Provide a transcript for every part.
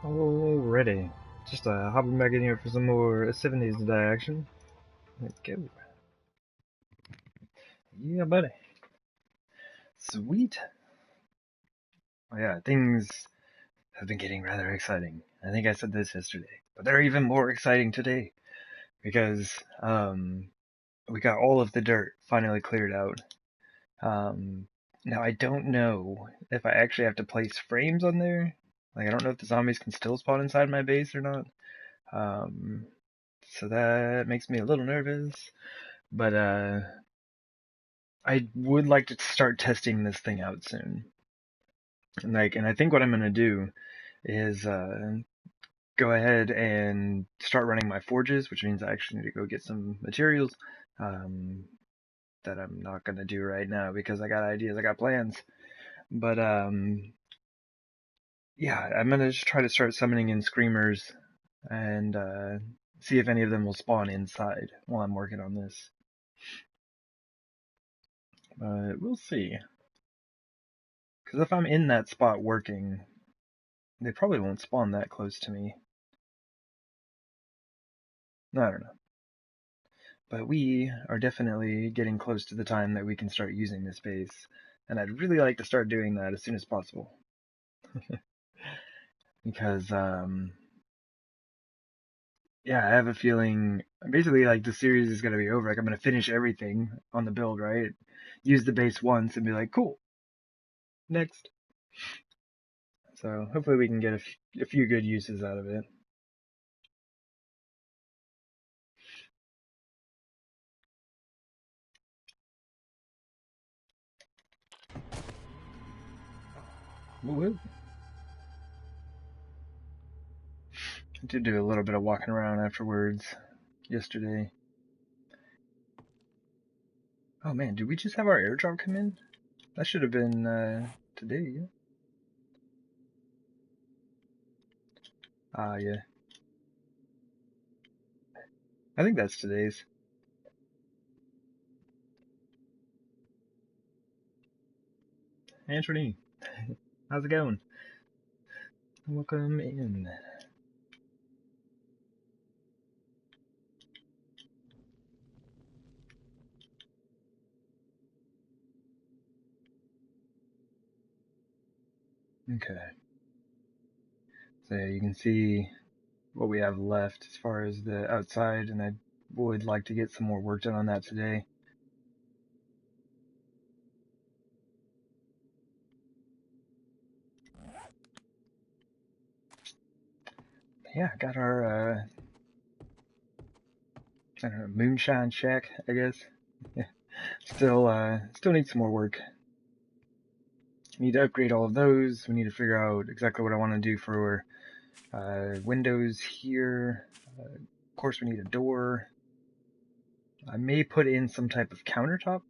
Alrighty. Just hopping back in here for some more 70s today action. Let's go. Yeah, buddy. Sweet. Oh yeah, things have been getting rather exciting. I think I said this yesterday, but they're even more exciting today because we got all of the dirt finally cleared out. Now I don't know if I actually have to place frames on there. Like I don't know if the zombies can still spawn inside my base or not. Um, so that makes me a little nervous. But I would like to start testing this thing out soon. And I think what I'm gonna do is go ahead and start running my forges, which means I actually need to go get some materials um, that I'm not gonna do right now because I got ideas, I got plans. But yeah, I'm gonna just try to start summoning in screamers and see if any of them will spawn inside while I'm working on this. But we'll see. Because if I'm in that spot working, they probably won't spawn that close to me. I don't know. But we are definitely getting close to the time that we can start using this base. And I'd really like to start doing that as soon as possible. Because, yeah, I have a feeling, basically, like, the series is going to be over. Like, I'm going to finish everything on the build, right? Use the base once and be like, cool, next. So, hopefully we can get a few good uses out of it. Woo-hoo. I did do a little bit of walking around afterwards yesterday. Oh man, did we just have our airdrop come in? That should have been today. Yeah. I think that's today's. Anthony, how's it going? Welcome in. Okay. So yeah, you can see what we have left as far as the outside, and I would like to get some more work done on that today. Yeah, got our I don't know, moonshine shack, I guess. Still needs some more work. Need to upgrade all of those. We need to figure out exactly what I want to do for windows here. Of course, we need a door. I may put in some type of countertop,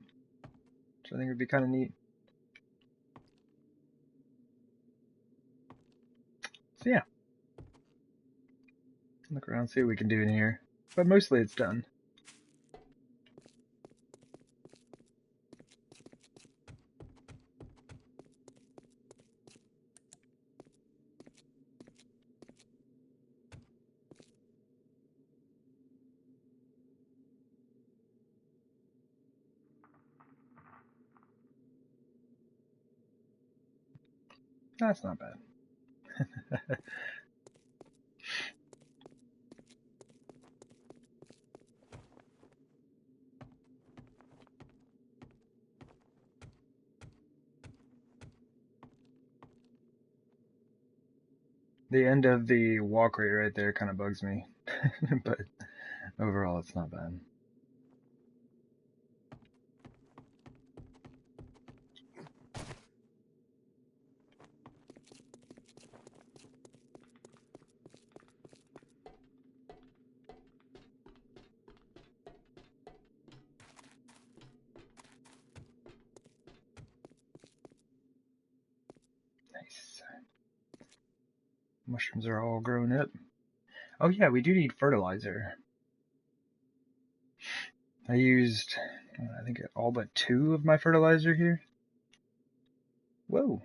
which I think would be kind of neat. So yeah, look around, see what we can do in here. But mostly it's done. That's not bad. The end of the walk rate right there kind of bugs me, but overall it's not bad. Nice. Mushrooms are all grown up. Oh yeah, we do need fertilizer. I used, I think, all but 2 of my fertilizer here. Whoa.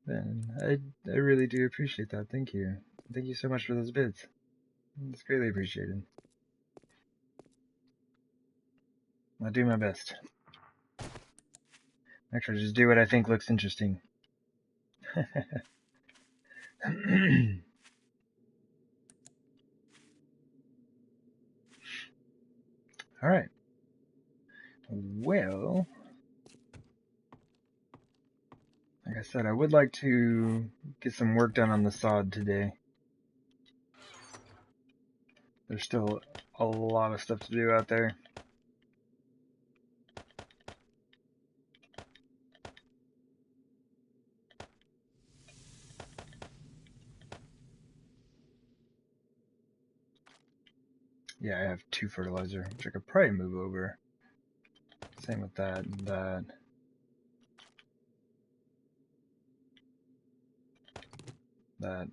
Man, I really do appreciate that. Thank you. Thank you so much for those bits. It's greatly appreciated. I'll do my best. Actually, just do what I think looks interesting. Alright. Well, like I said, I would like to get some work done on the sod today. There's still a lot of stuff to do out there. Yeah, I have 2 fertilizer, which I could probably move over. Same with that and that. That.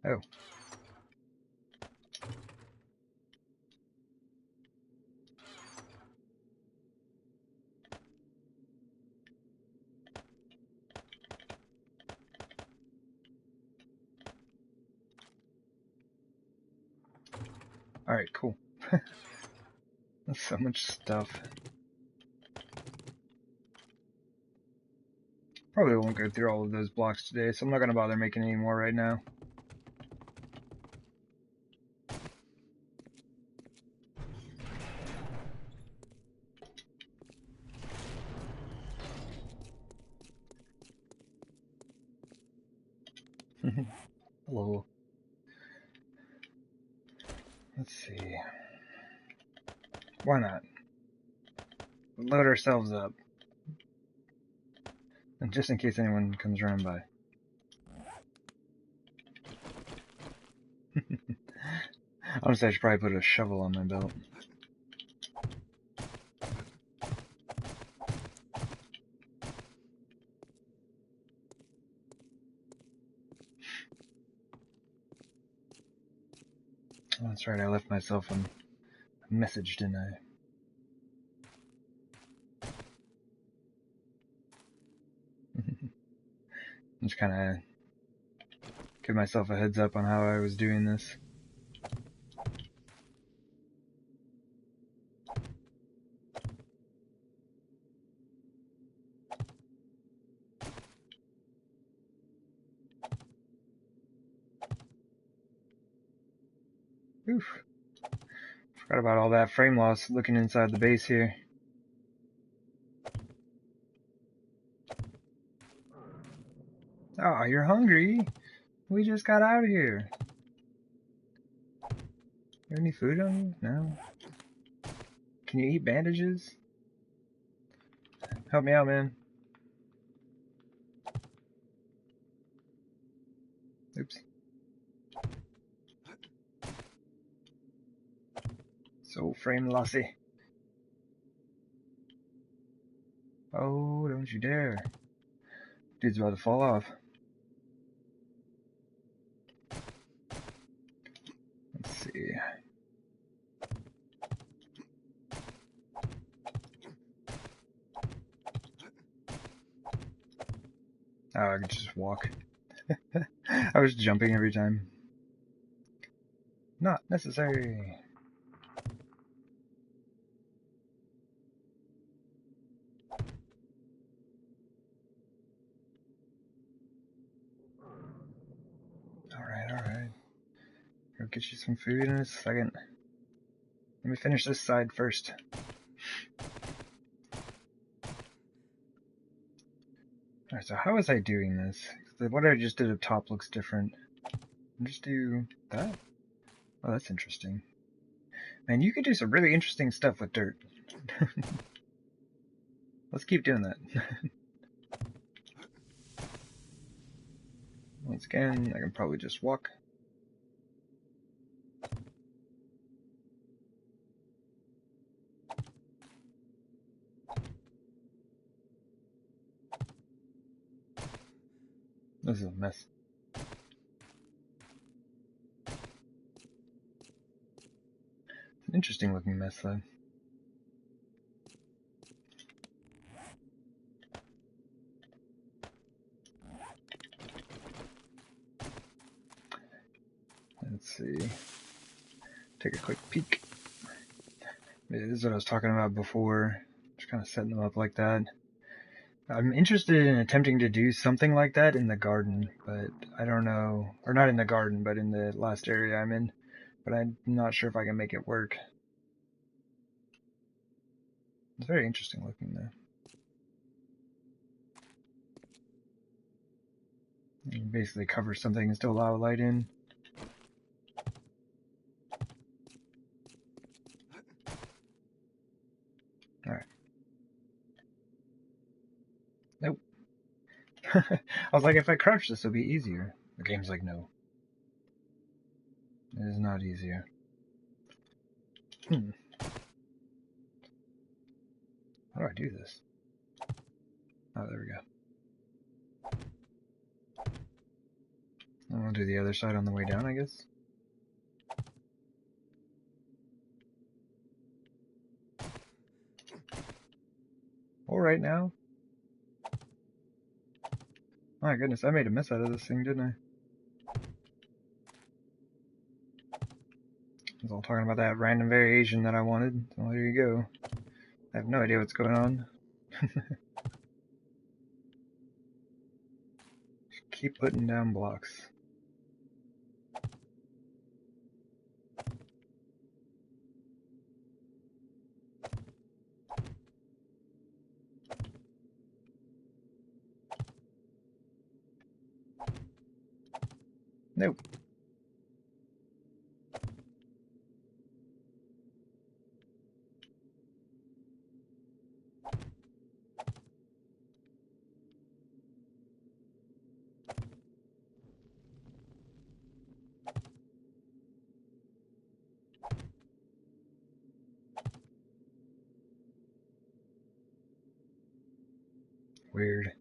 Oh. Alright, cool. That's so much stuff. Probably won't go through all of those blocks today, so I'm not going to bother making any more right now. Hello. Let's see. Why not? Load ourselves up. And just in case anyone comes around by. Honestly, I should probably put a shovel on my belt. Oh, that's right, I left myself a message, didn't I? Just kind of give myself a heads up on how I was doing this. Oof. Forgot about all that frame loss looking inside the base here. Oh, you're hungry? We just got out of here. You have any food on you? No? Can you eat bandages? Help me out, man. Oops. So frame lossy. Oh, don't you dare. Dude's about to fall off. Let's see. Oh, I could just walk. I was jumping every time. Not necessary. Alright. Go get you some food in a second. Let me finish this side first. Alright, so how was I doing this? What I just did up top looks different. I'll just do that? Oh, that's interesting. Man, you could do some really interesting stuff with dirt. Let's keep doing that. Once again, I can probably just walk. This is a mess. It's an interesting looking mess, though. see. Take a quick peek. Maybe this is what I was talking about before. Just kind of setting them up like that. I'm interested in attempting to do something like that in the garden, but I don't know. Or not in the garden, but in the last area I'm in. But I'm not sure if I can make it work. It's very interesting looking though. You can basically cover something and still allow light in. Alright. Nope. I was like, if I crouch, this will be easier. The game's like, no. It is not easier. How do I do this? Oh, there we go. I'll do the other side on the way down, I guess. Alright now. My goodness, I made a mess out of this thing, didn't I? I was all talking about that random variation that I wanted. So there you go. I have no idea what's going on. Just keep putting down blocks. Nope. Weird.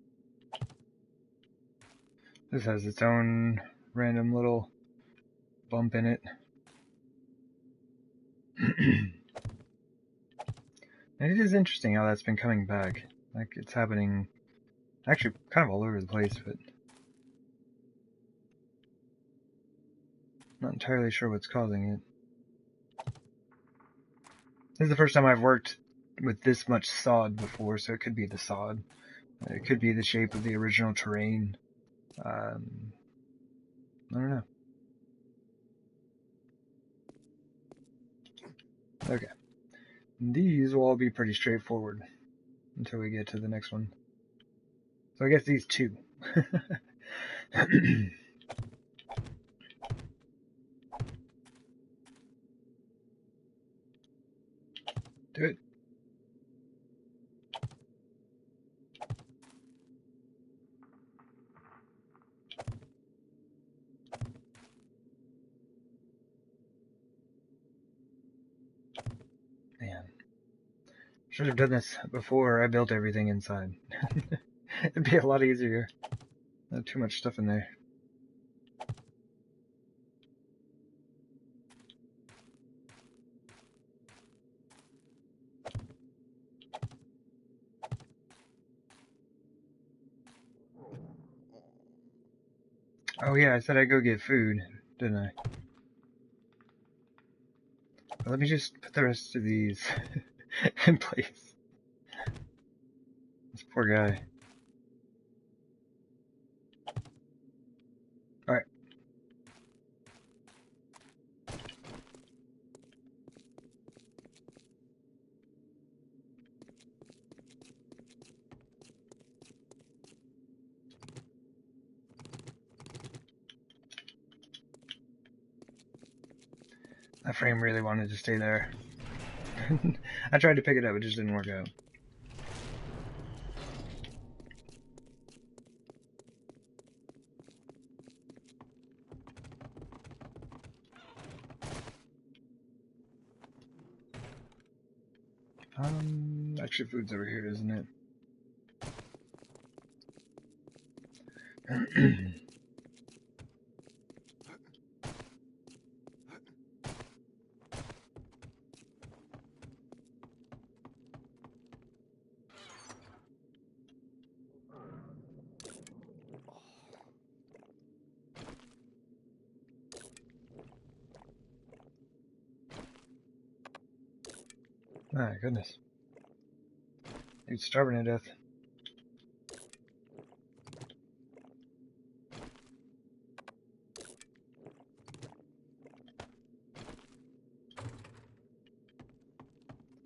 This has its own random little bump in it. And it is interesting how that's been coming back. Like, it's happening actually kind of all over the place, but not entirely sure what's causing it. This is the first time I've worked with this much sod before, so it could be the sod. It could be the shape of the original terrain. I don't know. Okay. These will all be pretty straightforward until we get to the next one. So I guess these two. Do it. Man. Should have done this before I built everything inside. It'd be a lot easier. Not too much stuff in there. Oh yeah, I said I'd go get food, didn't I? But let me just put the rest of these in place. This poor guy. Alright. That frame really wanted to stay there. I tried to pick it up, it just didn't work out. Actually food's over here, isn't it? My goodness. Dude's starving to death.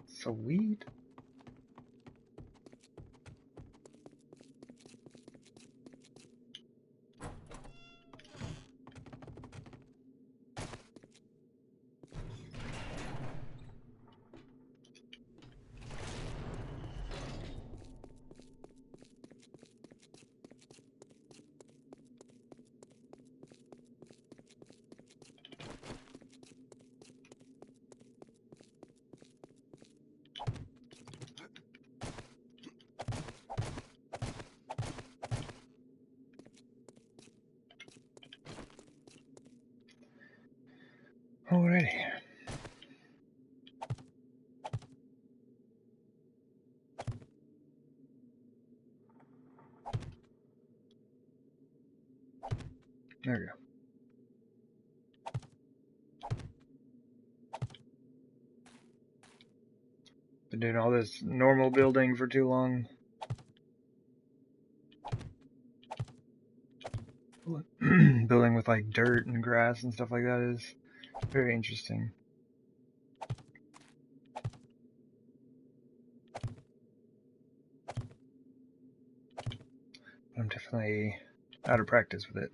Sweet. Alrighty. There we go. Been doing all this normal building for too long. Building with like dirt and grass and stuff like that is very interesting. I'm definitely out of practice with it.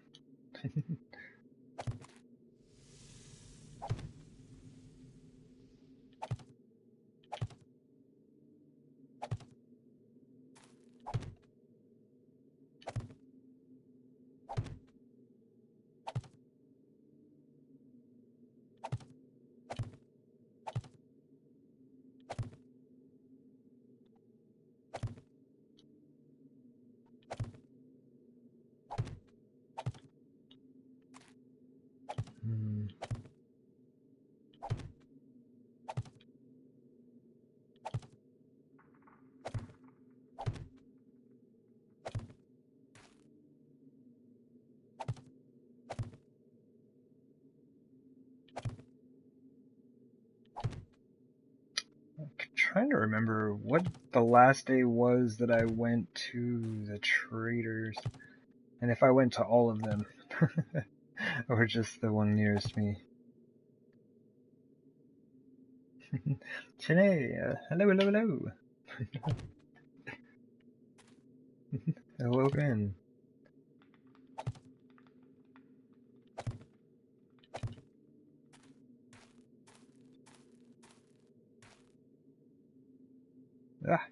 Trying to remember what the last day was that I went to the traders, and if I went to all of them, or just the one nearest me. Chene, hello, hello, hello. Hello again. Ah.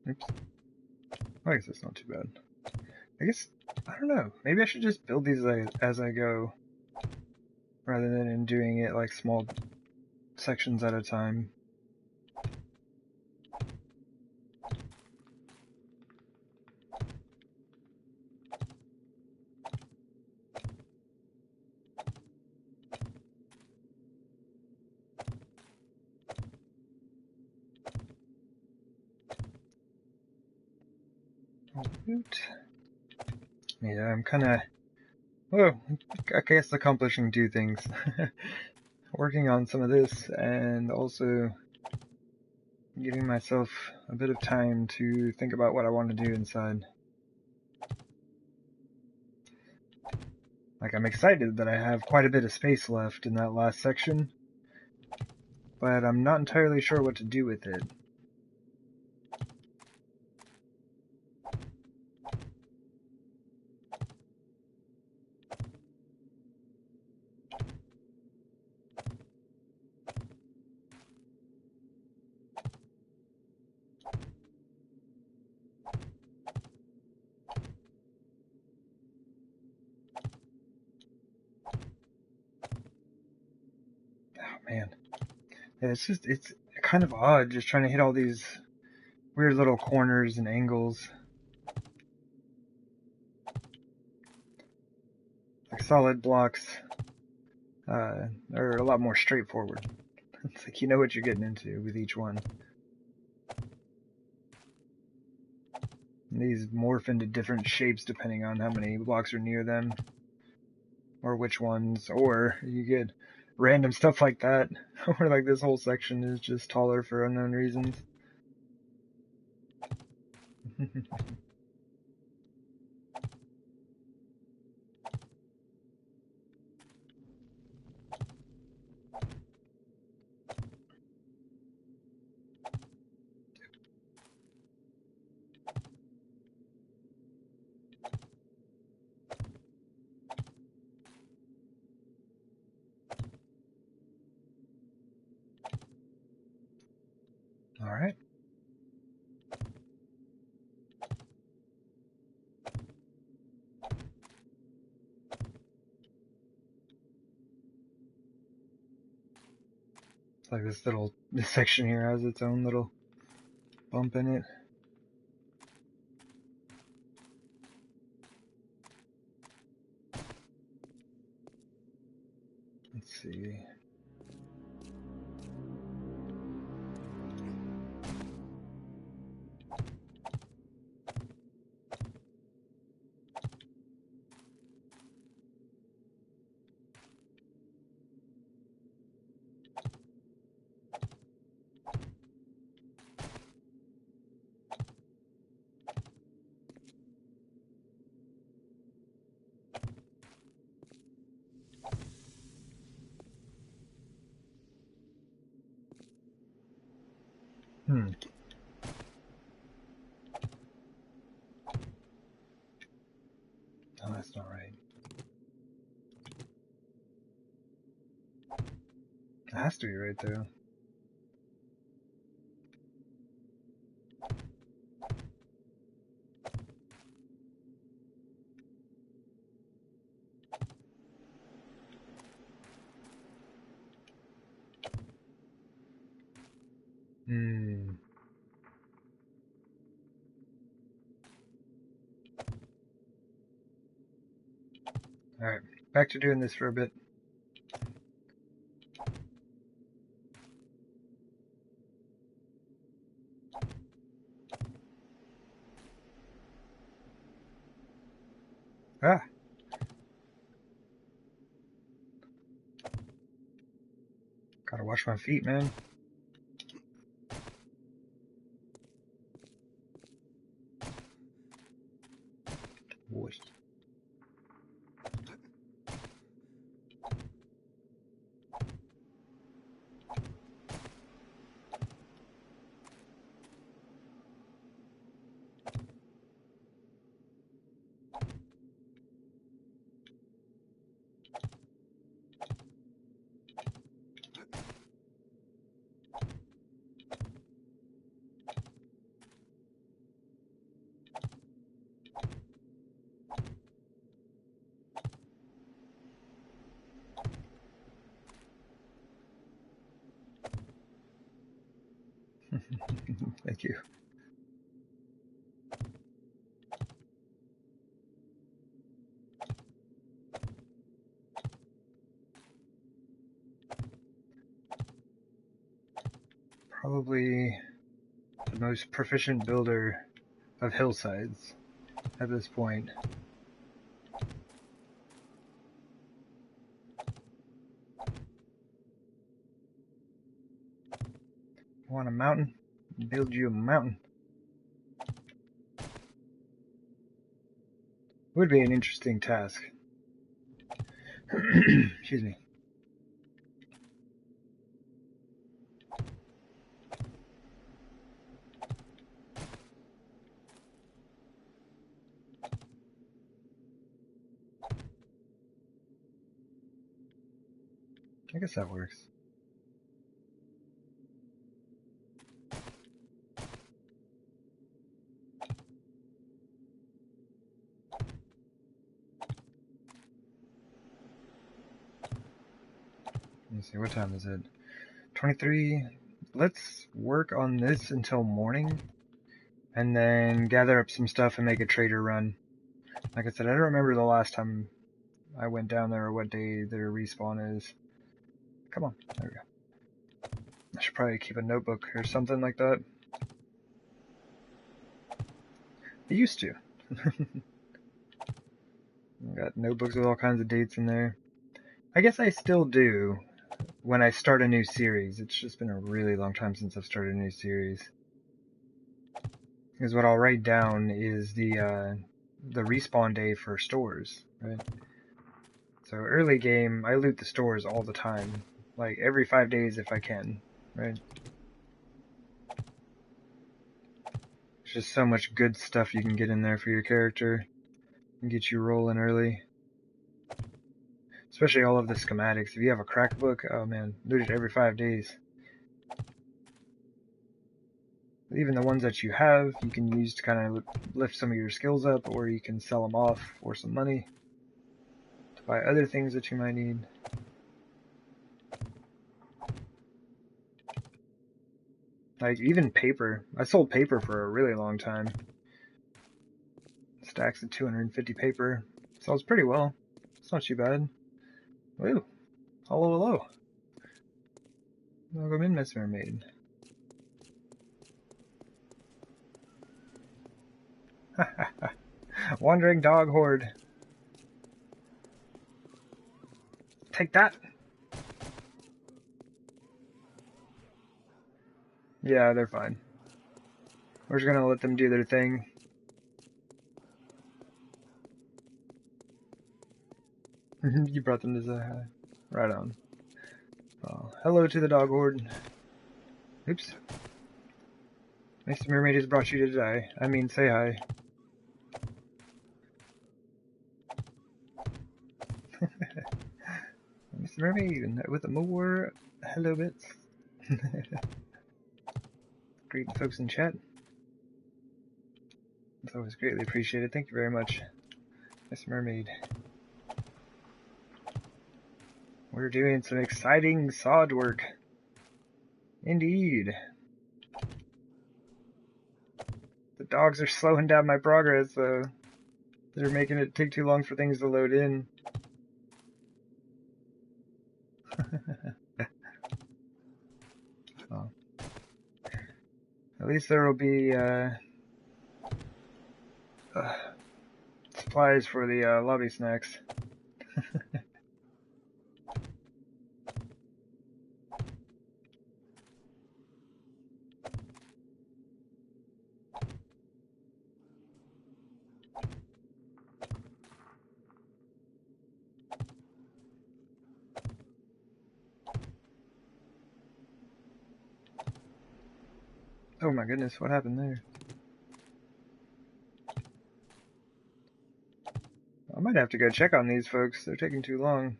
Oops. I guess that's not too bad. I guess, I don't know, maybe I should just build these as I go, rather than doing it like small sections at a time. Yeah, I'm kind of, well, I guess accomplishing two things. Working on some of this, and also giving myself a bit of time to think about what I want to do inside. Like, I'm excited that I have quite a bit of space left in that last section, but I'm not entirely sure what to do with it. Oh man. Yeah, it's kind of odd just trying to hit all these weird little corners and angles. Like, solid blocks are a lot more straightforward. It's like you know what you're getting into with each one. these morph into different shapes depending on how many blocks are near them, or which ones, or you get random stuff like that, where like this whole section is just taller for unknown reasons. Alright. It's like this section here has its own little bump in it. Let's see. Oh, that's not right. It has to be right though. Alright, back to doing this for a bit. Ah! Gotta watch my feet, man. Whoosh. Thank you. Probably the most proficient builder of hillsides at this point. You want a mountain? Build you a mountain. Would be an interesting task. Excuse me. I guess that works. Let me see, what time is it? 23. Let's work on this until morning, and then gather up some stuff and make a trader run. Like I said, I don't remember the last time I went down there or what day their respawn is. Come on, there we go. I should probably keep a notebook or something like that. It used to. Got notebooks with all kinds of dates in there. I guess I still do when I start a new series. It's just been a really long time since I've started a new series. Because what I'll write down is the respawn day for stores, right? So early game, I loot the stores all the time. Like every 5 days if I can, right? There's just so much good stuff you can get in there for your character and get you rolling early. Especially all of the schematics. If you have a crack book, oh man, loot it every 5 days. Even the ones that you have, you can use to kind of lift some of your skills up, or you can sell them off for some money to buy other things that you might need. Like, even paper. I sold paper for a really long time. Stacks of 250 paper. Sells pretty well. It's not too bad. Woo! Hello, hello. Welcome in, Miss Mermaid. Wandering dog horde. Take that! Yeah, they're fine. We're just gonna let them do their thing. You brought them to say hi. Right on. Oh, hello to the dog horde. Oops. Mr. Mermaid has brought you to die. I mean, say hi. Mr. Mermaid with more hello bits. Greet folks in chat. It's always greatly appreciated. Thank you very much, Mr. Mermaid. We're doing some exciting sod work. Indeed. The dogs are slowing down my progress, so they're making it take too long for things to load in. Oh. At least there will be supplies for the lobby snacks. Oh my goodness, what happened there? I might have to go check on these folks. They're taking too long.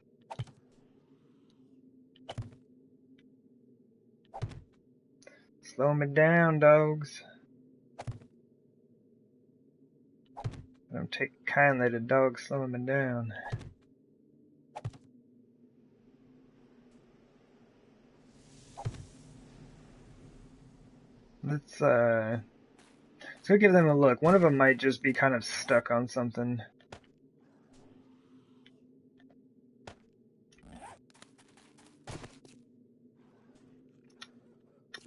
Slow me down, dogs. I don't take kindly to dogs slowing me down. Let's go give them a look. One of them might just be kind of stuck on something.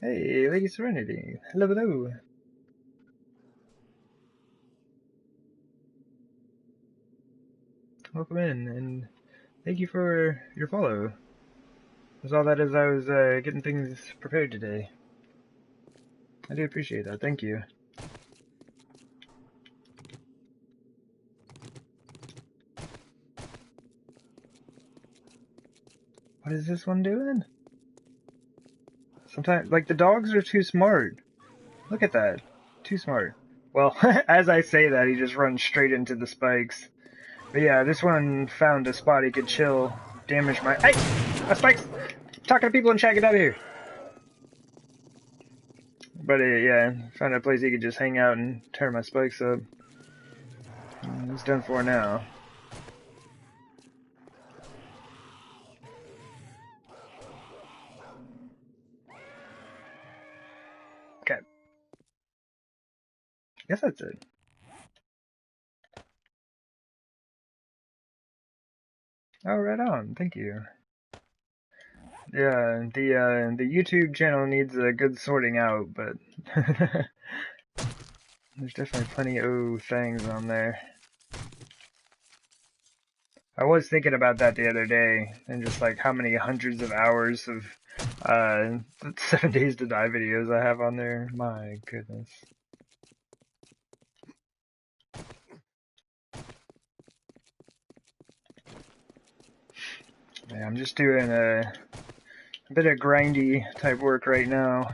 Hey, Lady Serenity. Hello, hello. Welcome in, and thank you for your follow. That's all that is. I was getting things prepared today. I do appreciate that. Thank you. What is this one doing? Sometimes, like, the dogs are too smart. Look at that. Too smart. Well, as I say that, he just runs straight into the spikes. But yeah, this one found a spot he could chill, damage my— Hey! My spikes! Talking to people in chat, get out of here! But yeah, found a place he could just hang out and tear my spikes up. He's done for now. Okay. Guess that's it. Oh, right on. Thank you. Yeah, the YouTube channel needs a good sorting out, but There's definitely plenty of things on there. I was thinking about that the other day, and just like how many hundreds of hours of 7 Days to Die videos I have on there. My goodness. Yeah, I'm just doing a bit of grindy type work right now.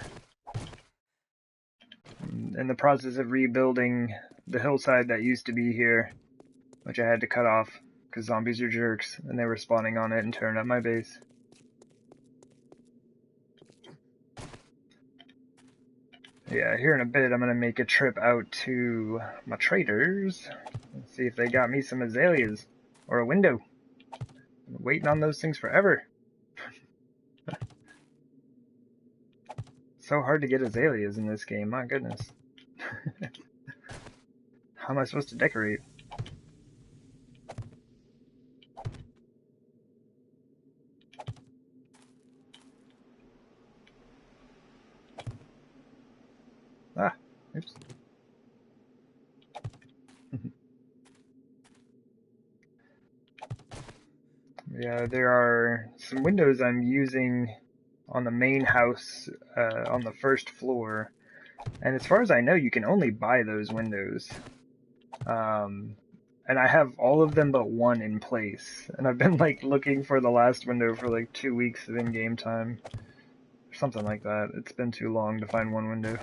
In the process of rebuilding the hillside that used to be here, which I had to cut off because zombies are jerks and they were spawning on it and tearing up my base. Yeah, here in a bit I'm gonna make a trip out to my traders and see if they got me some azaleas or a window. I'm waiting on those things forever. So hard to get azaleas in this game, my goodness. How am I supposed to decorate? Ah, oops. Yeah, there are some windows I'm using on the main house on the first floor. And as far as I know, you can only buy those windows. And I have all of them but one in place. And I've been like looking for the last window for like 2 weeks of in-game time. Or something like that. It's been too long to find one window.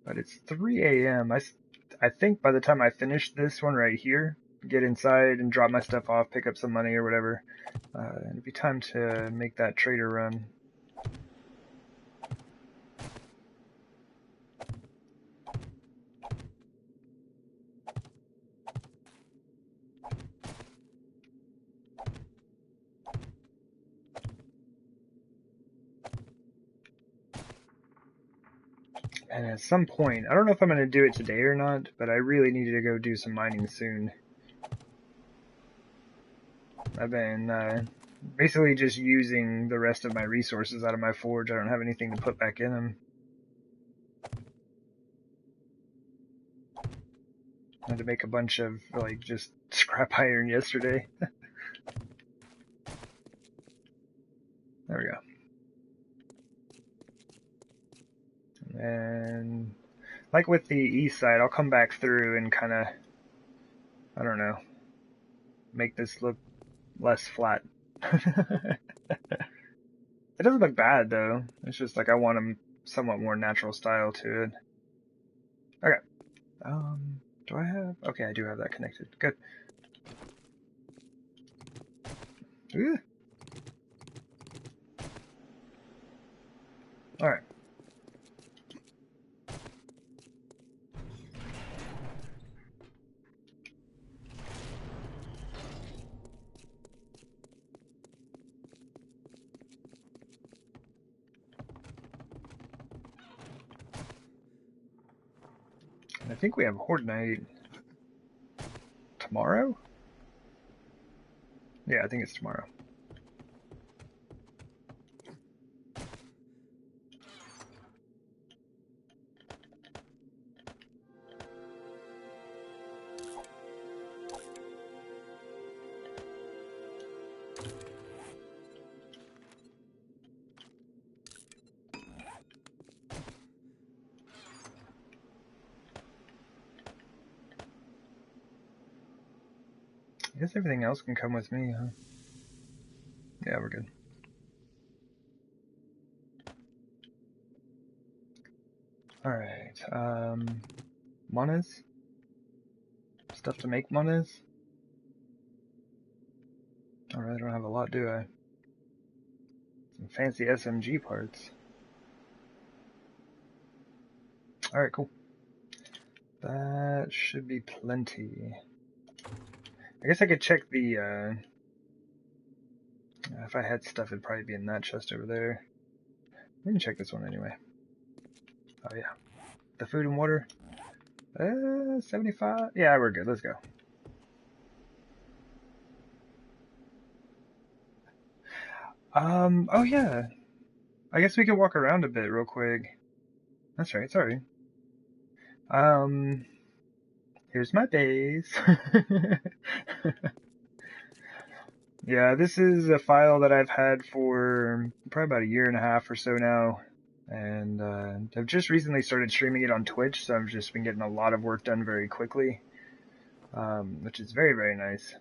But it's 3 a.m. I think by the time I finish this one right here, get inside and drop my stuff off, pick up some money or whatever, it'll be time to make that trader run. And at some point, I don't know if I'm going to do it today or not, but I really need to go do some mining soon. I've been basically just using the rest of my resources out of my forge. I don't have anything to put back in them. I had to make a bunch of, like, just scrap iron yesterday. There we go. And like with the east side, I'll come back through and kind of, I don't know, make this look less flat. It doesn't look bad though. It's just like I want a somewhat more natural style to it. Okay. Do I have? Okay, I do have that connected. Good. Ooh. All right. I think we have Horde Night tomorrow? Yeah, I think it's tomorrow. I guess everything else can come with me, huh? Yeah, we're good. Alright, monas? Stuff to make monas? I really don't have a lot, do I? Some fancy SMG parts. Alright, cool. That should be plenty. I guess I could check the, if I had stuff, it'd probably be in that chest over there. We can check this one anyway. Oh yeah. The food and water. 75? Yeah, we're good. Let's go. Oh yeah. I guess we could walk around a bit real quick. That's right, sorry. Here's my base. Yeah, this is a file that I've had for probably about a year and a half or so now. And I've just recently started streaming it on Twitch, so I've just been getting a lot of work done very quickly, which is very, very nice.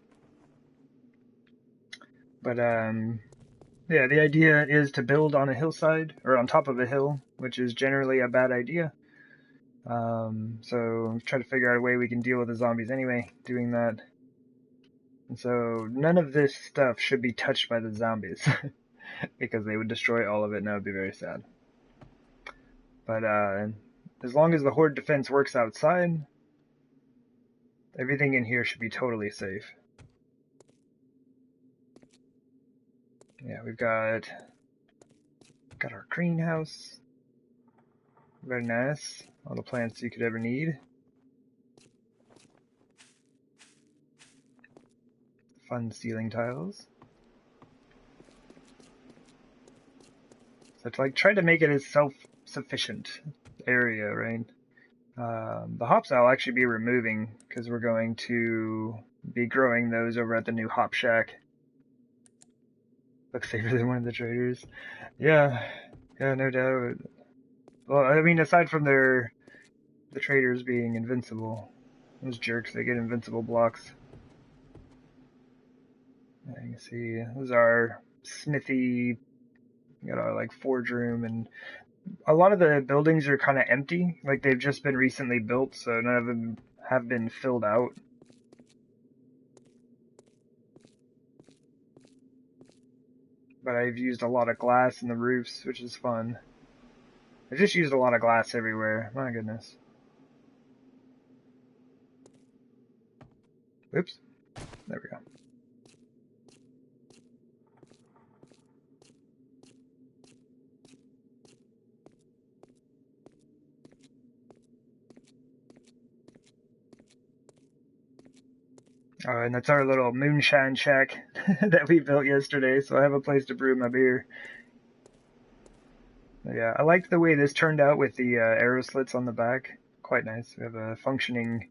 But yeah, the idea is to build on a hillside, or on top of a hill, which is generally a bad idea. So try to figure out a way we can deal with the zombies anyway, doing that. And so none of this stuff should be touched by the zombies, because they would destroy all of it and that would be very sad. But as long as the horde defense works outside, everything in here should be totally safe. Yeah, we've got our greenhouse. Very nice. All the plants you could ever need. Fun ceiling tiles. So to like try to make it a self-sufficient area, right? The hops I'll actually be removing because we're going to be growing those over at the new hop shack. Looks safer than one of the traders. Yeah, no doubt. Well, I mean, aside from the traders being invincible, those jerks, they get invincible blocks. Yeah, you can see those are smithy. Got our like forge room, and a lot of the buildings are kind of empty, like they've just been recently built, so none of them have been filled out. But I've used a lot of glass in the roofs, which is fun. I've just used a lot of glass everywhere. My goodness. Oops. There we go. Oh, and that's our little moonshine shack that we built yesterday, so I have a place to brew my beer. Yeah, I liked the way this turned out with the arrow slits on the back. Quite nice. We have a functioning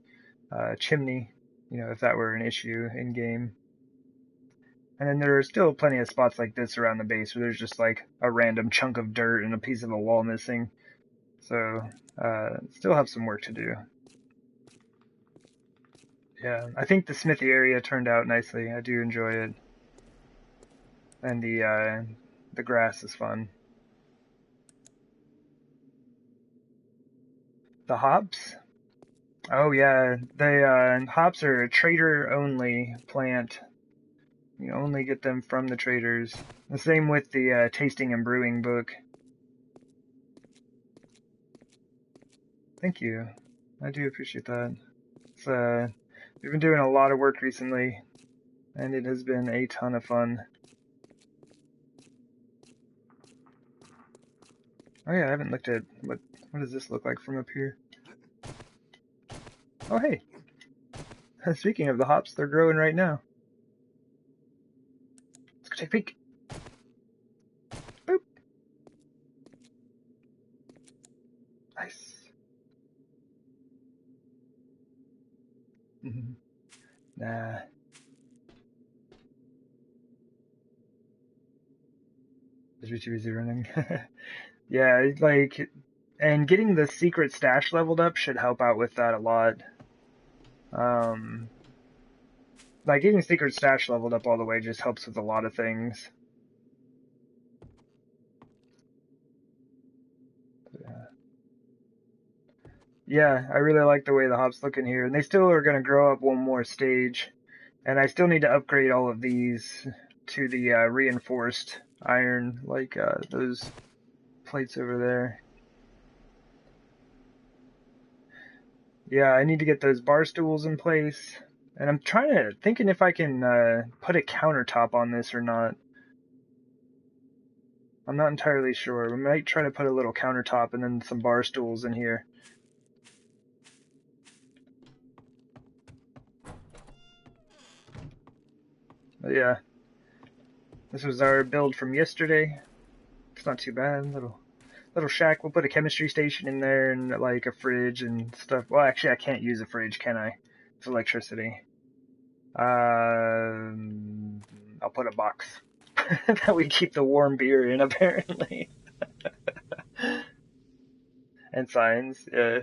chimney, if that were an issue in game. And then there are still plenty of spots like this around the base where there's just like a random chunk of dirt and a piece of a wall missing. So, still have some work to do. Yeah, I think the smithy area turned out nicely. I do enjoy it. And the grass is fun. The hops? Oh yeah, the hops are a trader only plant. You only get them from the traders. The same with the tasting and brewing book. Thank you. I do appreciate that. It's, we've been doing a lot of work recently, and it has been a ton of fun. Oh yeah, I haven't looked at what does this look like from up here. Oh hey, speaking of the hops, they're growing right now. Let's go take a peek. Boop. Nice. Nah. It's too easy running. Yeah, like, and getting the secret stash leveled up should help out with that a lot. Like getting secret stash leveled up all the way just helps with a lot of things. Yeah, I really like the way the hops look in here, and they still are going to grow up one more stage. And I still need to upgrade all of these to the reinforced iron, like those plates over there. Yeah, I need to get those bar stools in place. And I'm thinking if I can put a countertop on this or not. I'm not entirely sure. We might try to put a little countertop and then some bar stools in here. But yeah, this was our build from yesterday. It's not too bad. Little shack. We'll put a chemistry station in there and like a fridge and stuff. Well, actually, I can't use a fridge, can I? It's electricity. I'll put a box that we keep the warm beer in, apparently. And signs. Yeah.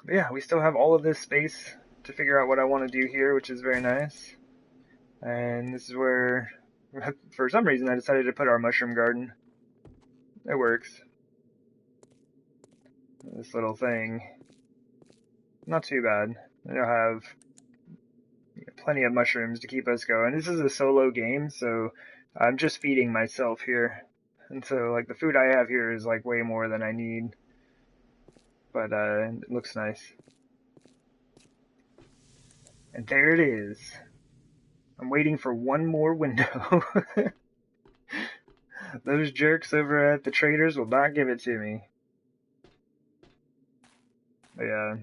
But yeah, we still have all of this space to figure out what I want to do here, which is very nice. And this is where, for some reason, I decided to put our mushroom garden. It works. This little thing. Not too bad. It'll have plenty of mushrooms to keep us going. This is a solo game, so I'm just feeding myself here. And so, like, the food I have here is, like, way more than I need. But, it looks nice. And there it is. I'm waiting for one more window. Those jerks over at the traders will not give it to me. But yeah.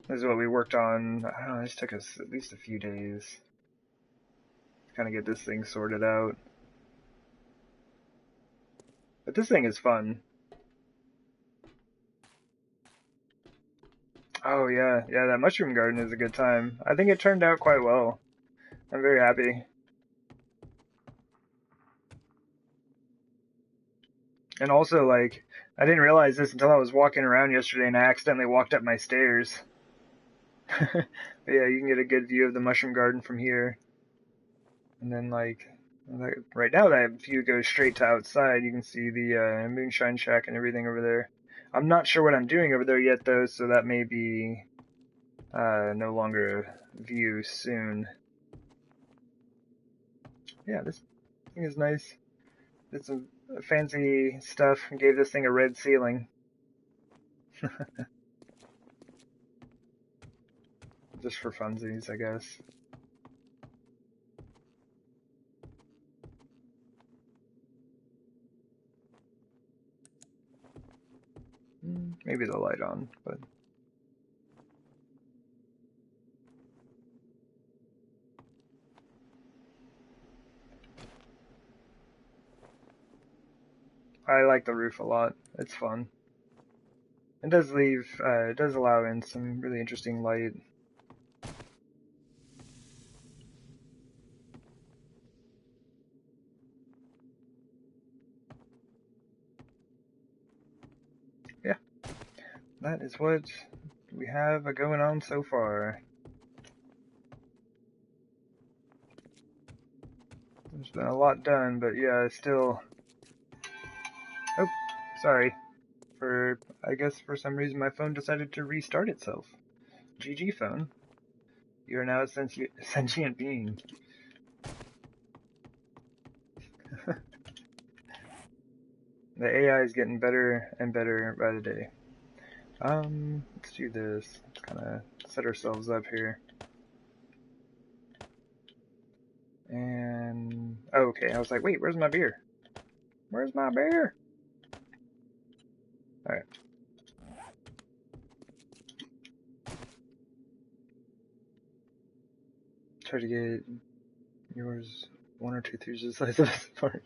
This is what we worked on. I don't know, this took us at least a few days to kind of get this thing sorted out. But this thing is fun. Oh yeah, that mushroom garden is a good time. I think it turned out quite well. I'm very happy. And also, like, I didn't realize this until I was walking around yesterday and I accidentally walked up my stairs. But yeah, you can get a good view of the mushroom garden from here. And then, like right now that view goes straight to outside. You can see the moonshine shack and everything over there. I'm not sure what I'm doing over there yet, though, so that may be no longer a view soon. Yeah, this thing is nice. Did some fancy stuff and gave this thing a red ceiling. Just for funsies, I guess. Maybe the light on, but... I like the roof a lot. It's fun. It does it does allow in some really interesting light. Yeah, that is what we have going on so far. There's been a lot done, but yeah, still... Oh, sorry. I guess for some reason my phone decided to restart itself. GG phone. You are now a sentient being. The AI is getting better and better by the day. Let's do this. Let's kind of set ourselves up here. And, oh, okay, I was like, wait, where's my beer? Where's my beer? Alright. Try to get yours 1 or 2/3 the size of this part.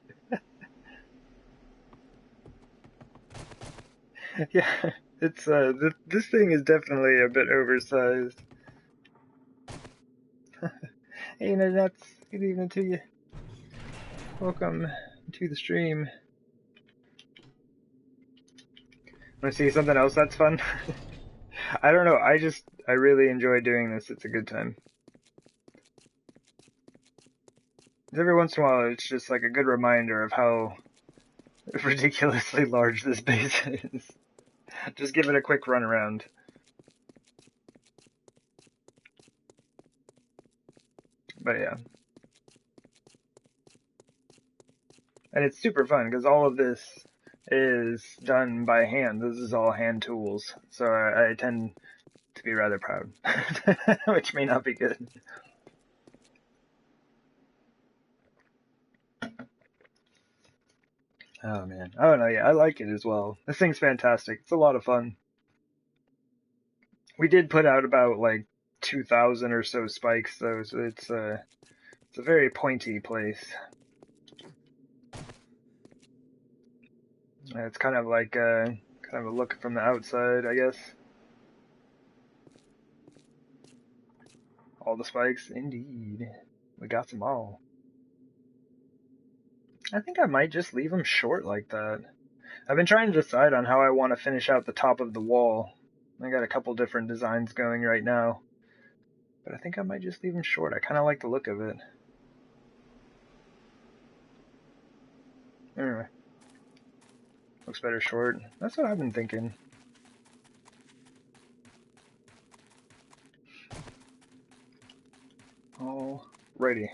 Yeah, it's, this thing is definitely a bit oversized. Hey, nuts, good evening to you. Welcome to the stream. Wanna see something else that's fun? I don't know, I really enjoy doing this, it's a good time. Every once in a while, it's just like a good reminder of how ridiculously large this base is. Just give it a quick run around. But yeah. And it's super fun, because all of this is done by hand. This is all hand tools. So I tend to be rather proud. Which may not be good. Oh man. Oh no, yeah, I like it as well. This thing's fantastic. It's a lot of fun. We did put out about like 2,000 or so spikes though, so it's a very pointy place. It's kind of like kind of a look from the outside, I guess. All the spikes, indeed. We got them all. I think I might just leave them short like that. I've been trying to decide on how I want to finish out the top of the wall. I got a couple different designs going right now. But I think I might just leave them short. I kind of like the look of it. Anyway. Looks better short. That's what I've been thinking. Alrighty.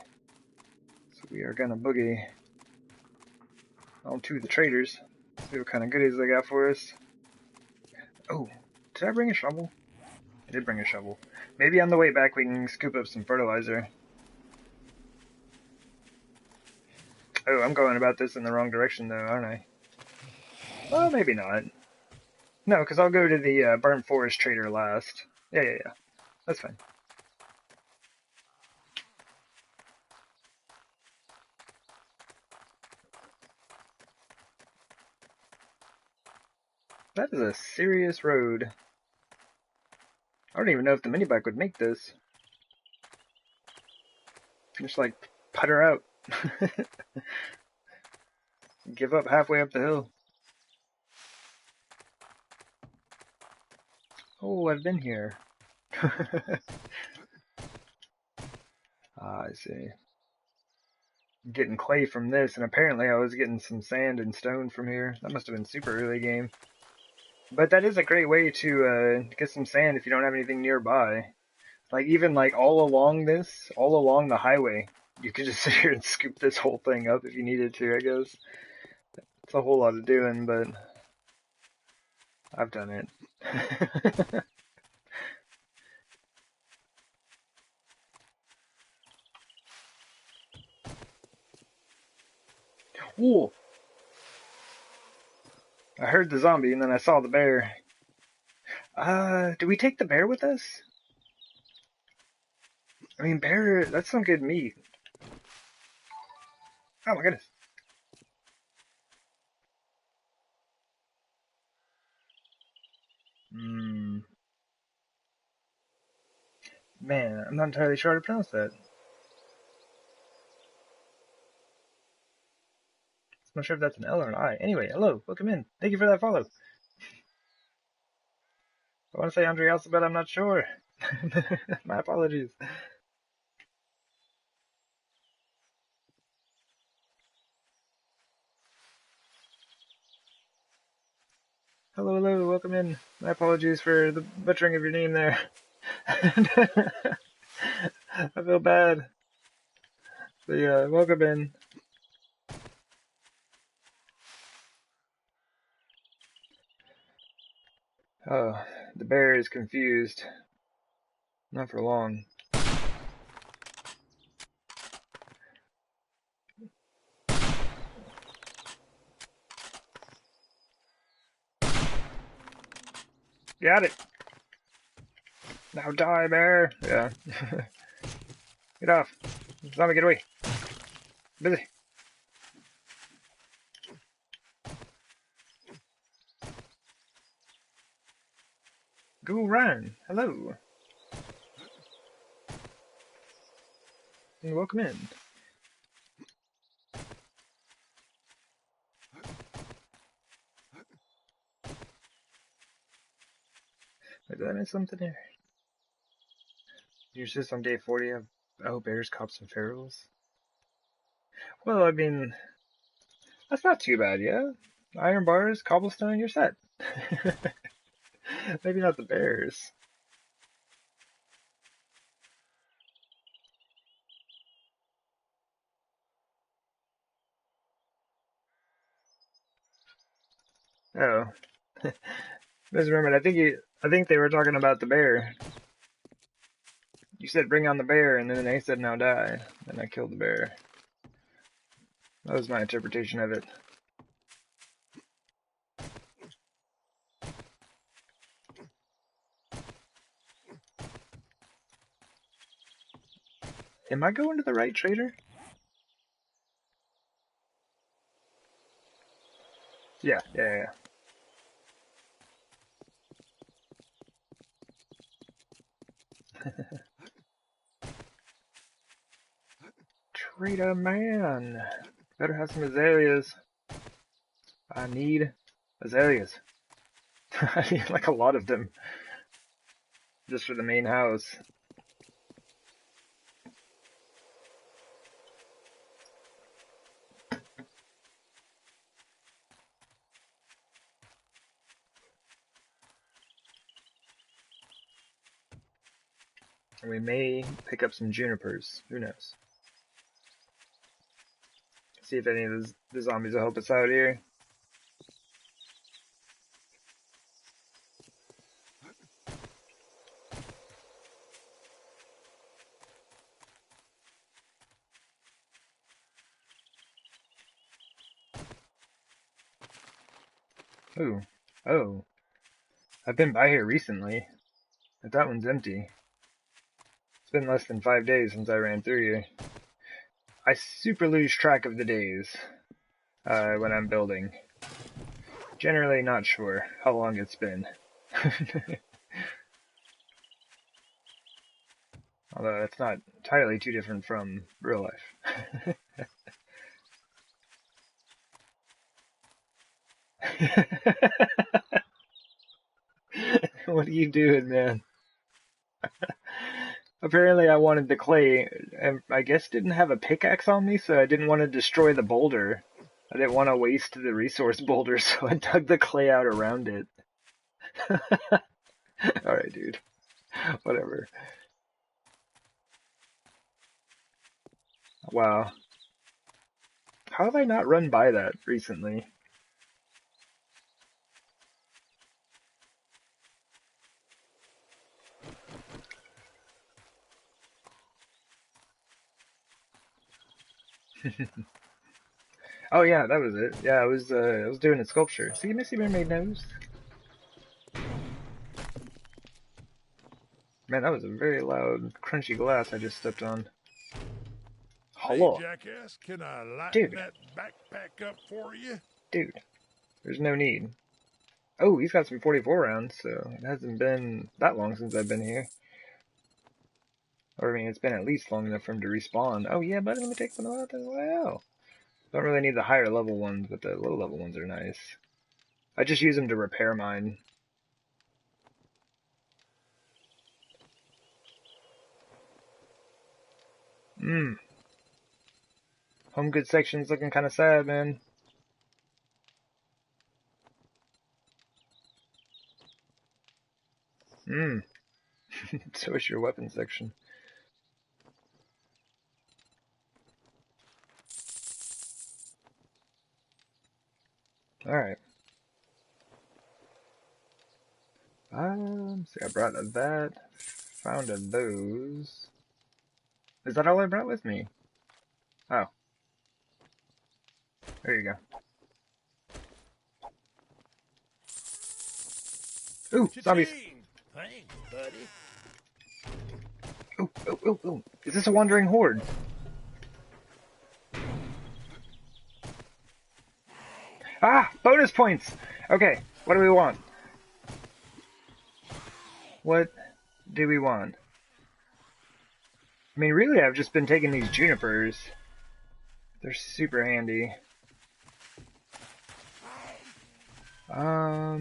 So we are gonna boogie on to the traders. See what kind of goodies they got for us. Oh, did I bring a shovel? I did bring a shovel. Maybe on the way back we can scoop up some fertilizer. Oh, I'm going about this in the wrong direction though, aren't I? Well, maybe not. No, because I'll go to the burnt forest trader last. Yeah. That's fine. That is a serious road. I don't even know if the mini bike would make this. Just like putter out. Give up halfway up the hill. Oh, I've been here. I see. Getting clay from this, and apparently I was getting some sand and stone from here. That must have been super early game. But that is a great way to get some sand if you don't have anything nearby. Like even like all along the highway, you could just sit here and scoop this whole thing up if you needed to, I guess. It's a whole lot of doing, but I've done it. Whoa! I heard the zombie and then I saw the bear. Do we take the bear with us? I mean, bear, that's some good meat. Oh my goodness. Man, I'm not entirely sure how to pronounce that. I'm not sure if that's an L or an I. Anyway, hello, welcome in. Thank you for that follow. I want to say Andre also, but I'm not sure. My apologies. Hello, welcome in. My apologies for the butchering of your name there. I feel bad. But yeah, welcome in. Oh, the bear is confused. Not for long. Got it. Now die, bear. Yeah. Get off. Zombie, get away. Busy. Go run. Hello. And welcome in. Wait, did I miss something here? You're just on day 40 of bears, cops, and ferals. Well, I mean, that's not too bad, yeah? Iron bars, cobblestone, you're set. Maybe not the bears. Oh. Just remembered, I think they were talking about the bear. You said bring on the bear, and then they said now die. And I killed the bear. That was my interpretation of it. Am I going to the right trader? Yeah, yeah, yeah. Trader man. Better have some azaleas. I need azaleas. I need like a lot of them. Just for the main house. And we may pick up some junipers. Who knows? See if any of the zombies will help us out here. Ooh. Oh. I've been by here recently. But that one's empty. It's been less than 5 days since I ran through here. I super lose track of the days when I'm building. Generally not sure how long it's been. Although it's not entirely too different from real life. What are you doing, man? Apparently I wanted the clay, and I guess didn't have a pickaxe on me, so I didn't want to destroy the boulder. I didn't want to waste the resource boulder, so I dug the clay out around it. Alright, dude. Whatever. Wow. How have I not run by that recently? Oh yeah, that was it. Yeah, I was doing a sculpture. See, Missy Mermaid knows. Man, that was a very loud, crunchy glass I just stepped on. Hello. Hey, jackass, can I lighten Dude. that backpack up for you? Dude, there's no need. Oh, he's got some 44 rounds, so it hasn't been that long since I've been here. Or, I mean, it's been at least long enough for him to respawn. Oh, yeah, but let me take some of that as well. Don't really need the higher level ones, but the low level ones are nice. I just use them to repair mine. Home goods section's looking kind of sad, man. So is your weapon section. Alright. See, I brought that. Found a those. Is that all I brought with me? Oh. There you go. Ooh, zombies! Thanks, buddy. Ooh, ooh, ooh, ooh. Is this a wandering horde? Ah! Bonus points! Okay, what do we want? What do we want? I mean, really, I've just been taking these junipers. They're super handy. I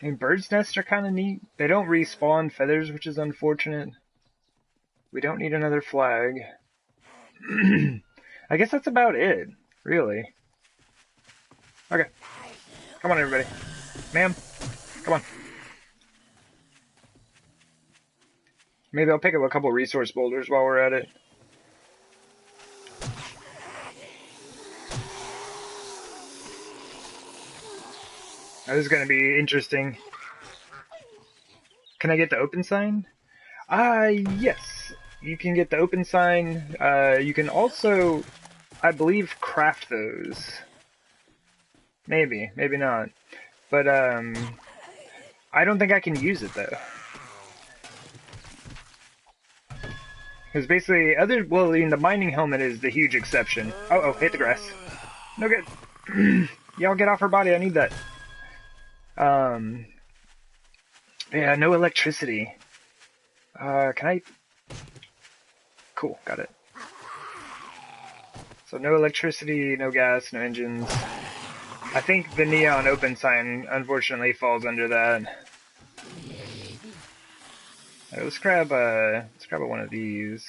mean, bird's nests are kind of neat. They don't respawn feathers, which is unfortunate. We don't need another flag. I guess that's about it, really. Okay. Come on, everybody. Ma'am, come on. Maybe I'll pick up a couple resource boulders while we're at it. This is going to be interesting. Can I get the open sign? Yes. You can get the open sign. You can also, I believe, craft those. Maybe, maybe not. But, I don't think I can use it, though. Because basically, well, I mean, the mining helmet is the huge exception. Oh, hit the grass. No good. Y'all get off her body, I need that. Yeah, no electricity. Can I... Cool, got it. So no electricity, no gas, no engines. I think the neon open sign unfortunately falls under that. Right, let's grab one of these.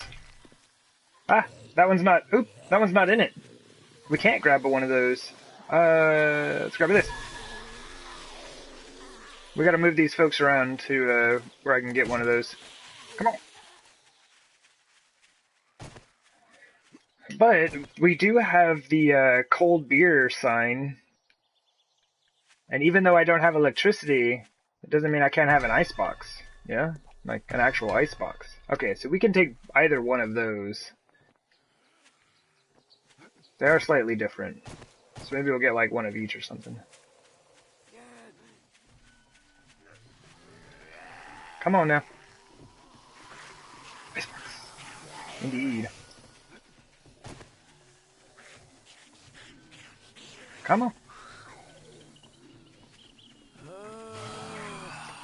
Ah, that one's not. Oop, that one's not in it. We can't grab one of those. Let's grab this. We gotta move these folks around to where I can get one of those. Come on. But we do have the cold beer sign. And even though I don't have electricity, it doesn't mean I can't have an ice box. Yeah? Like an actual ice box. Okay, so we can take either one of those. They are slightly different. So maybe we'll get like one of each or something. Come on now. Ice box. Indeed. Come on.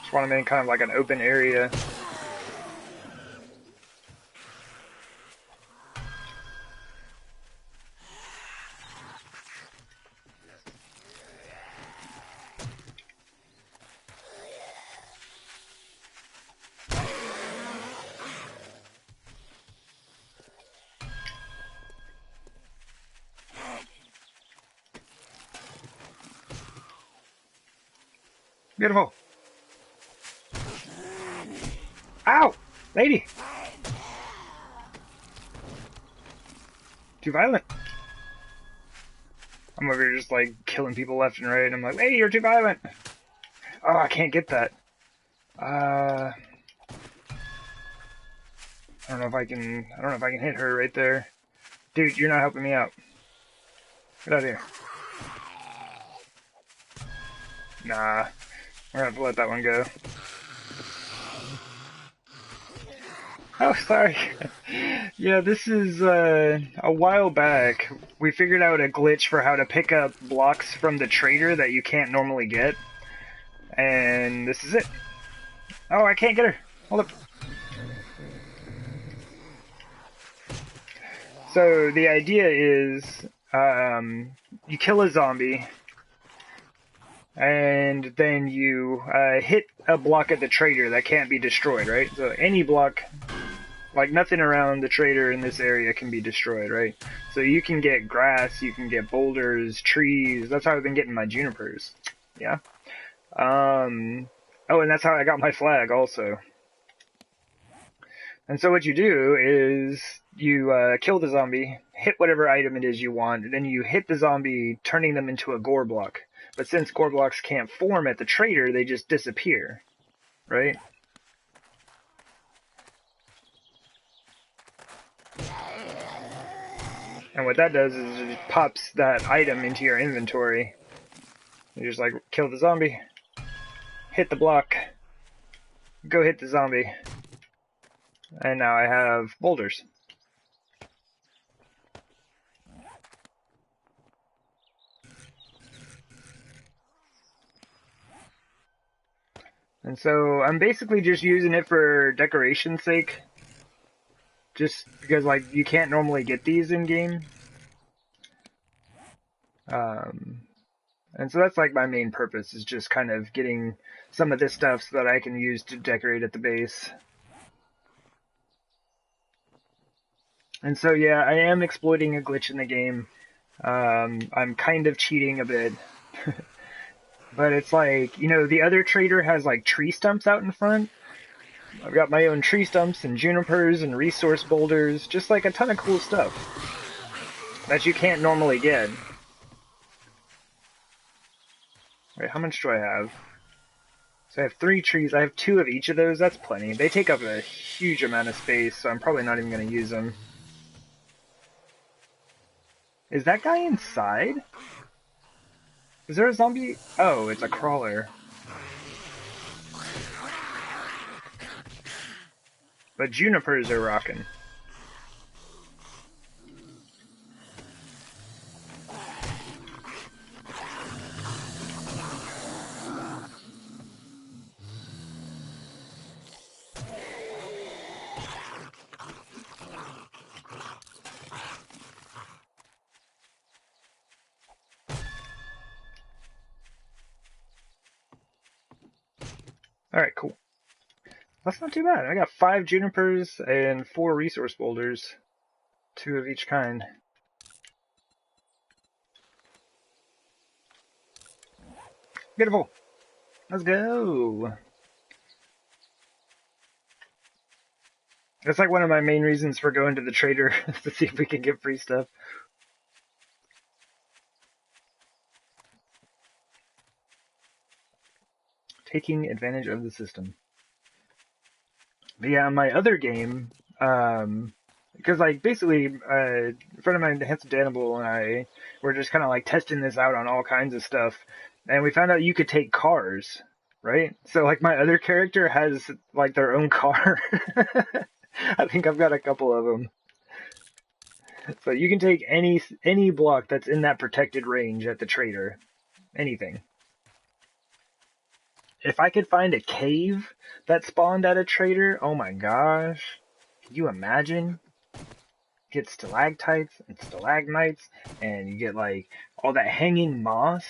Just want them in kind of like an open area. Beautiful. Ow! Lady! Too violent. I'm over here just like killing people left and right, and I'm like, lady, you're too violent! Oh, I can't get that. I don't know if I can hit her right there. Dude, you're not helping me out. Get out of here. Nah. We're gonna have to let that one go. Oh, sorry. Yeah, this is, a while back, we figured out a glitch for how to pick up blocks from the trader that you can't normally get. And this is it. Oh, I can't get her. Hold up. So, the idea is, you kill a zombie, and then you, hit a block at the trader that can't be destroyed, right? So, any block, like nothing around the trader in this area can be destroyed, right? So you can get grass, you can get boulders, trees. That's how I've been getting my junipers. Yeah. Oh, and that's how I got my flag also. And so what you do is you kill the zombie, hit whatever item it is you want, and then you hit the zombie, turning them into a gore block. But since gore blocks can't form at the trader, they just disappear, right? And what that does is it pops that item into your inventory. You just like kill the zombie, hit the block, go hit the zombie, and now I have boulders. And so I'm basically just using it for decoration's sake. Just because like you can't normally get these in game. And so that's like my main purpose, is just kind of getting some of this stuff so that I can use to decorate at the base. And so yeah, I am exploiting a glitch in the game. I'm kind of cheating a bit. But it's like, you know, the other trader has like tree stumps out in front. I've got my own tree stumps and junipers and resource boulders, just like a ton of cool stuff that you can't normally get. Wait, how much do I have? So I have 3 trees. I have 2 of each of those. That's plenty. They take up a huge amount of space, so I'm probably not even going to use them. Is that guy inside? Is there a zombie? Oh, it's a crawler. But junipers are rocking. Alright, cool. That's not too bad. I got 5 junipers and 4 resource boulders. 2 of each kind. Beautiful. Let's go. That's like one of my main reasons for going to the trader, to see if we can get free stuff. Taking advantage of the system. But yeah, my other game, because like basically, a friend of mine, Handsome Danable, and I were just kind of like testing this out on all kinds of stuff, and we found out you could take cars, right? So like my other character has like their own car. I think I've got a couple of them. So you can take any block that's in that protected range at the trader, anything. If I could find a cave that spawned at a trader, oh my gosh. Can you imagine? Get stalactites and stalagmites, and you get like all that hanging moss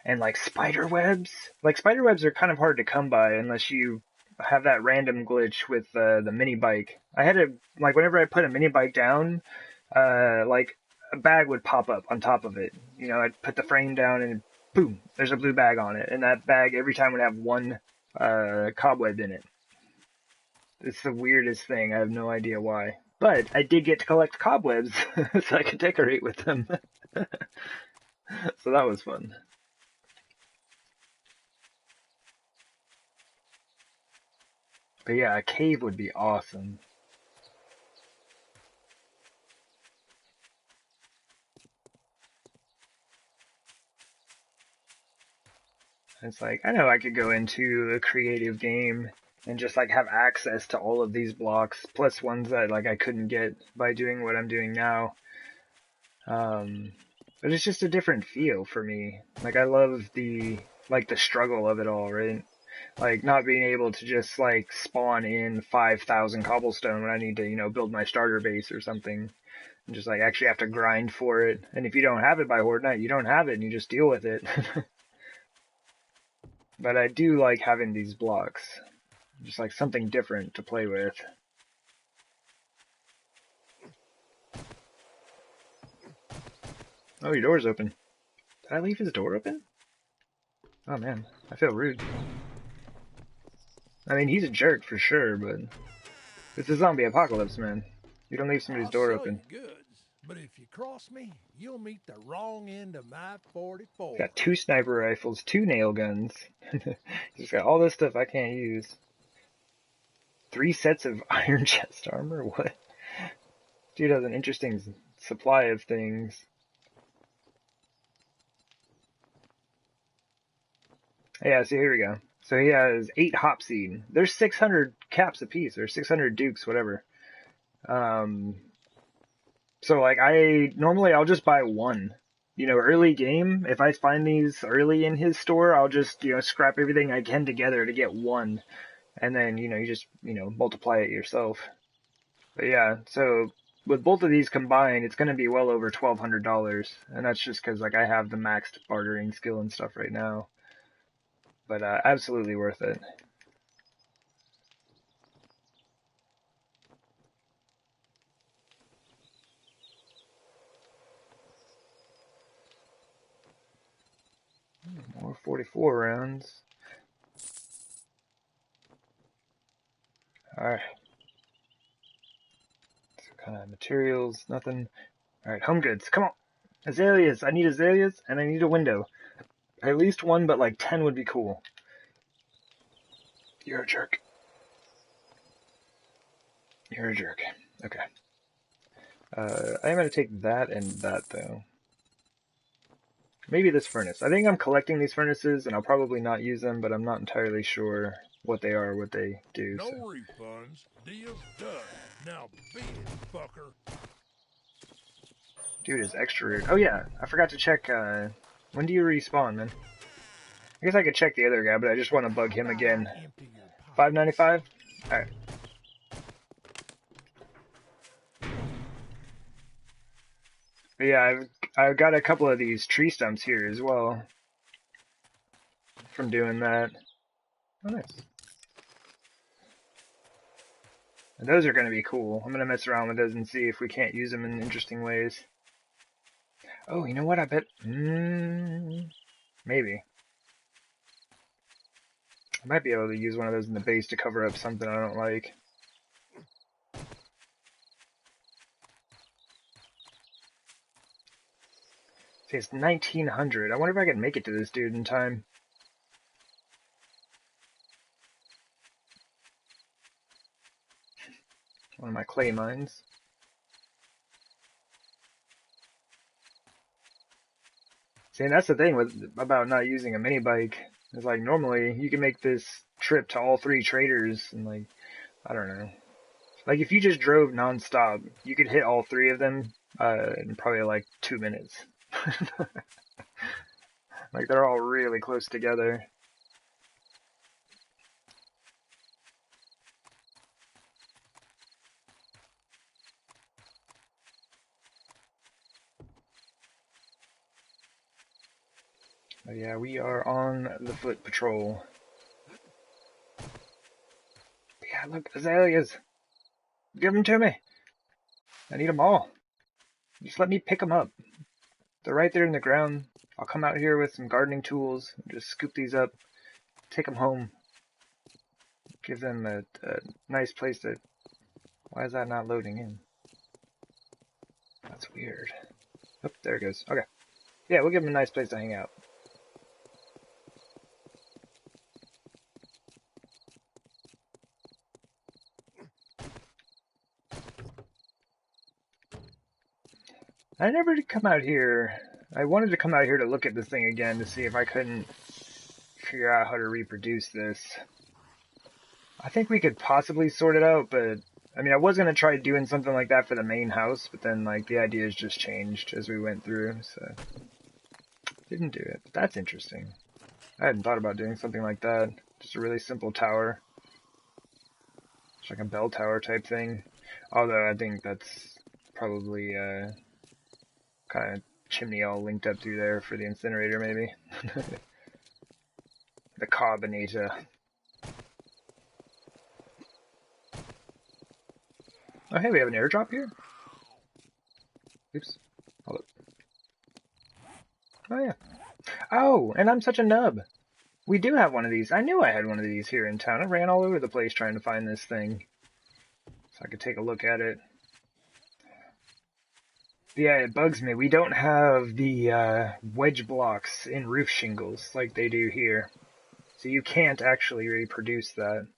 and like spider webs. Like spider webs are kind of hard to come by unless you have that random glitch with the mini bike. I had to, like, whenever I put a mini bike down, like a bag would pop up on top of it. You know, I'd put the frame down and boom, there's a blue bag on it, and that bag every time would have one cobweb in it. It's the weirdest thing. I have no idea why. But I did get to collect cobwebs so I could decorate with them. So that was fun. But yeah, a cave would be awesome. It's like, I know I could go into a creative game and just like have access to all of these blocks, plus ones that like I couldn't get by doing what I'm doing now. But it's just a different feel for me. Like I love the struggle of it all, right? Like not being able to just like spawn in 5,000 cobblestone when I need to, you know, build my starter base or something. And just like actually have to grind for it. And if you don't have it by Horde Night, you don't have it and you just deal with it. But I do like having these blocks. Just like something different to play with. Oh, your door's open. Did I leave his door open? Oh man, I feel rude. I mean, he's a jerk for sure, but it's a zombie apocalypse, man. You don't leave somebody's I'll door sell open. you goods, but if you cross me, you'll meet the wrong end of my 44. Got 2 sniper rifles, 2 nail guns. He's got all this stuff I can't use. 3 sets of iron chest armor? What? Dude has an interesting supply of things. Yeah, so here we go. So he has 8 hopseed. There's 600 caps apiece, or 600 dukes, whatever. So like I'll just buy 1. You know, early game, if I find these early in his store, I'll just, you know, scrap everything I can together to get 1. And then, you know, you just, you know, multiply it yourself. But yeah, so with both of these combined, it's going to be well over $1,200. And that's just because, like, I have the maxed bartering skill and stuff right now. But absolutely worth it. More 44 rounds. Alright. So kind of materials, nothing. Alright, home goods, come on! Azaleas! I need azaleas, and I need a window. At least 1, but like 10 would be cool. You're a jerk. You're a jerk. Okay. I'm going to take that and that, though. Maybe this furnace. I think I'm collecting these furnaces, and I'll probably not use them, but I'm not entirely sure what they are, what they do. No So. refunds. Deal's done. Now beat it, fucker. Dude is extra rude. Oh yeah, I forgot to check, when do you respawn, man? I guess I could check the other guy, but I just want to bug him again. 595? Alright. But yeah, I've got a couple of these tree stumps here as well. From doing that. Oh, nice. And those are going to be cool. I'm going to mess around with those and see if we can't use them in interesting ways. Oh, you know what? I bet... maybe. I might be able to use one of those in the base to cover up something I don't like. See, it's 1900. I wonder if I can make it to this dude in time. One of my clay mines. See, and that's the thing about not using a mini bike. It's like normally you can make this trip to all three traders in like, I don't know. Like if you just drove nonstop, you could hit all three of them in probably like 2 minutes. Like they're all really close together. But yeah, we are on the foot patrol. But yeah, look, azaleas. Give them to me. I need them all. Just let me pick them up. They're right there in the ground. I'll come out here with some gardening tools and just scoop these up, take them home, give them a nice place to... Why is that not loading in? That's weird. Oh, there it goes. Okay. Yeah, we'll give them a nice place to hang out. I never did come out here. I wanted to come out here to look at this thing again to see if I couldn't figure out how to reproduce this. I think we could possibly sort it out, but I mean, I was going to try doing something like that for the main house, but then like the ideas just changed as we went through, so didn't do it. But that's interesting. I hadn't thought about doing something like that. Just a really simple tower. It's like a bell tower type thing. Although I think that's probably kind of chimney all linked up through there for the incinerator, maybe. The carbonator. Oh, hey, we have an airdrop here? Oops. Hold up. Oh, yeah. Oh, and I'm such a nub. We do have one of these. I knew I had one of these here in town. I ran all over the place trying to find this thing, so I could take a look at it. Yeah, it bugs me. We don't have the wedge blocks in roof shingles like they do here. So you can't actually reproduce that.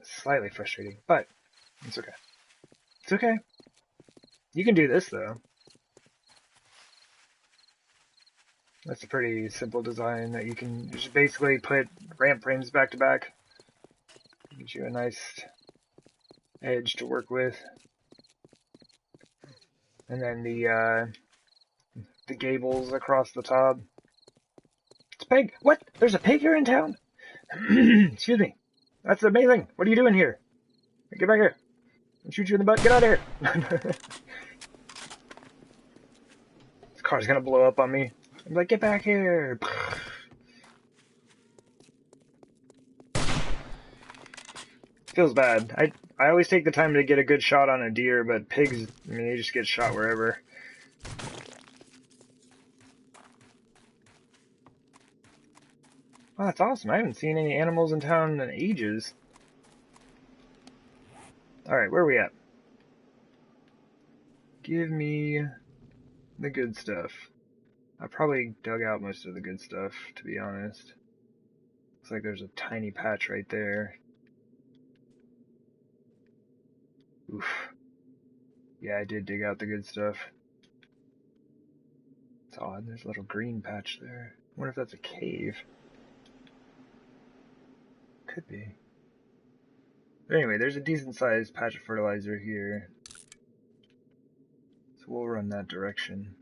It's slightly frustrating, but it's okay. It's okay. You can do this, though. That's a pretty simple design that you can just basically put ramp frames back to back. Gives you a nice edge to work with. And then the gables across the top. It's a pig! What? There's a pig here in town? Excuse me. That's amazing. What are you doing here? Get back here. I'll shoot you in the butt. Get out of here. This car's gonna blow up on me. I'm like, get back here. Feels bad. I always take the time to get a good shot on a deer, but pigs, I mean, they just get shot wherever. Oh, that's awesome. I haven't seen any animals in town in ages. Alright, where are we at? Give me the good stuff. I probably dug out most of the good stuff, to be honest. Looks like there's a tiny patch right there. Oof. Yeah, I did dig out the good stuff. It's odd, there's a little green patch there. I wonder if that's a cave. Could be. But anyway, there's a decent sized patch of fertilizer here. So we'll run that direction.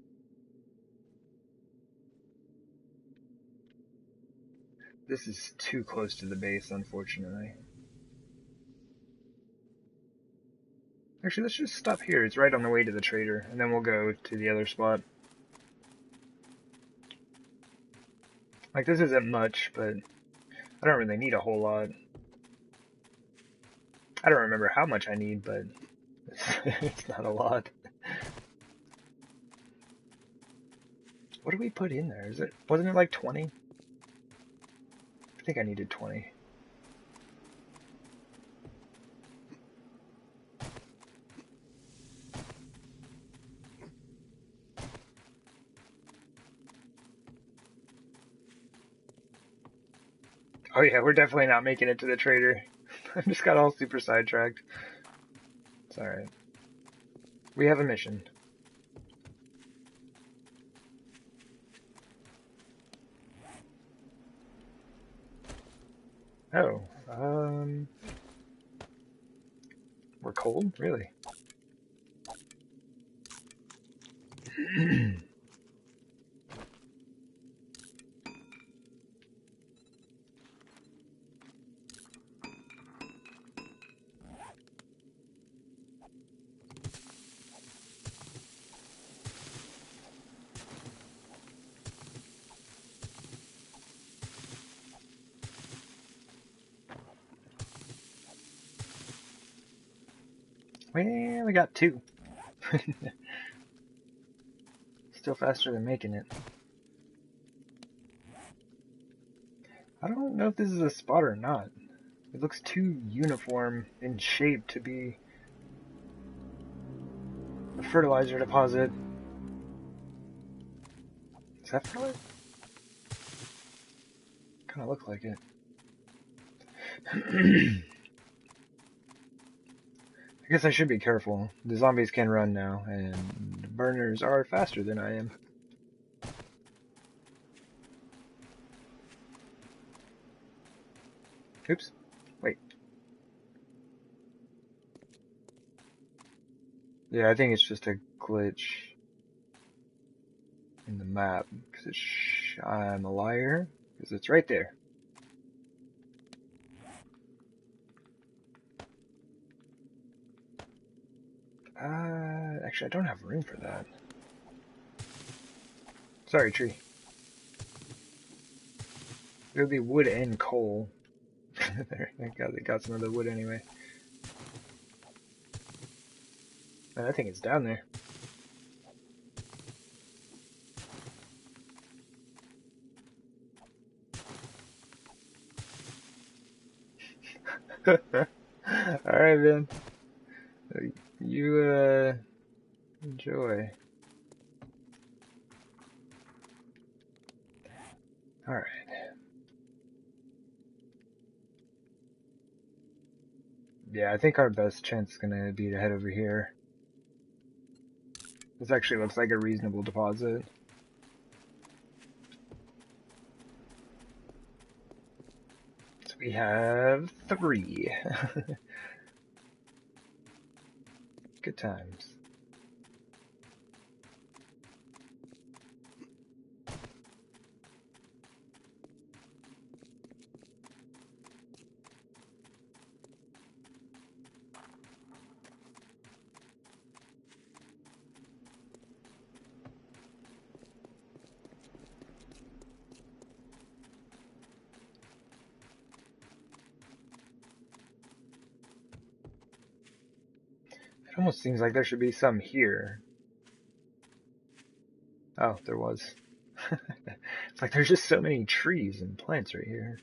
This is too close to the base, unfortunately. Actually, let's just stop here. It's right on the way to the trader, and then we'll go to the other spot. Like, this isn't much, but I don't really need a whole lot. I don't remember how much I need, but it's not a lot. What do we put in there? Wasn't it like 20? I think I needed 20. Oh yeah, we're definitely not making it to the trader. I just got all super sidetracked. It's alright. We have a mission. Oh, we're cold? Really? Well, we got 2. Still faster than making it. I don't know if this is a spot or not. It looks too uniform in shape to be a fertilizer deposit. Is that fertilizer? Kinda look like it. I guess I should be careful. The zombies can run now, and the burners are faster than I am. Oops. Wait. Yeah, I think it's just a glitch in the map. Because I'm a liar. Because it's right there. Actually, I don't have room for that. Sorry, tree. It would be wood and coal. There, thank God they got some of the wood anyway. Man, I think it's down there. Alright, man. You, enjoy. Alright. Yeah, I think our best chance is gonna be to head over here. This actually looks like a reasonable deposit. So we have 3. Good times. It almost seems like there should be some here. Oh, there was. It's like there's just so many trees and plants right here.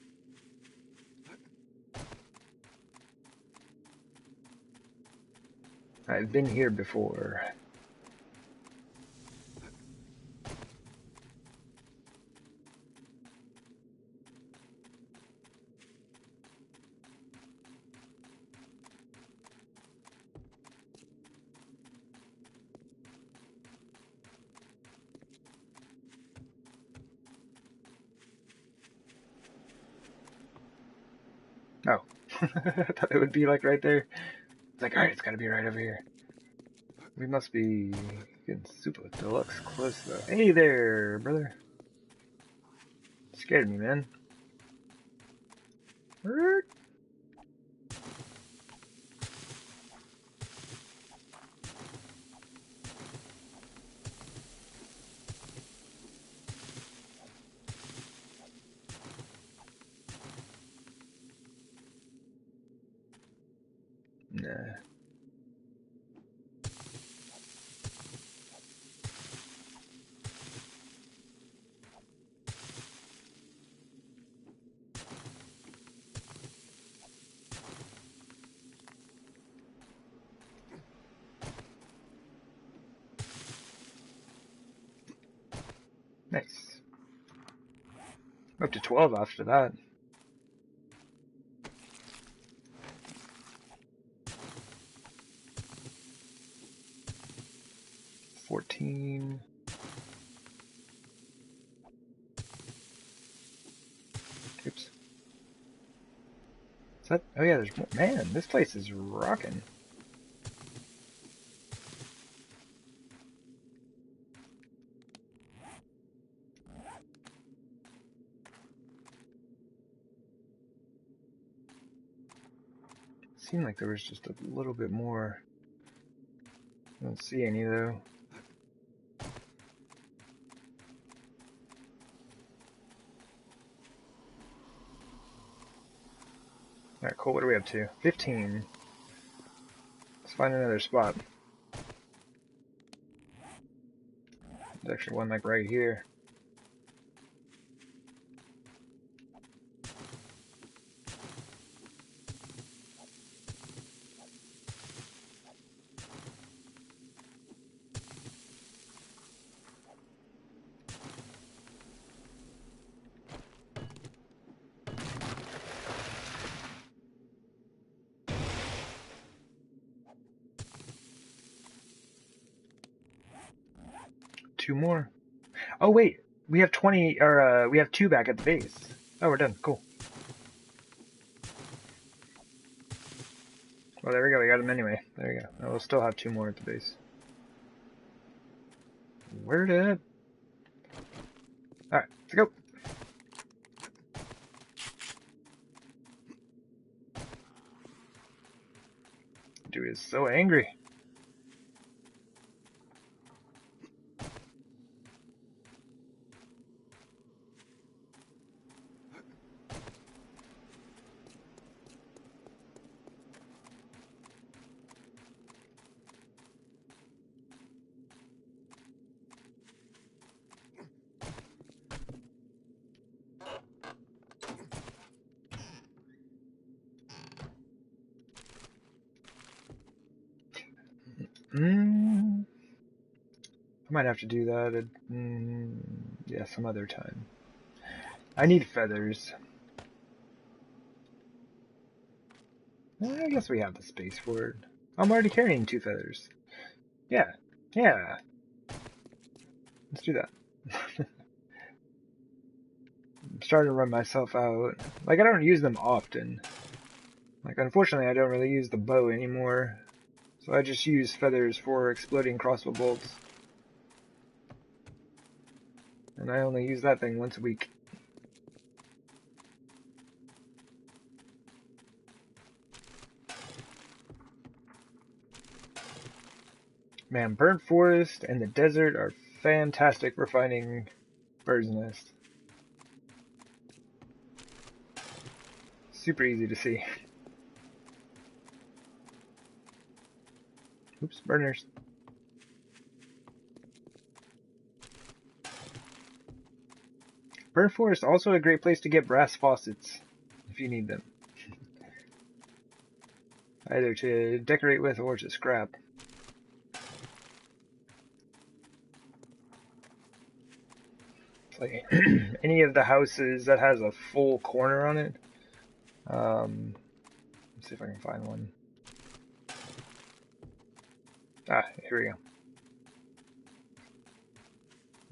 I've been here before. Oh. I thought it would be like right there. It's like, alright, it's gotta be right over here. We must be getting super deluxe close though. Hey there, brother. Scared me, man. Yeah. Nice. Up to 12 after that. $14. Oops. Is that? Oh yeah, there's more. Man, this place is rocking. Seemed like there was just a little bit more. I don't see any though. Alright, cool. What are we up to? 15. Let's find another spot. There's actually one like right here. Two more. Oh wait, we have 20, or we have 2 back at the base. Oh, we're done. Cool. Well, there we go. We got them anyway. There you go. Oh, we'll still have 2 more at the base. Where did? All right, let's go. Dude is so angry. I might have to do that at, yeah, some other time. I need feathers. I guess we have the space for it. I'm already carrying 2 feathers. Yeah, yeah. Let's do that. I'm starting to run myself out. Like, I don't use them often. Like, unfortunately, I don't really use the bow anymore. So I just use feathers for exploding crossbow bolts. And I only use that thing once a week. Man, burnt forest and the desert are fantastic for finding bird's nests. Super easy to see. Oops, burners. Burnt forest also a great place to get brass faucets if you need them. Either to decorate with or to scrap. It's like any of the houses that has a full corner on it. Let's see if I can find one. Ah, here we go.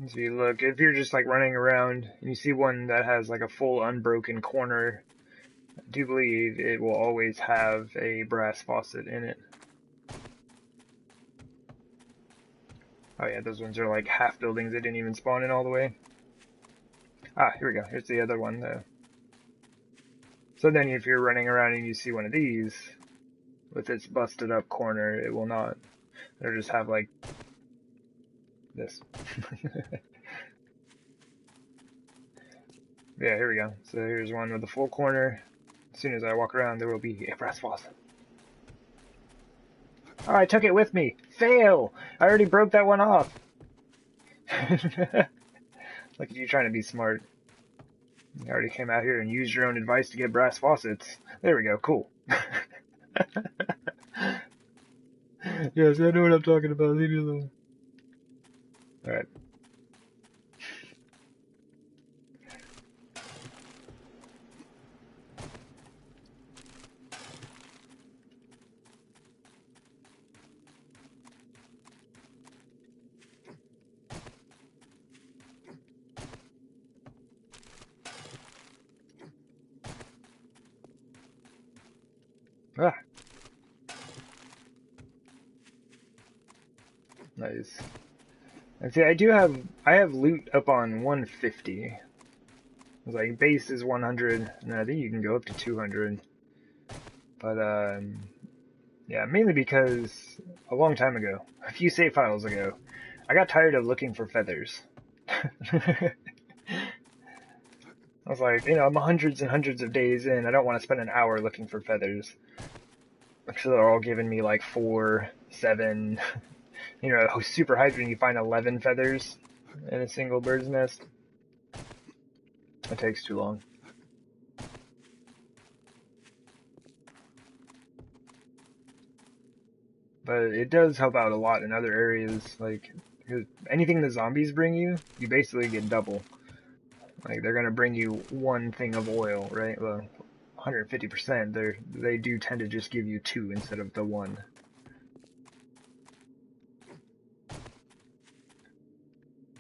So you look, if you're just like running around and you see one that has like a full unbroken corner, I do believe it will always have a brass faucet in it. Oh yeah, those ones are like half buildings that didn't even spawn in all the way. Ah, here we go. Here's the other one though. So then if you're running around and you see one of these with its busted up corner, it will not. It'll just have like this. Yeah, here we go. So here's one with a full corner. As soon as I walk around, there will be a brass faucet. Oh, I took it with me. Fail! I already broke that one off. Look at you trying to be smart. You already came out here and used your own advice to get brass faucets. There we go, cool. Yes, I know what I'm talking about. Leave me alone. Alright. Ah, nice. And see, I have loot up on 150. It's like base is 100, and I think you can go up to 200. But yeah, mainly because a long time ago, a few save files ago, I got tired of looking for feathers. I was like, I'm hundreds and hundreds of days in. I don't want to spend an hour looking for feathers. So they're all giving me like 4, 7. Super hyped when you find 11 feathers in a single bird's nest. It takes too long. But it does help out a lot in other areas. Like, anything the zombies bring you, you basically get double. Like, they're gonna bring you one thing of oil, right? Well, 150%. They do tend to just give you 2 instead of the 1.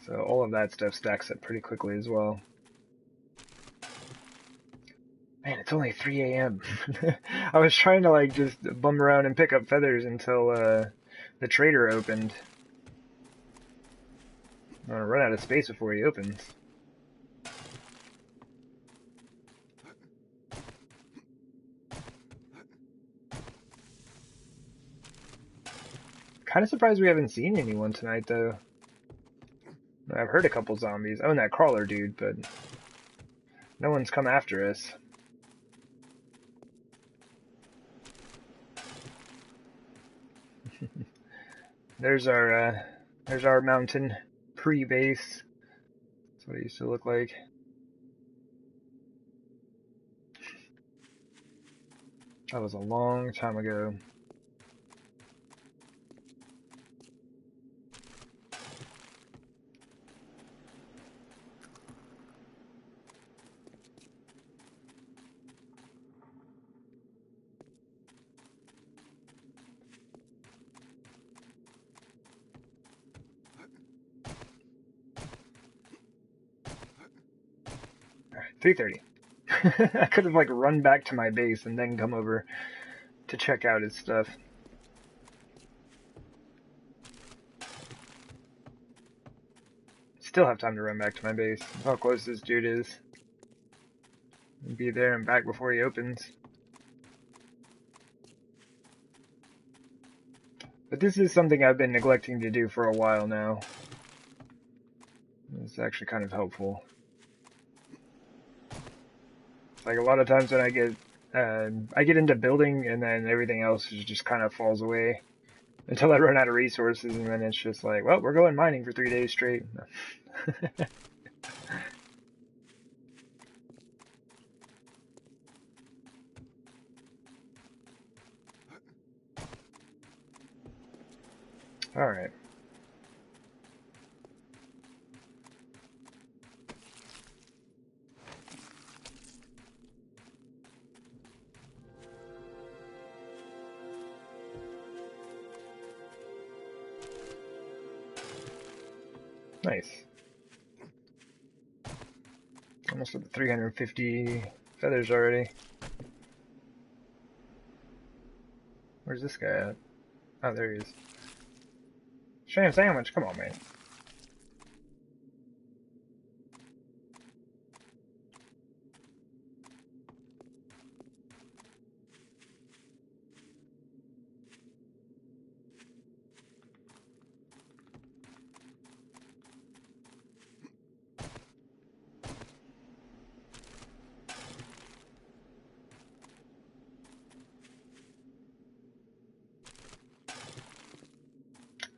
So all of that stuff stacks up pretty quickly as well. Man, it's only 3 a.m. I was trying to like just bum around and pick up feathers until the trader opened. I'm gonna run out of space before he opens. Kind of surprised we haven't seen anyone tonight, though. I've heard a couple zombies. Oh, and that crawler dude, but no one's come after us. There's our mountain pre-base. That's what it used to look like. That was a long time ago. All right, 3:30. I could have like run back to my base and then come over to check out his stuff. Still have time to run back to my base. That's how close this dude is. Be there and back before he opens. But this is something I've been neglecting to do for a while now. It's actually kind of helpful. Like a lot of times when I get into building and then everything else just kind of falls away until I run out of resources, and then it's just like, well, we're going mining for 3 days straight. All right. Nice. Almost at the 350 feathers already. Where's this guy at? Oh, there he is. Sham sandwich, come on, man.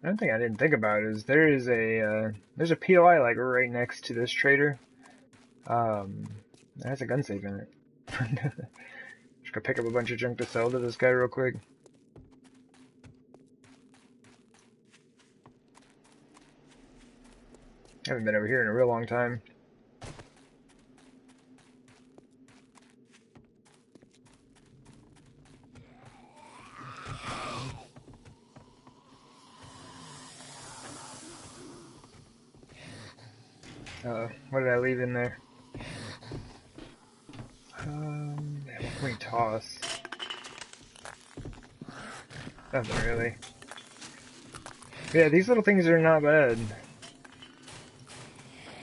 One thing I didn't think about is there's a POI like right next to this trader. It has a gun safe in it. Just go pick up a bunch of junk to sell to this guy real quick. I haven't been over here in a real long time. What did I leave in there? What can we toss? Nothing really. Yeah, these little things are not bad.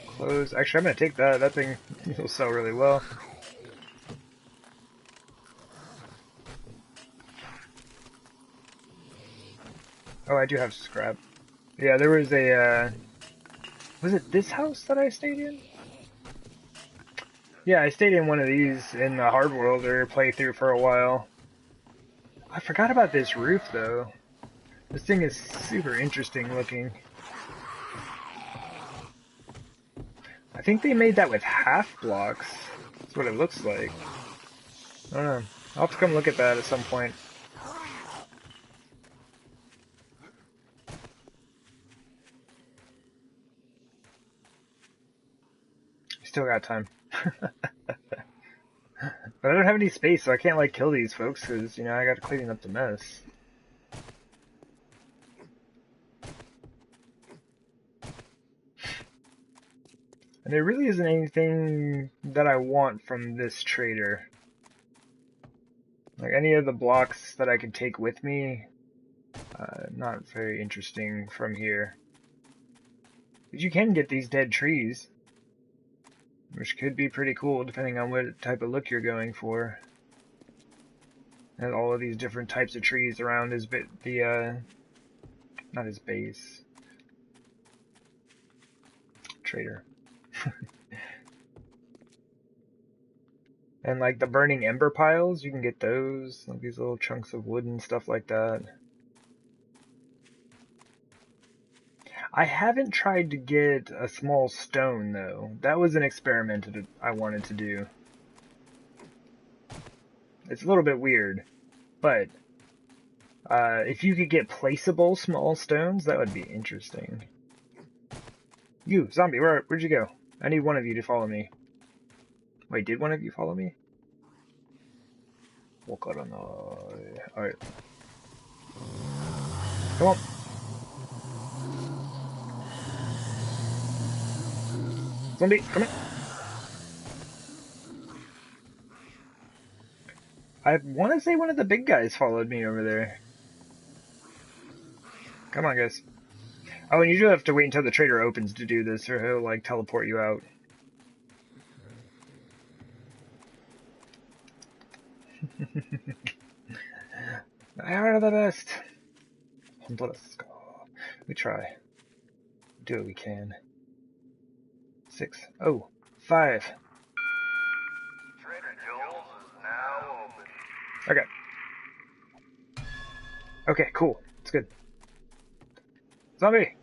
Clothes. Actually, I'm gonna take that. That thing will sell really well. Oh, I do have scrap. Yeah, there was a, was it this house that I stayed in? Yeah, I stayed in one of these in the Hard World or playthrough for a while. I forgot about this roof, though. This thing is super interesting looking. I think they made that with half blocks. That's what it looks like. I don't know. I'll have to come look at that at some point. Still got time. But I don't have any space, so I can't, like, kill these folks, because, you know, I gotta clean up the mess. And there really isn't anything that I want from this trader. Like, any of the blocks that I can take with me, not very interesting from here. But you can get these dead trees, which could be pretty cool depending on what type of look you're going for. And all of these different types of trees around his not his base. Trader. And like the burning ember piles, you can get those, like these little chunks of wood and stuff like that. I haven't tried to get a small stone though. That was an experiment that I wanted to do. It's a little bit weird, but if you could get placeable small stones, that would be interesting. You, zombie, where'd you go? I need one of you to follow me. Wait, did one of you follow me? Alright. Come on. Zombie, come here. I want to say one of the big guys followed me over there. Come on, guys. Oh, and you do have to wait until the trader opens to do this, or he'll, like, teleport you out. They are the best. We try. Do what we can. 6. Oh, 5. Trader Joel's is now open. Okay. Okay, cool. It's good. Zombie!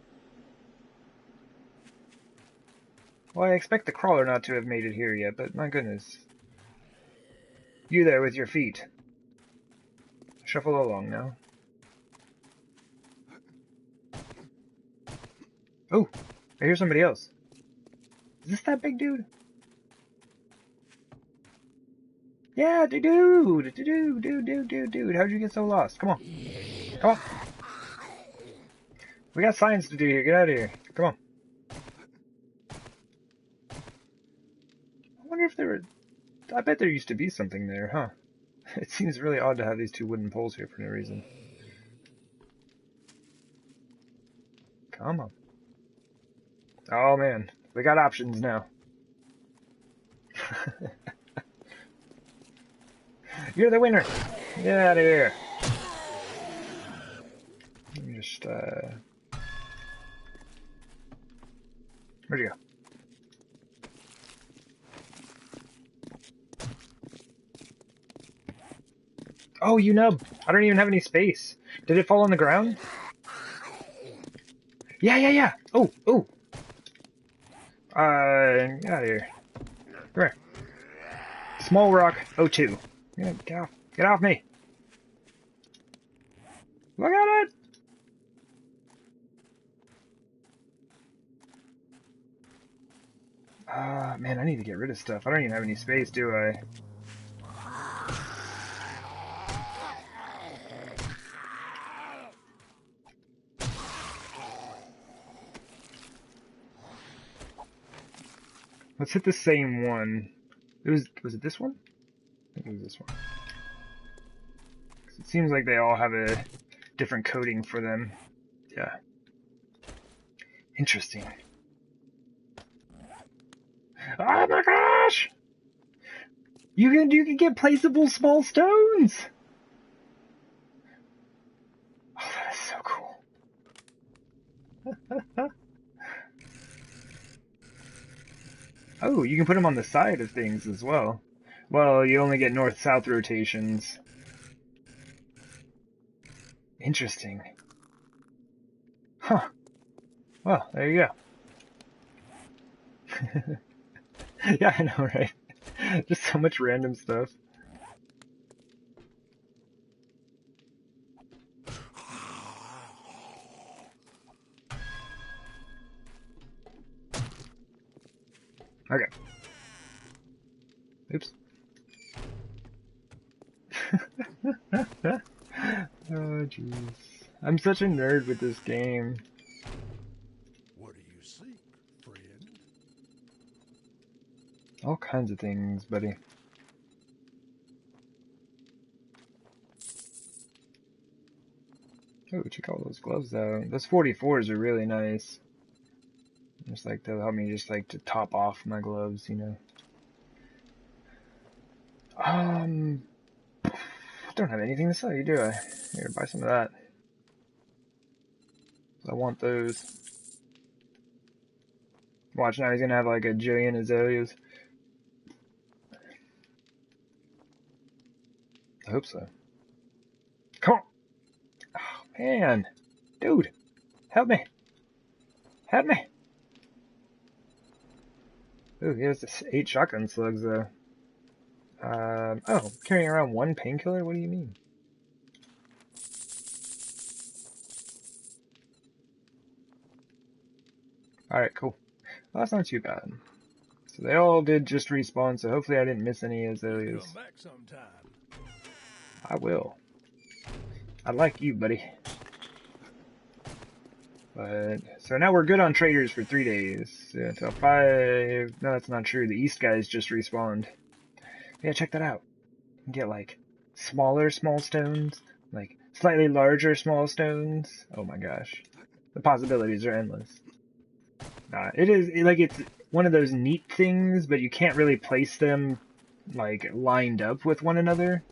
Well, I expect the crawler not to have made it here yet, but my goodness. You there with your feet. Shuffle along now. Oh, I hear somebody else. Is this that big dude? Yeah, dude. How'd you get so lost? Come on. Come on. We got science to do here. Get out of here. Come on. I wonder if there were... I bet there used to be something there, huh? It seems really odd to have these two wooden poles here for no reason. Come on. Oh, man. We got options now. You're the winner! Get out of here! Let me just, where'd you go? Oh, you nub! I don't even have any space. Did it fall on the ground? Yeah, yeah, yeah. Oh, oh. Get out of here. Come here. Small rock 02. Yeah, get off. Get off me. Look at it. Man, I need to get rid of stuff. I don't even have any space, do I? Let's hit the same one. Was it this one? I think it was this one. 'Cause it seems like they all have a different coding for them. Yeah. Interesting. Oh my gosh! You can get placeable small stones! Oh, that is so cool. Oh, you can put them on the side of things as well. Well, you only get north-south rotations. Interesting. Huh. Well, there you go. Yeah, I know, right? Just so much random stuff. Okay. Oops. Oh, jeez. I'm such a nerd with this game. What do you seek, friend? All kinds of things, buddy. Oh, check all those gloves out. Those 44s are really nice. Just like they'll help me just like to top off my gloves, you know. Don't have anything to sell you, do I? Here, buy some of that. I want those. Watch now, he's gonna have like a jillion azaleas. I hope so. Come on! Oh, man! Dude! Help me! Help me! Ooh, he has this 8 shotgun slugs though. Oh, carrying around 1 painkiller? What do you mean? Alright, cool. Well, that's not too bad. So they all did just respawn, so hopefully I didn't miss any azaleas. Come back sometime. I will. I like you, buddy. But, so now we're good on traders for 3 days. Yeah, until 5... No, that's not true. The east guys just respawned. Yeah, check that out. You can get, like, smaller small stones. Like, slightly larger small stones. Oh my gosh. The possibilities are endless. It is, like, it's one of those neat things, but you can't really place them, like, lined up with one another.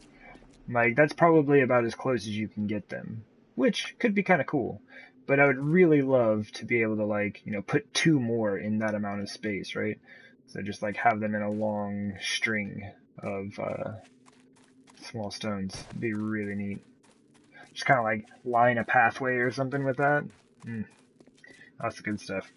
Like, that's probably about as close as you can get them. Which could be kind of cool. But I would really love to be able to, like, you know, put 2 more in that amount of space, right? So just, like, have them in a long string of, small stones. It'd be really neat. Just kind of, like, line a pathway or something with that. That's the good stuff.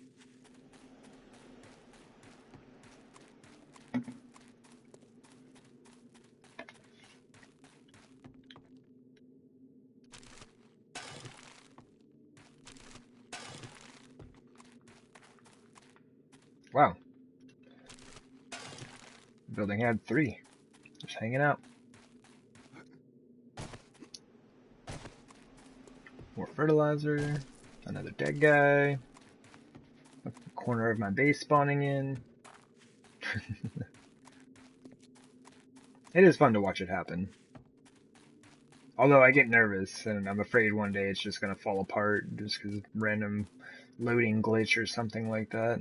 Wow. The building had 3. Just hanging out. More fertilizer. Another dead guy. A corner of my base spawning in. It is fun to watch it happen. Although I get nervous, and I'm afraid one day it's just gonna fall apart just because of random loading glitch or something like that.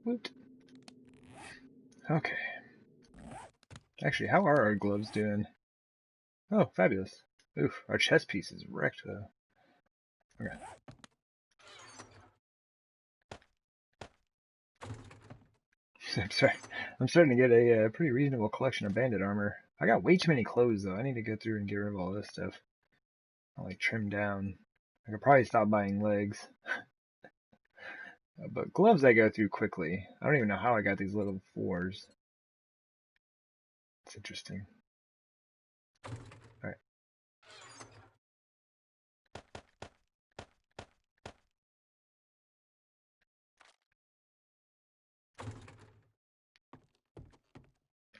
Woot. Okay. Actually, how are our gloves doing? Oh, fabulous. Oof, our chest piece is wrecked though. Okay. I'm sorry. I'm starting to get a pretty reasonable collection of bandit armor. I got way too many clothes though. I need to go through and get rid of all this stuff. I'll like trim down. I could probably stop buying legs. But gloves I go through quickly. I don't even know how I got these level 4s. It's interesting. Alright.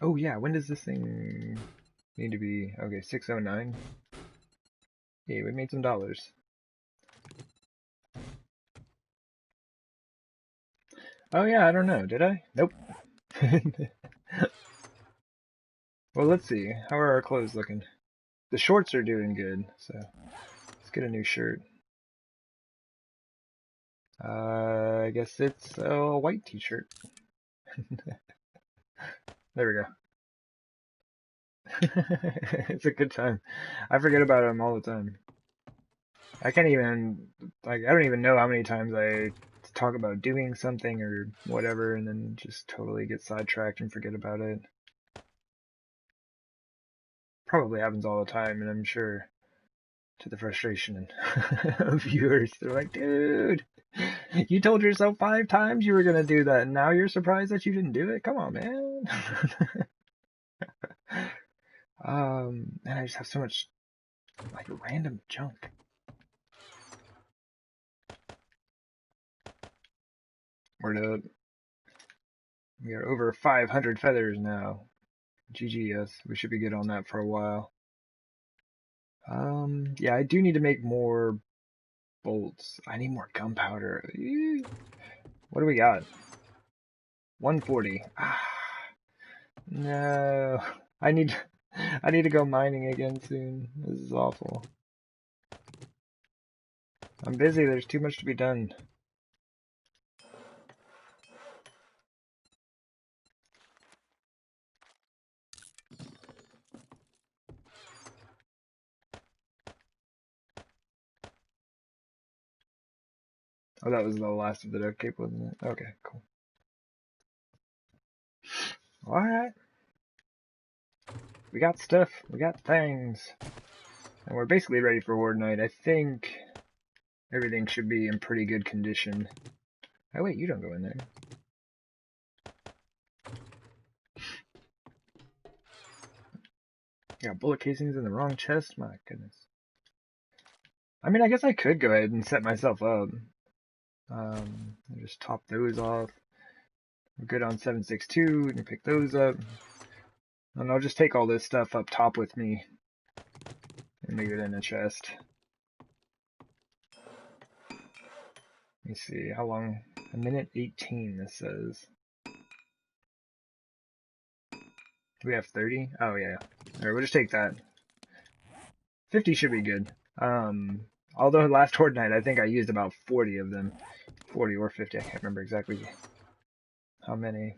Oh yeah, when does this thing need to be? Okay, 609. Yeah, we made some dollars. Oh yeah, I don't know. Did I? Nope. Well, let's see. How are our clothes looking? The shorts are doing good, so let's get a new shirt. I guess it's a white t-shirt. There we go. It's a good time. I forget about them all the time. I can't even, like, I don't even know how many times I talk about doing something or whatever and then just totally get sidetracked and forget about it. Probably happens all the time, and I'm sure to the frustration of viewers, they're like, dude, you told yourself 5 times you were going to do that, and now you're surprised that you didn't do it? Come on, man. And I just have so much, like, random junk. Word up. We are over 500 feathers now. GG us. We should be good on that for a while. Yeah, I do need to make more bolts. I need more gunpowder. What do we got? 140. Ah, no. I need to go mining again soon. This is awful. I'm busy. There's too much to be done. Oh, that was the last of the duct tape, wasn't it? Okay, cool. Alright. We got stuff. We got things. And we're basically ready for Horde Night. I think everything should be in pretty good condition. Oh wait, you don't go in there. Got bullet casings in the wrong chest? My goodness. I mean, I guess I could go ahead and set myself up. Just top those off. We're good on 762. We can pick those up. And I'll just take all this stuff up top with me and leave it in a chest. Let me see, how long? A minute 18, this says. We have 30? Oh, yeah. Alright, we'll just take that. 50 should be good. Although last Horde Night, I think I used about 40 of them. 40 or 50, I can't remember exactly how many.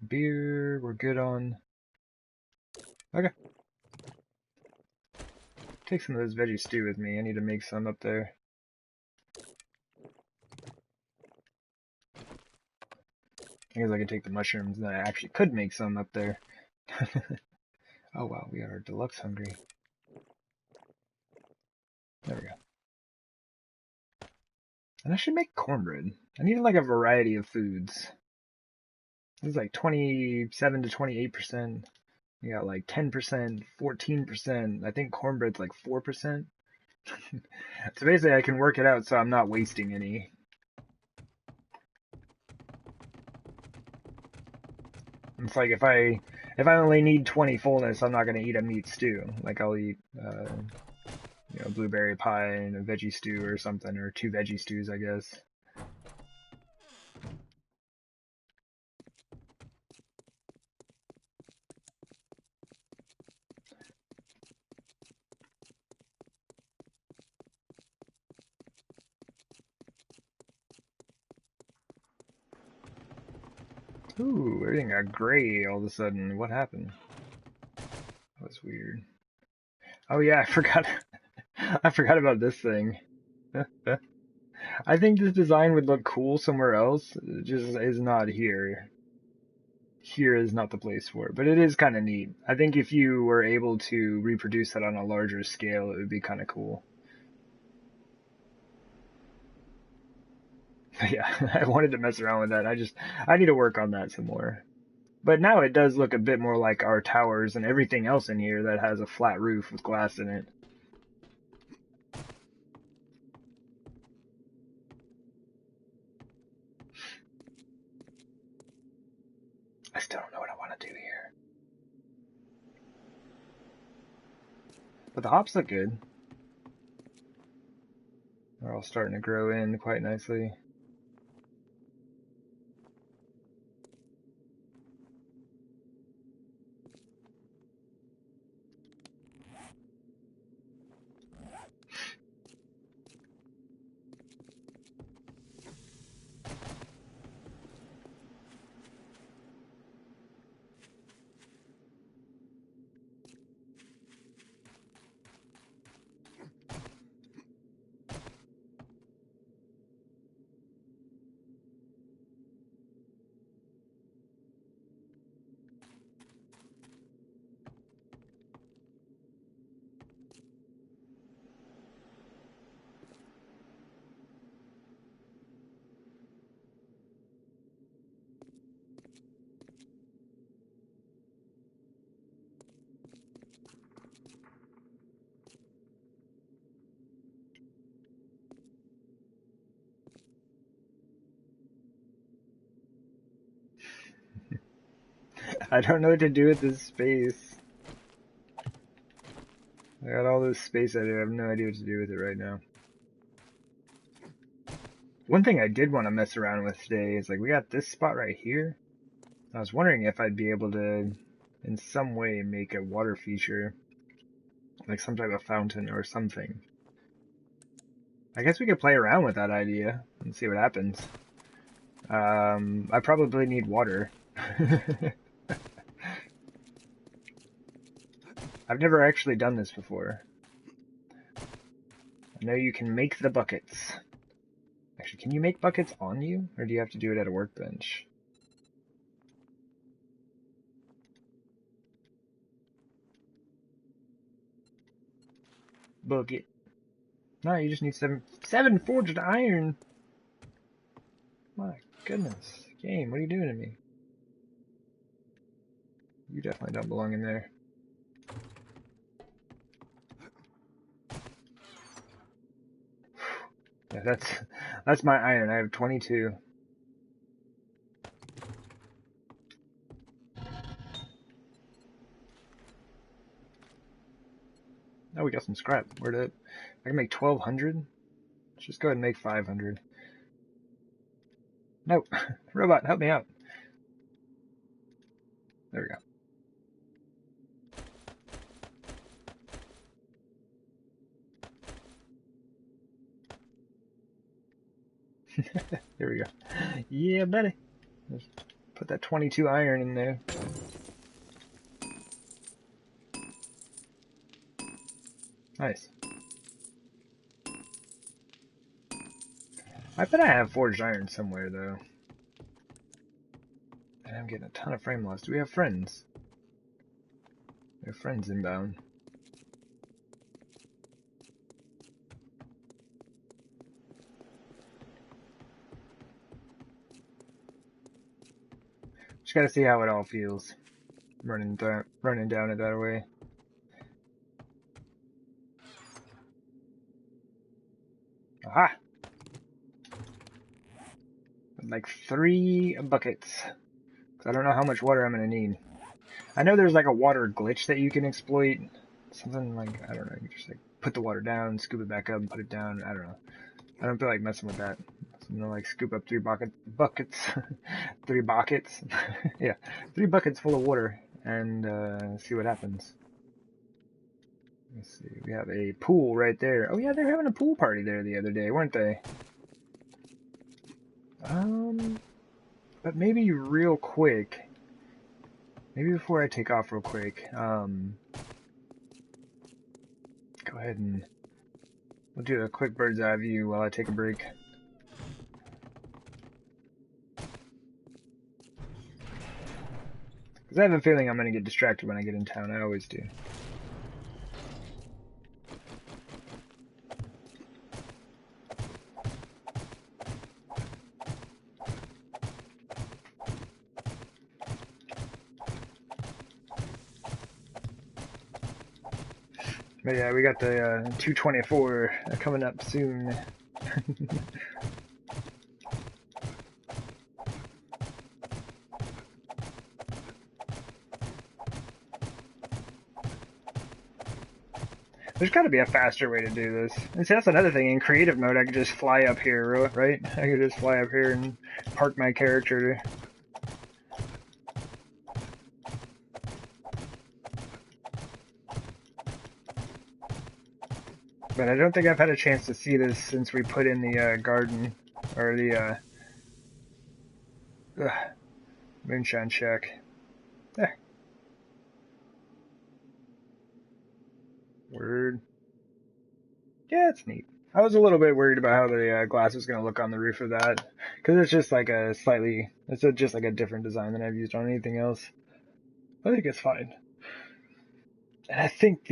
Beer, we're good on. Okay. Take some of this veggie stew with me. I need to make some up there. I guess I could take the mushrooms, and I actually could make some up there. Oh wow, we are deluxe hungry. There we go. And I should make cornbread. I need like a variety of foods. This is like 27 to 28%. You got like 10%, 14%. I think cornbread's like 4%. So basically I can work it out so I'm not wasting any. It's like if I only need 20 fullness, I'm not gonna eat a meat stew. Like I'll eat you know, blueberry pie and a veggie stew or something, or 2 veggie stews, I guess. Ooh, everything got gray all of a sudden. What happened? That was weird. Oh yeah, I forgot. I forgot about this thing. I think this design would look cool somewhere else. It just is not here. Here is not the place for it, but it is kind of neat. I think if you were able to reproduce that on a larger scale, it would be kind of cool. But yeah, I wanted to mess around with that. I need to work on that some more. But now it does look a bit more like our towers and everything else in here that has a flat roof with glass in it. I still don't know what I want to do here. But the hops look good. They're all starting to grow in quite nicely. I don't know what to do with this space. I got all this space out here. I have no idea what to do with it right now. One thing I did want to mess around with today is like we got this spot right here. I was wondering if I'd be able to, in some way, make a water feature. Like some type of fountain or something. I guess we could play around with that idea and see what happens. I probably need water. I've never actually done this before. I know you can make the buckets. Actually, can you make buckets on you? Or do you have to do it at a workbench? Bucket. No, you just need seven forged iron. My goodness. Game, what are you doing to me? You definitely don't belong in there. Yeah, that's my iron. I have 22. Oh, we got some scrap. Where'd it? I can make 1,200. Let's just go ahead and make 500. No, robot, help me out. There we go. There we go. Yeah, buddy. Just put that 22 iron in there. Nice. I bet I have forged iron somewhere, though. And I'm getting a ton of frame loss. Do we have friends? We have friends inbound. Just gotta see how it all feels. Running down it that way. Aha! Like 3 buckets. Cause I don't know how much water I'm gonna need. I know there's like a water glitch that you can exploit. Something like, I don't know, you just like put the water down, scoop it back up, and put it down. I don't know. I don't feel like messing with that. So I'm gonna like scoop up 3 buckets. 3 buckets. Yeah, 3 buckets full of water and see what happens. Let's see, we have a pool right there. Oh yeah, they were having a pool party there the other day, weren't they? But maybe real quick, maybe before I take off real quick, go ahead and we'll do a quick bird's eye view while I take a break. Because I have a feeling I'm going to get distracted when I get in town. I always do. But yeah, we got the 224 coming up soon. There's got to be a faster way to do this. And see, that's another thing. In creative mode, I could just fly up here, right? I could just fly up here and park my character. But I don't think I've had a chance to see this since we put in the garden, or the moonshine shack. There. Word. Yeah, it's neat. I was a little bit worried about how the glass was going to look on the roof of that, because it's just like just like a different design than I've used on anything else. I think it's fine. And I think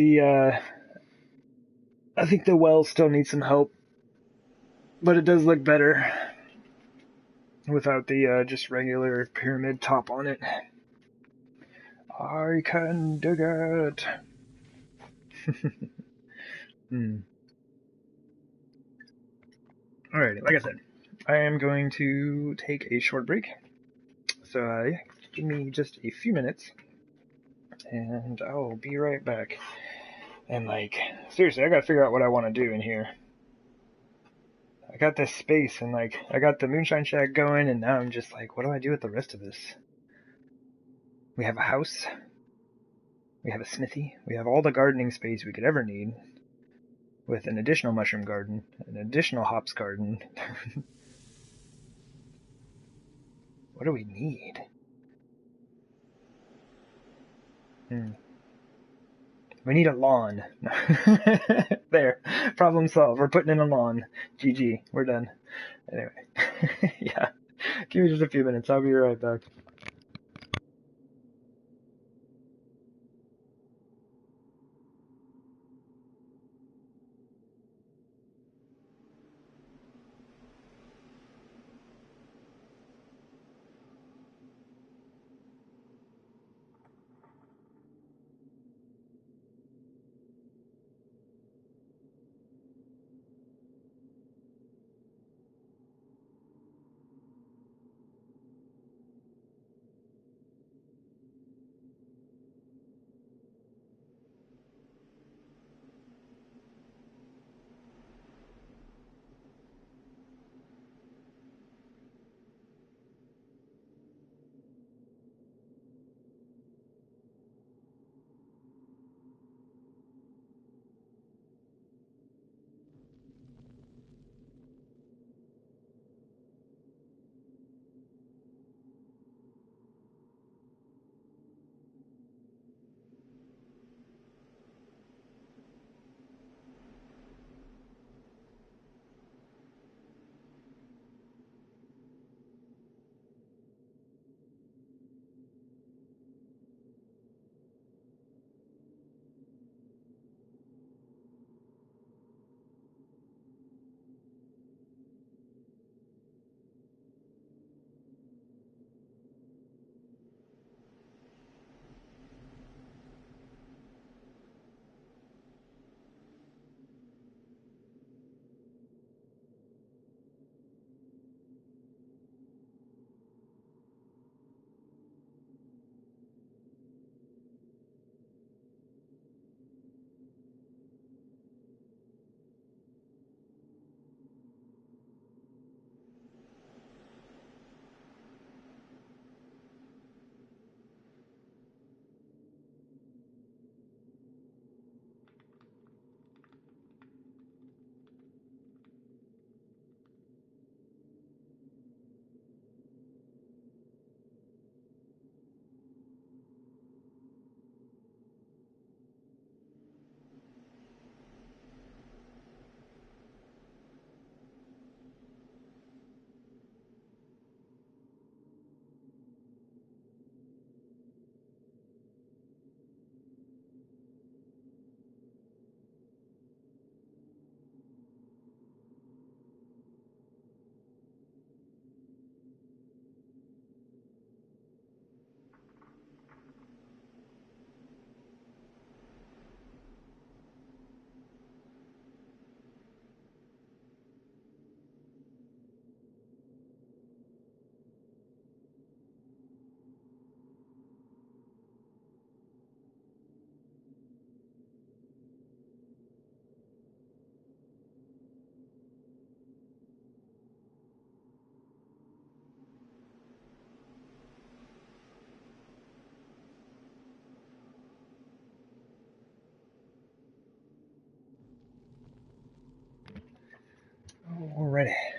the well still needs some help, but it does look better without the just regular pyramid top on it. I can dig it. Alrighty, like I said, I am going to take a short break. So yeah, give me just a few minutes, and I'll be right back. And like, seriously, I gotta figure out what I want to do in here. I got this space, and like, I got the moonshine shack going, and now I'm just like, what do I do with the rest of this? We have a house. We have a smithy. We have all the gardening space we could ever need, with an additional mushroom garden, an additional hops garden. What do we need? We need a lawn. There. Problem solved. We're putting in a lawn. GG. We're done. Anyway. Yeah. Give me just a few minutes. I'll be right back.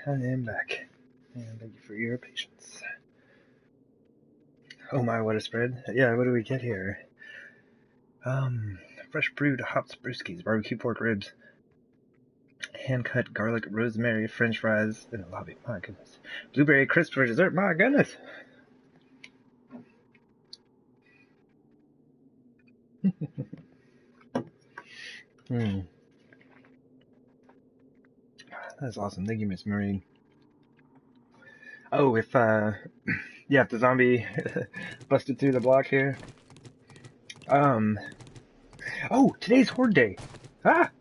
I am back. And thank you for your patience. Oh my, what a spread. Yeah, what do we get here? Fresh brewed hops brewskis, barbecue pork ribs, hand-cut garlic, rosemary, french fries in a lobby. My goodness. Blueberry crisp for dessert. My goodness. That's awesome. Thank you, Miss Marine. Oh, if the zombie busted through the block here. Oh, today's Horde Day. Ah!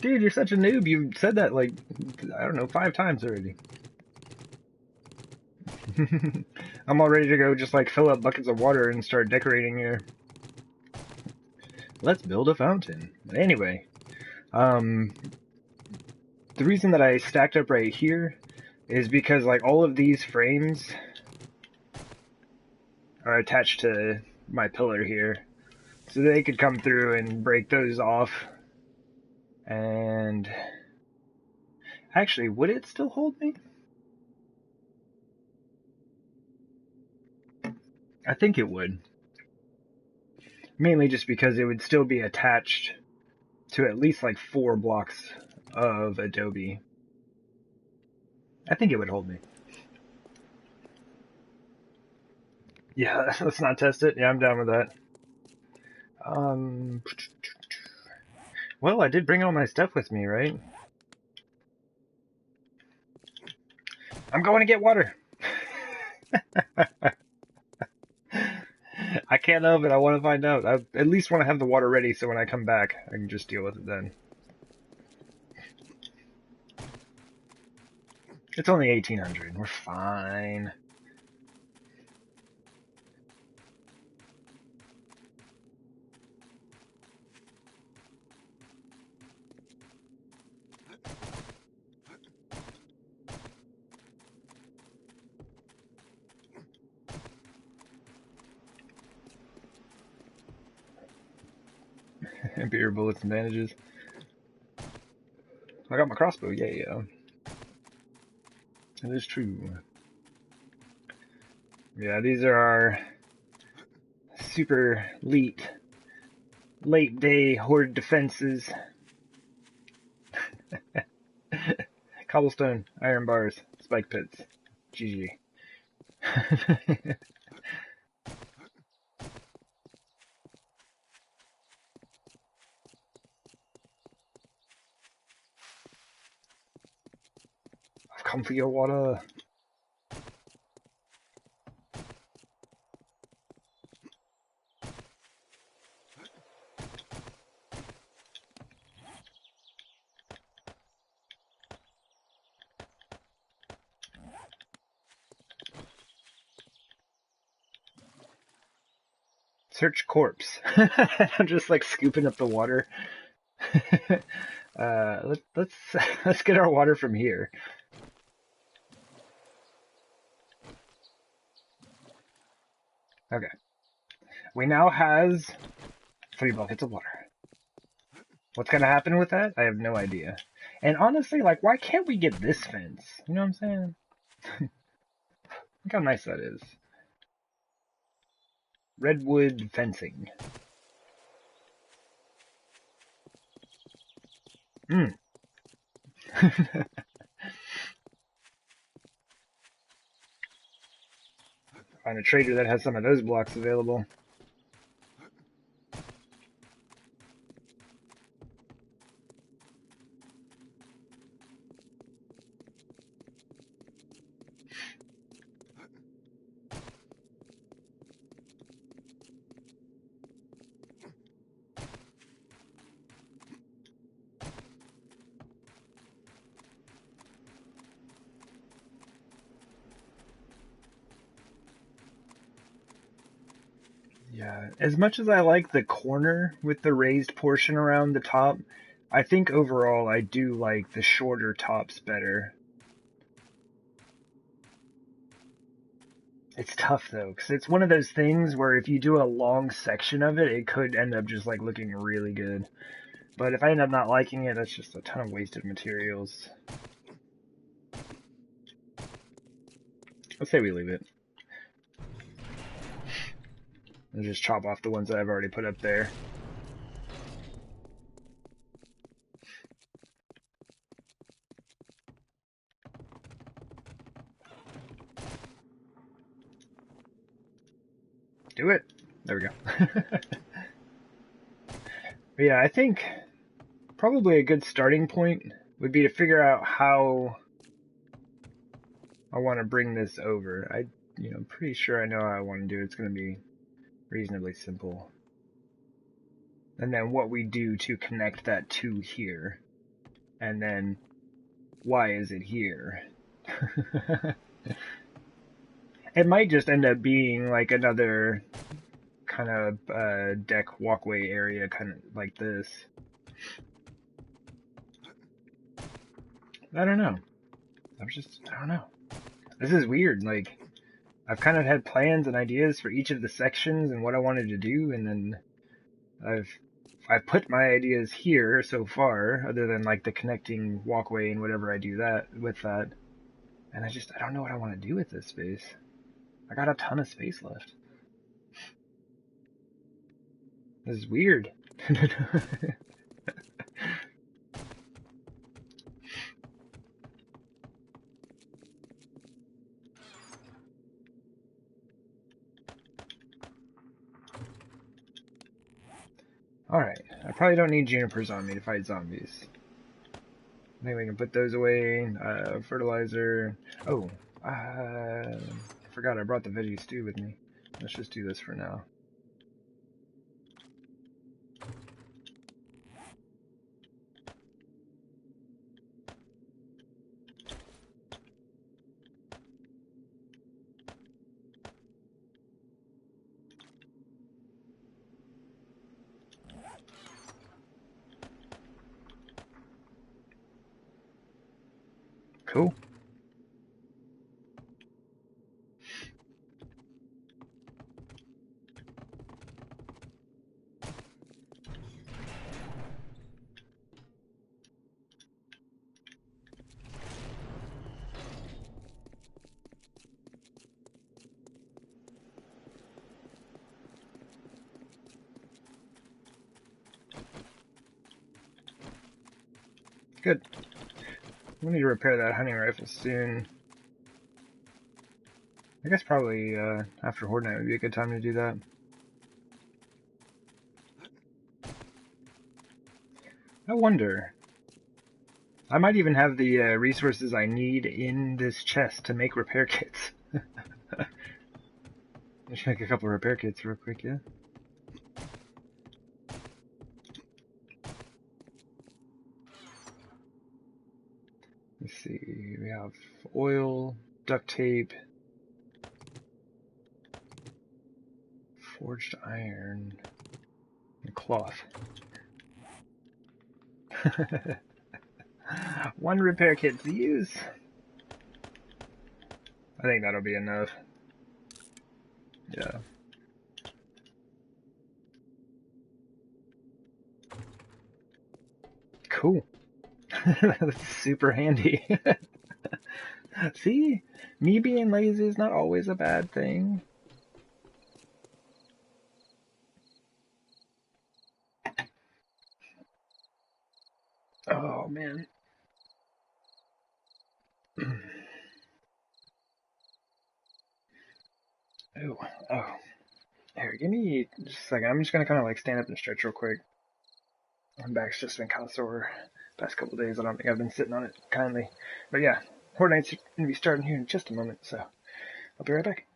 Dude, you're such a noob. You said that like, I don't know, 5 times already. I'm all ready to go just like fill up buckets of water and start decorating here. Let's build a fountain. But anyway, the reason that I stacked up right here is because like all of these frames are attached to my pillar here. So they could come through and break those off. And actually, would it still hold me? I think it would. Mainly just because it would still be attached to at least like 4 blocks of adobe. I think it would hold me. Yeah, let's not test it. Yeah, I'm down with that. Well, I did bring all my stuff with me, right? I'm going to get water. I can't help it. I want to find out. I at least want to have the water ready so when I come back, I can just deal with it then. It's only 1800. We're fine. Beer bullets and bandages. I got my crossbow. Yeah. That is true. Yeah, these are our super late day horde defenses. Cobblestone, iron bars, spike pits. GG. I've come for your water. Search corpse. I'm just like scooping up the water. Let's get our water from here. Okay. We now has 3 buckets of water. What's gonna happen with that? I have no idea. And honestly, like, why can't we get this fence? You know what I'm saying? Look how nice that is. Redwood fencing. Find a trader that has some of those blocks available. Yeah, as much as I like the corner with the raised portion around the top, I think overall I do like the shorter tops better. It's tough though, because it's one of those things where if you do a long section of it, it could end up just like looking really good. But if I end up not liking it, that's just a ton of wasted materials. Let's say we leave it. And just chop off the ones that I've already put up there. Do it. There we go. But yeah, I think probably a good starting point would be to figure out how I want to bring this over. I'm pretty sure I know how I want to do it. It's going to be reasonably simple. And then what we do to connect that to here. And then why is it here? It might just end up being like another kind of deck walkway area, kind of like this. I don't know. I don't know. This is weird. Like, I've kind of had plans and ideas for each of the sections and what I wanted to do, and then I've put my ideas here so far, other than like the connecting walkway and whatever I do that with that. And I don't know what I want to do with this space. I got a ton of space left. This is weird. Alright, I probably don't need junipers on me to fight zombies. I think we can put those away. Fertilizer. Oh, I forgot I brought the veggie stew with me. Let's just do this for now. Cool. Good. We need to repair that hunting rifle soon. I guess probably after Horde Night would be a good time to do that. I wonder. I might even have the resources I need in this chest to make repair kits. Let's make a couple repair kits real quick, yeah? Let's see, we have oil, duct tape, forged iron, and cloth. One repair kit to use. I think that'll be enough. Yeah. Cool. That's super handy. See? Me being lazy is not always a bad thing. Oh, man. Oh, oh. Here, give me just a second. I'm just gonna kind of like stand up and stretch real quick. My back's just been kind of sore past couple days. I don't think I've been sitting on it kindly. But yeah, Horde Night's gonna be starting here in just a moment, so I'll be right back.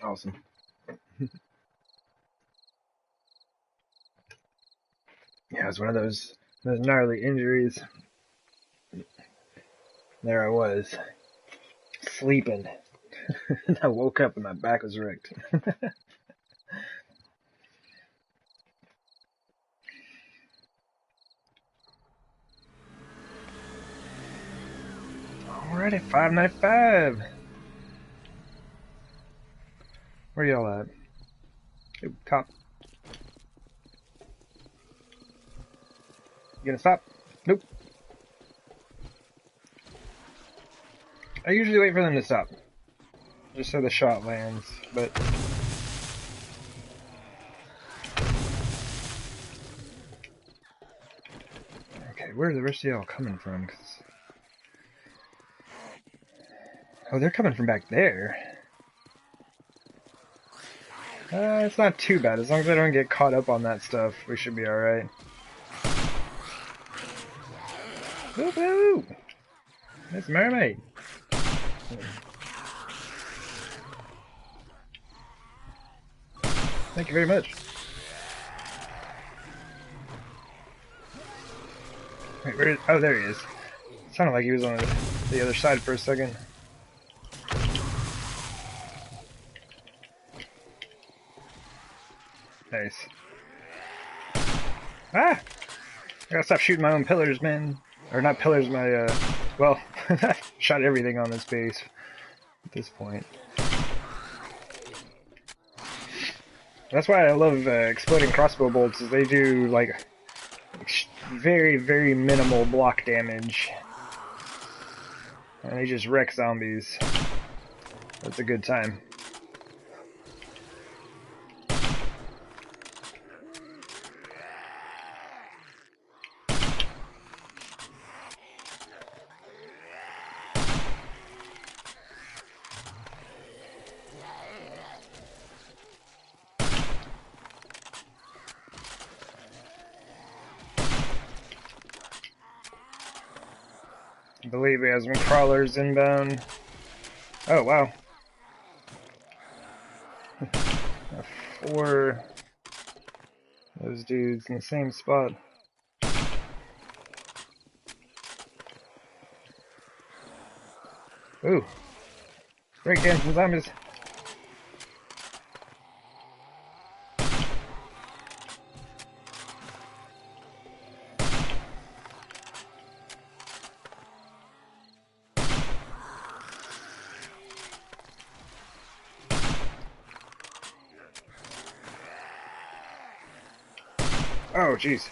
Awesome. Yeah, it was one of those gnarly injuries. There I was, sleeping. And I woke up and my back was wrecked. Alrighty, 595. Where y'all at? Ooh, cop. You gonna stop? Nope. I usually wait for them to stop, just so the shot lands, but... Okay, where are the rest of y'all coming from? Oh, they're coming from back there. It's not too bad. As long as I don't get caught up on that stuff, we should be alright. Woo-hoo! Miss Mermaid! Thank you very much. Wait, where is... Oh, there he is. It sounded like he was on the other side for a second. Nice. Ah! I gotta stop shooting my own pillars, man. Or not pillars, my, well, shot everything on this base at this point. That's why I love exploding crossbow bolts, is they do, like, very, very minimal block damage. And they just wreck zombies. That's a good time. I believe he has some crawlers inbound. Oh, wow. 4 those dudes in the same spot. Ooh. Breakdancing zombies. Oh, jeez.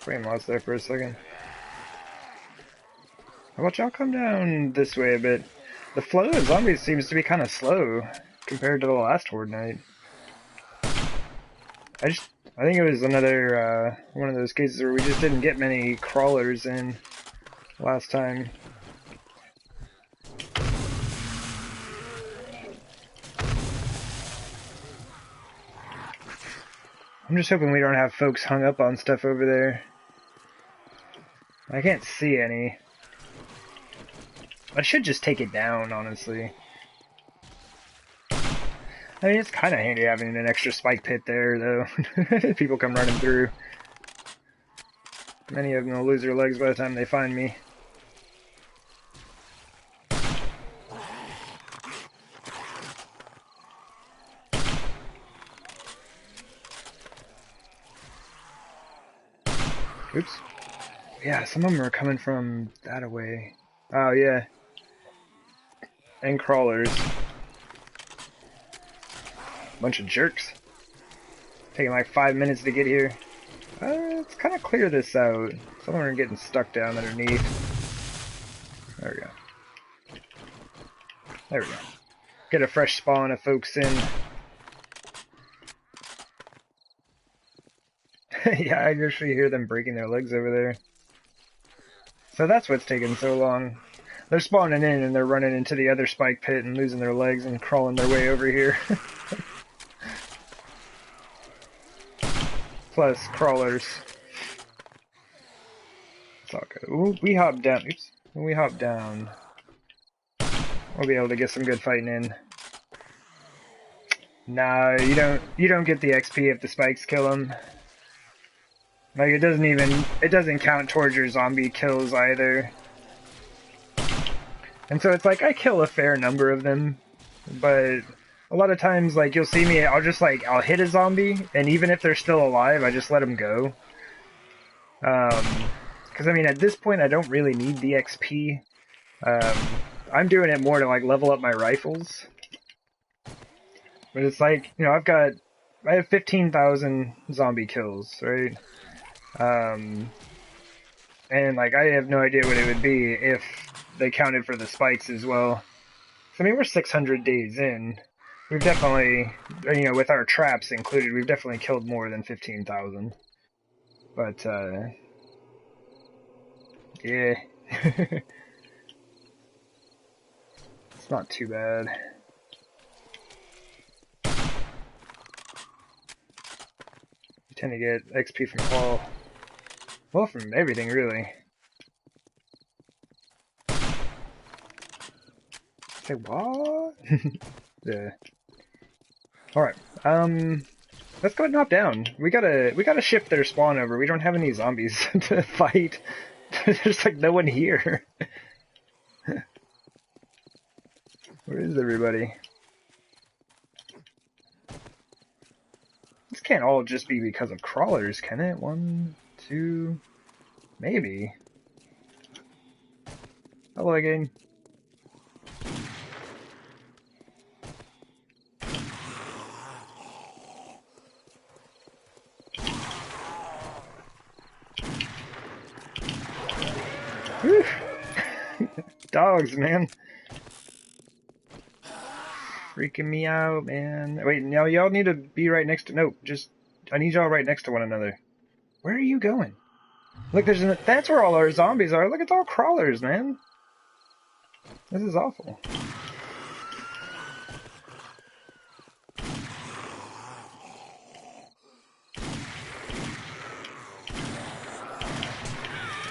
Frame lost there for a second. How about y'all come down this way a bit? The flow of zombies seems to be kind of slow compared to the last Horde night. I think it was another, one of those cases where we just didn't get many crawlers in last time. I'm just hoping we don't have folks hung up on stuff over there. I can't see any. I should just take it down, honestly. I mean, it's kind of handy having an extra spike pit there, though. People come running through. Many of them will lose their legs by the time they find me. Oops. Yeah, some of them are coming from that away. Oh, yeah. And crawlers. Bunch of jerks. Taking like 5 minutes to get here. Let's kind of clear this out. Some of them are getting stuck down underneath. There we go. There we go. Get a fresh spawn of folks in. Yeah, I usually hear them breaking their legs over there. So that's what's taking so long. They're spawning in and they're running into the other spike pit and losing their legs and crawling their way over here. Plus crawlers. It's all good. Ooh, we hop down. Oops. When we hop down, we'll be able to get some good fighting in. Nah, you don't get the XP if the spikes kill him. Like it doesn't count towards your zombie kills either. And so it's like I kill a fair number of them, but a lot of times like you'll see me, I'll hit a zombie, and even if they're still alive, I just let them go. Because I mean at this point I don't really need the XP. I'm doing it more to like level up my rifles. But it's like, you know, I have 15,000 zombie kills, right? And like I have no idea what it would be if they counted for the spikes as well. So, I mean, we're 600 days in. We've definitely, you know, with our traps included, we've definitely killed more than 15,000. But, yeah. It's not too bad. You tend to get XP from well, from everything, really. Say what? Yeah. Alright, let's go ahead and hop down. We gotta shift their spawn over. We don't have any zombies to fight. There's like no one here. Where is everybody? This can't all just be because of crawlers, can it? 1, 2, maybe. Hello again. Whew. Dogs, man. Freaking me out, man. Wait, now y'all need to be right next to... No, I need y'all right next to one another. Where are you going? Look, that's where all our zombies are. Look, it's all crawlers, man. This is awful.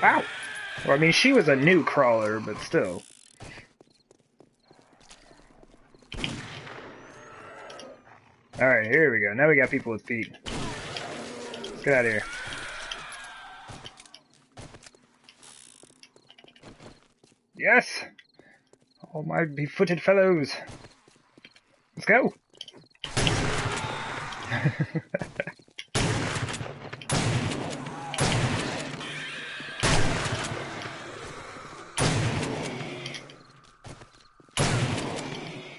Ow! Well, I mean, she was a new crawler, but still. Alright, here we go. Now we got people with feet. Let's get out of here. Yes! All my befooted fellows. Let's go!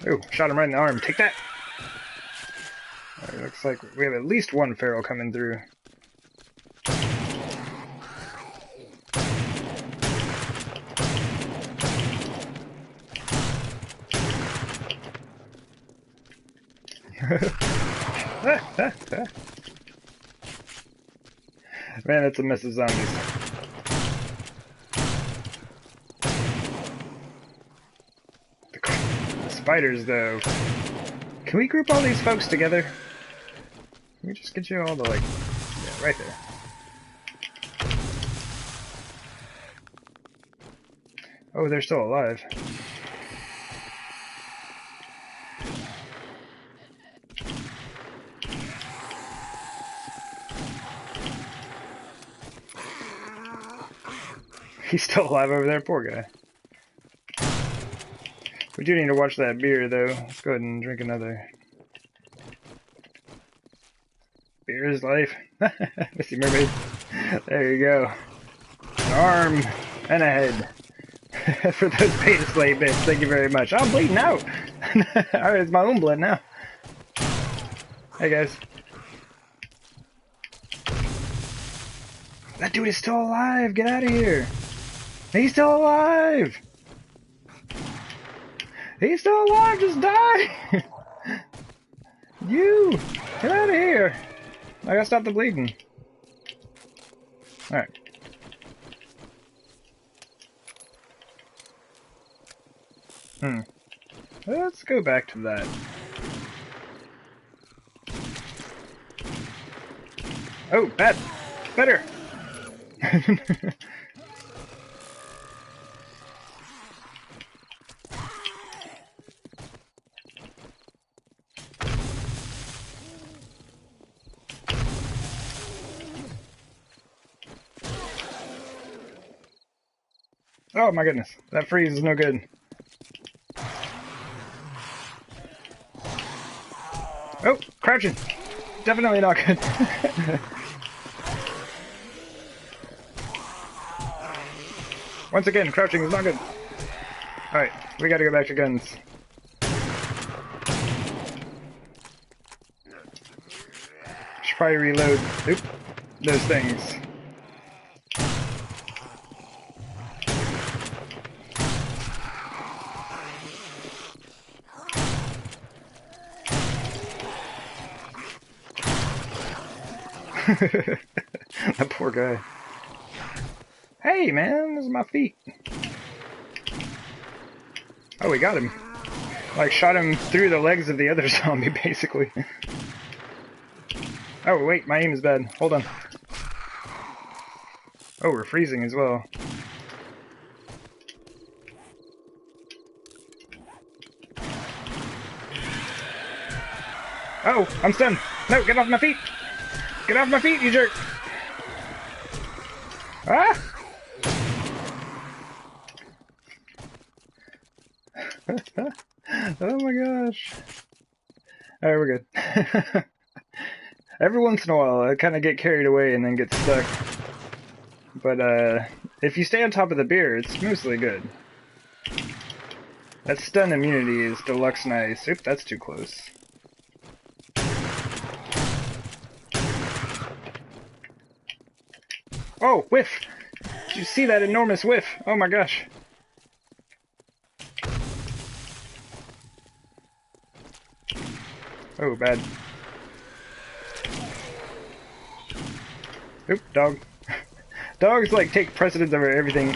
Oh, shot him right in the arm. Take that! Alright, looks like we have at least one feral coming through. Man, that's a mess of zombies. The spiders, though. Can we group all these folks together? Can we just get you all to, like... Yeah, right there. Oh, they're still alive. He's still alive over there, poor guy. We do need to watch that beer, though. Let's go ahead and drink another. Beer is life. Missy Mermaid. There you go. An arm and a head. For those pay-to-slay bits, thank you very much. I'm bleeding out! Alright, it's my own blood now. Hey, guys. That dude is still alive! Get out of here! He's still alive! He's still alive! Just die! You! Get out of here! I gotta stop the bleeding. Alright. Let's go back to that. Oh, bad! Better! Oh my goodness, that freeze is no good. Oh, crouching. Definitely not good. Once again, crouching is not good. Alright, we gotta go back to guns. Should probably reload. Oop, those things. That poor guy. Hey man, those are my feet. Oh, we got him. Like, shot him through the legs of the other zombie, basically. Oh, wait, my aim is bad. Hold on. Oh, we're freezing as well. Oh, I'm stunned. No, get off my feet. Get off my feet, you jerk. Ah! Oh my gosh. Alright, we're good. Every once in a while, I kind of get carried away and then get stuck. But, if you stay on top of the beer, it's mostly good. That stun immunity is deluxe nice. Oop, that's too close. Oh, whiff! Did you see that enormous whiff? Oh my gosh. Oh, bad. Oop, dog. Dogs, like, take precedence over everything.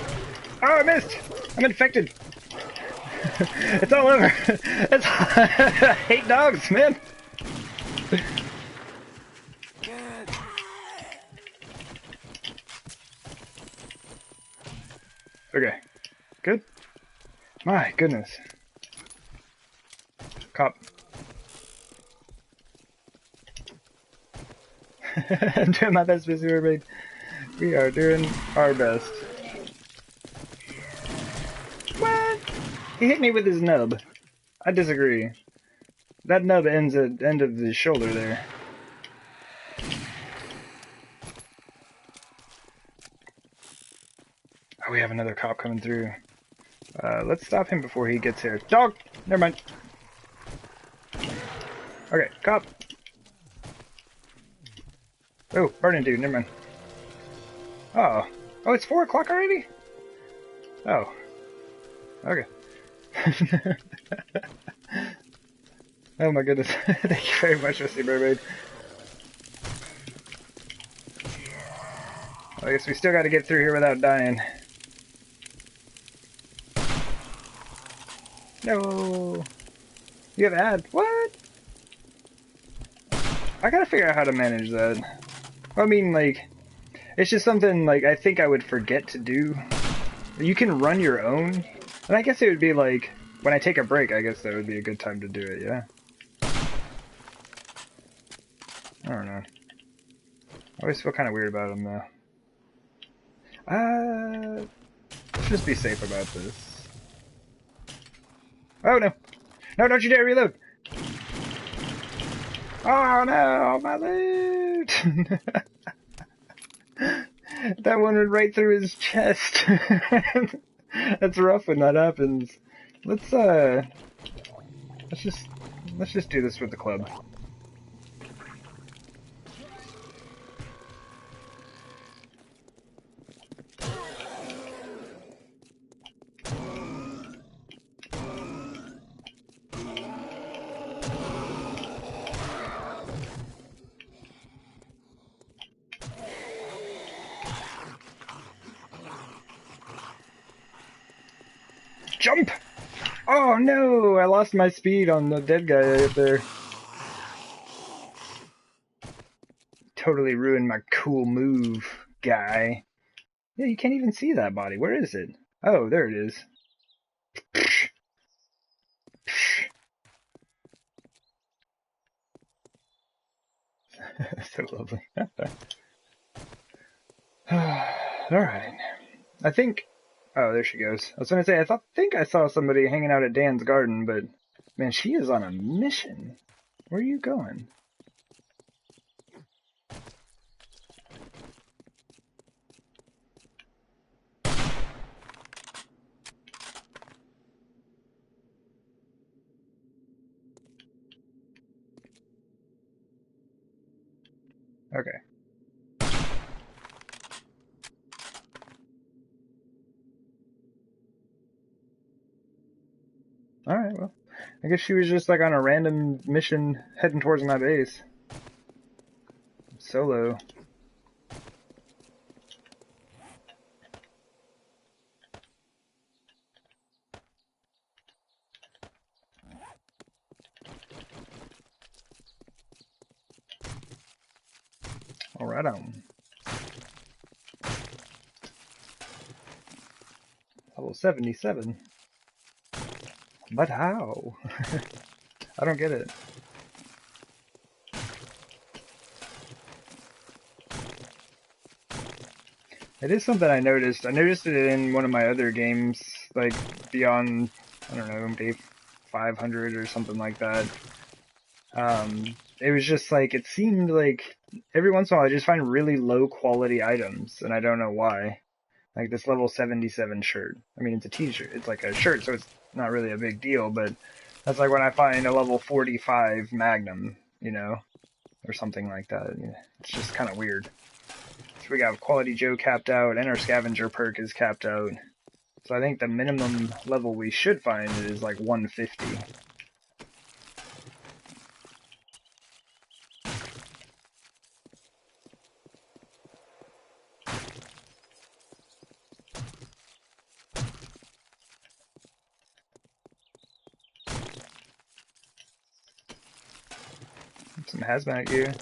Oh, I missed! I'm infected! It's all over! It's I hate dogs, man! Okay. Good? My goodness. Cop. I'm doing my best, Mr. Mermaid. We are doing our best. What? He hit me with his nub. I disagree. That nub ends at the end of the shoulder there. Oh, we have another cop coming through. Let's stop him before he gets here. Dog! Never mind. Okay, cop. Oh, burning dude, never mind. Oh. Oh, it's 4 o'clock already? Oh. Okay. Oh my goodness. Thank you very much, Mr. Mermaid. I guess we still gotta get through here without dying. No. You have ad? What? I gotta figure out how to manage that. I mean, like, it's just something, like, I think I would forget to do. You can run your own. And I guess it would be like, when I take a break, I guess that would be a good time to do it, yeah? I don't know. I always feel kind of weird about them, though. Let's just be safe about this. Oh, no. No, don't you dare reload! Oh, no, my loot! That one went right through his chest. That's rough when that happens. Let's just do this with the club. Jump! Oh no! I lost my speed on the dead guy right there. Totally ruined my cool move, guy. Yeah, you can't even see that body. Where is it? Oh, there it is. So lovely. Alright. I think Oh, there she goes. I was gonna say, think I saw somebody hanging out at Dan's garden, but man, she is on a mission. Where are you going? Okay. Alright, well, I guess she was just like on a random mission heading towards my base. Solo. Alright on. Level 77. But how? I don't get it. It is something I noticed. I noticed it in one of my other games, like beyond, I don't know, day 500 or something like that. It was just like, it seemed like every once in a while I just find really low quality items, and I don't know why. Like this level 77 shirt. I mean, it's a t-shirt. It's like a shirt, so it's not really a big deal, but that's like when I find a level 45 Magnum, you know, or something like that. It's just kind of weird. So we got Quality Joe capped out, and our Scavenger perk is capped out. So I think the minimum level we should find is like 150. Some hazmat gear.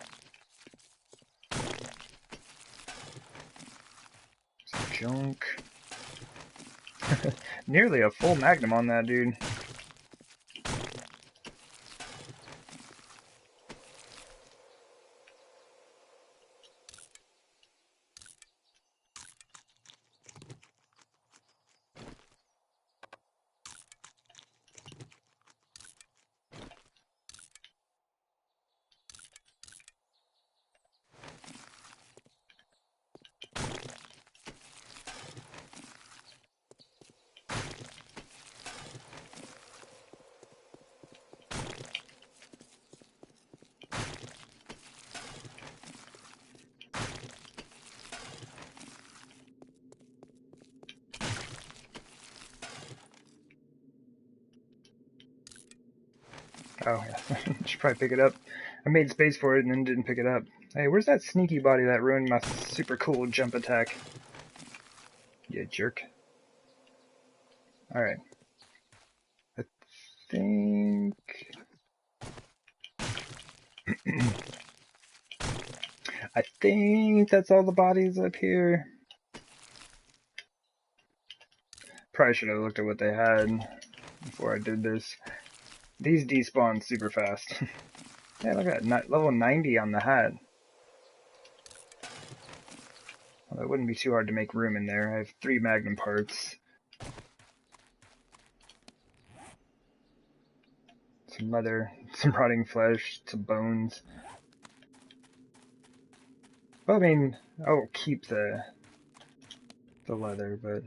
Some junk. Nearly a full Magnum on that dude. Oh, yeah. Should probably pick it up. I made space for it and then didn't pick it up. Hey, where's that sneaky body that ruined my super cool jump attack? You jerk. Alright. I think... I think that's all the bodies up here. Probably should have looked at what they had before I did this. These despawn super fast. Yeah, look at that. Level 90 on the hat. Well, it wouldn't be too hard to make room in there. I have 3 Magnum parts. Some leather, some rotting flesh, some bones. Well, I mean, I'll keep the leather, but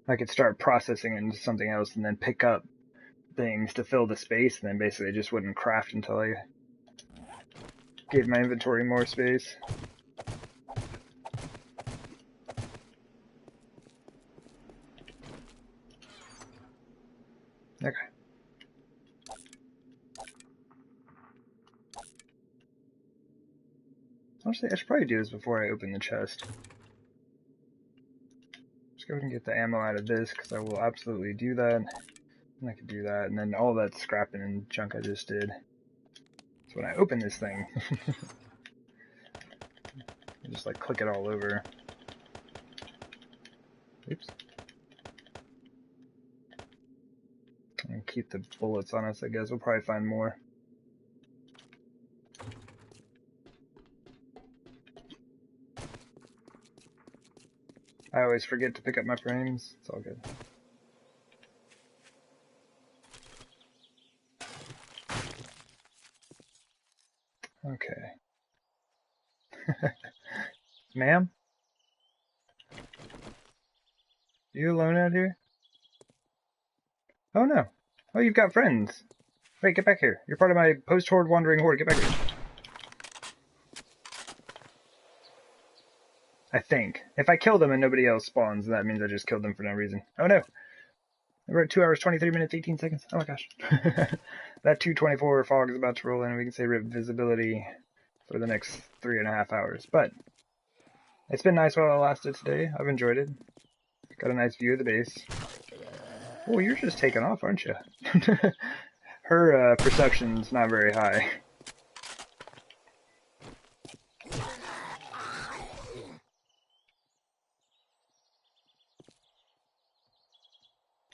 I could start processing it into something else and then pick up things to fill the space, and then basically it just wouldn't craft until I gave my inventory more space. Okay. Honestly, I should probably do this before I open the chest. Let's go ahead and get the ammo out of this, because I will absolutely do that. And I could do that, and then all that scrapping and junk I just did. So when I open this thing, I just like click it all over. Oops. And keep the bullets on us, I guess. We'll probably find more. I always forget to pick up my frames. It's all good. Okay. Ma'am? You alone out here? Oh no. Oh, you've got friends. Wait, get back here. You're part of my post-horde wandering horde. Get back here. I think. If I kill them and nobody else spawns, that means I just killed them for no reason. Oh no. We're at 2 hours, 23 minutes, 18 seconds. Oh my gosh. That 224 fog is about to roll in, and we can say rip visibility for the next 3.5 hours. But it's been nice while it lasted today. I've enjoyed it. Got a nice view of the base. Oh, you're just taking off, aren't you? Her perception's not very high.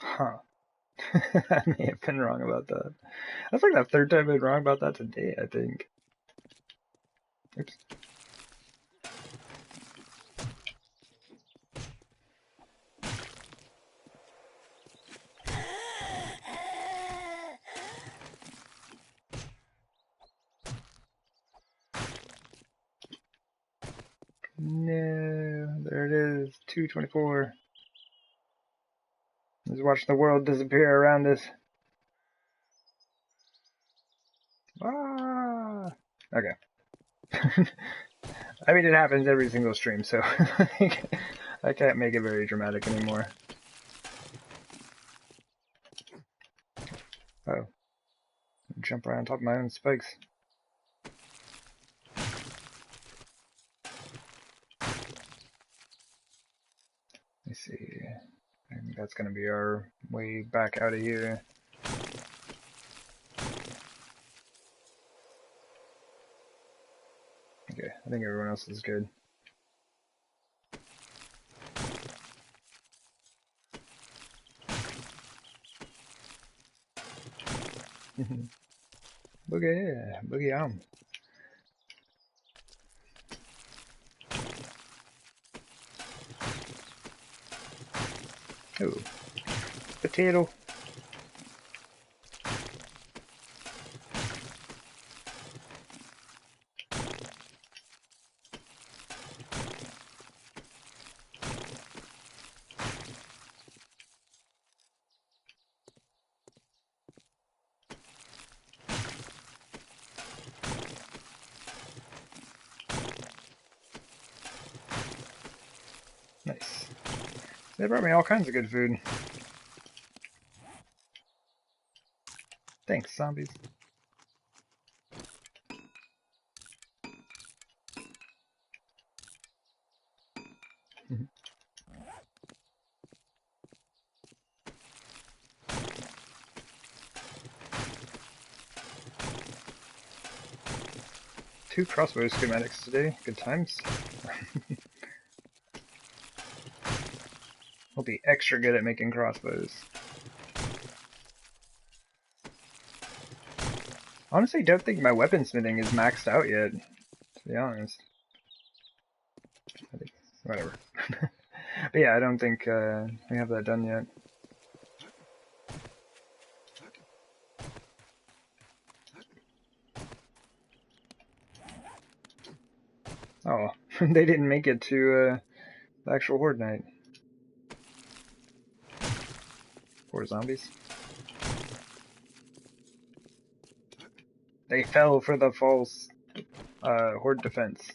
Huh. I may have been wrong about that. That's like the third time I've been wrong about that today, I think. Oops. No, there it is. 224. Let's watch the world disappear around us. Ah! Okay. I mean, it happens every single stream, so I can't make it very dramatic anymore. Oh. Jump right on top of my own spikes. Let me see. I think that's going to be our way back out of here. Okay, I think everyone else is good. Boogie on. Oh, potato. Nice. They brought me all kinds of good food. Thanks, zombies. Two crossbow schematics today. Good times. I'll be extra good at making crossbows. Honestly, don't think my weaponsmithing is maxed out yet, to be honest. I think, whatever. But yeah, I don't think we have that done yet. Oh, they didn't make it to the actual Horde night. Poor zombies. They fell for the false Horde defense.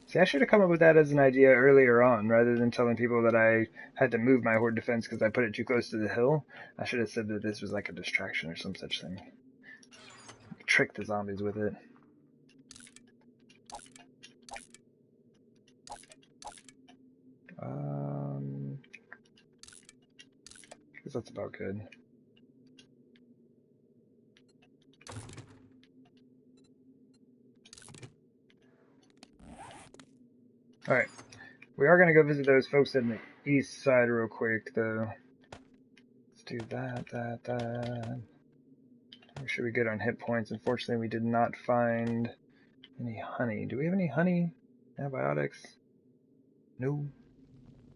See, I should have come up with that as an idea earlier on, rather than telling people that I had to move my Horde defense because I put it too close to the hill. I should have said that this was like a distraction or some such thing. Trick the zombies with it. Guess that's about good. Alright. We are going to go visit those folks in the east side real quick, though. Let's do that. We should be good on hit points. Unfortunately, we did not find any honey. Do we have any honey? Antibiotics? No.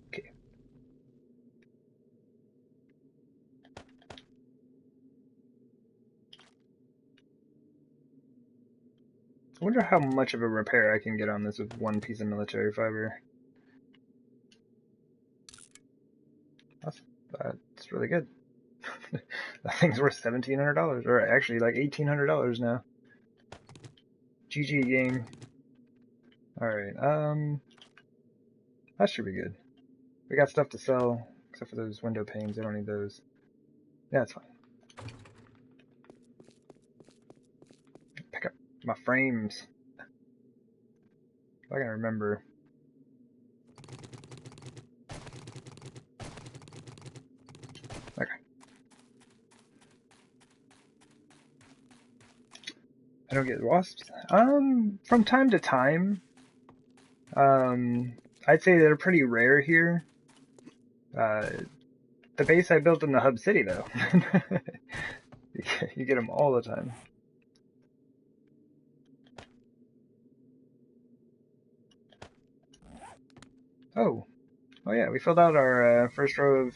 Okay. I wonder how much of a repair I can get on this with one piece of military fiber. That's really good. That thing's worth $1,700, or actually like $1,800 now. GG game. Alright, that should be good. We got stuff to sell, except for those window panes. I don't need those. Yeah, it's fine. Pick up my frames. If I can remember. Okay. I don't get wasps. From time to time. I'd say they're pretty rare here. The base I built in the hub city, though. You get them all the time. Oh yeah, we filled out our first row of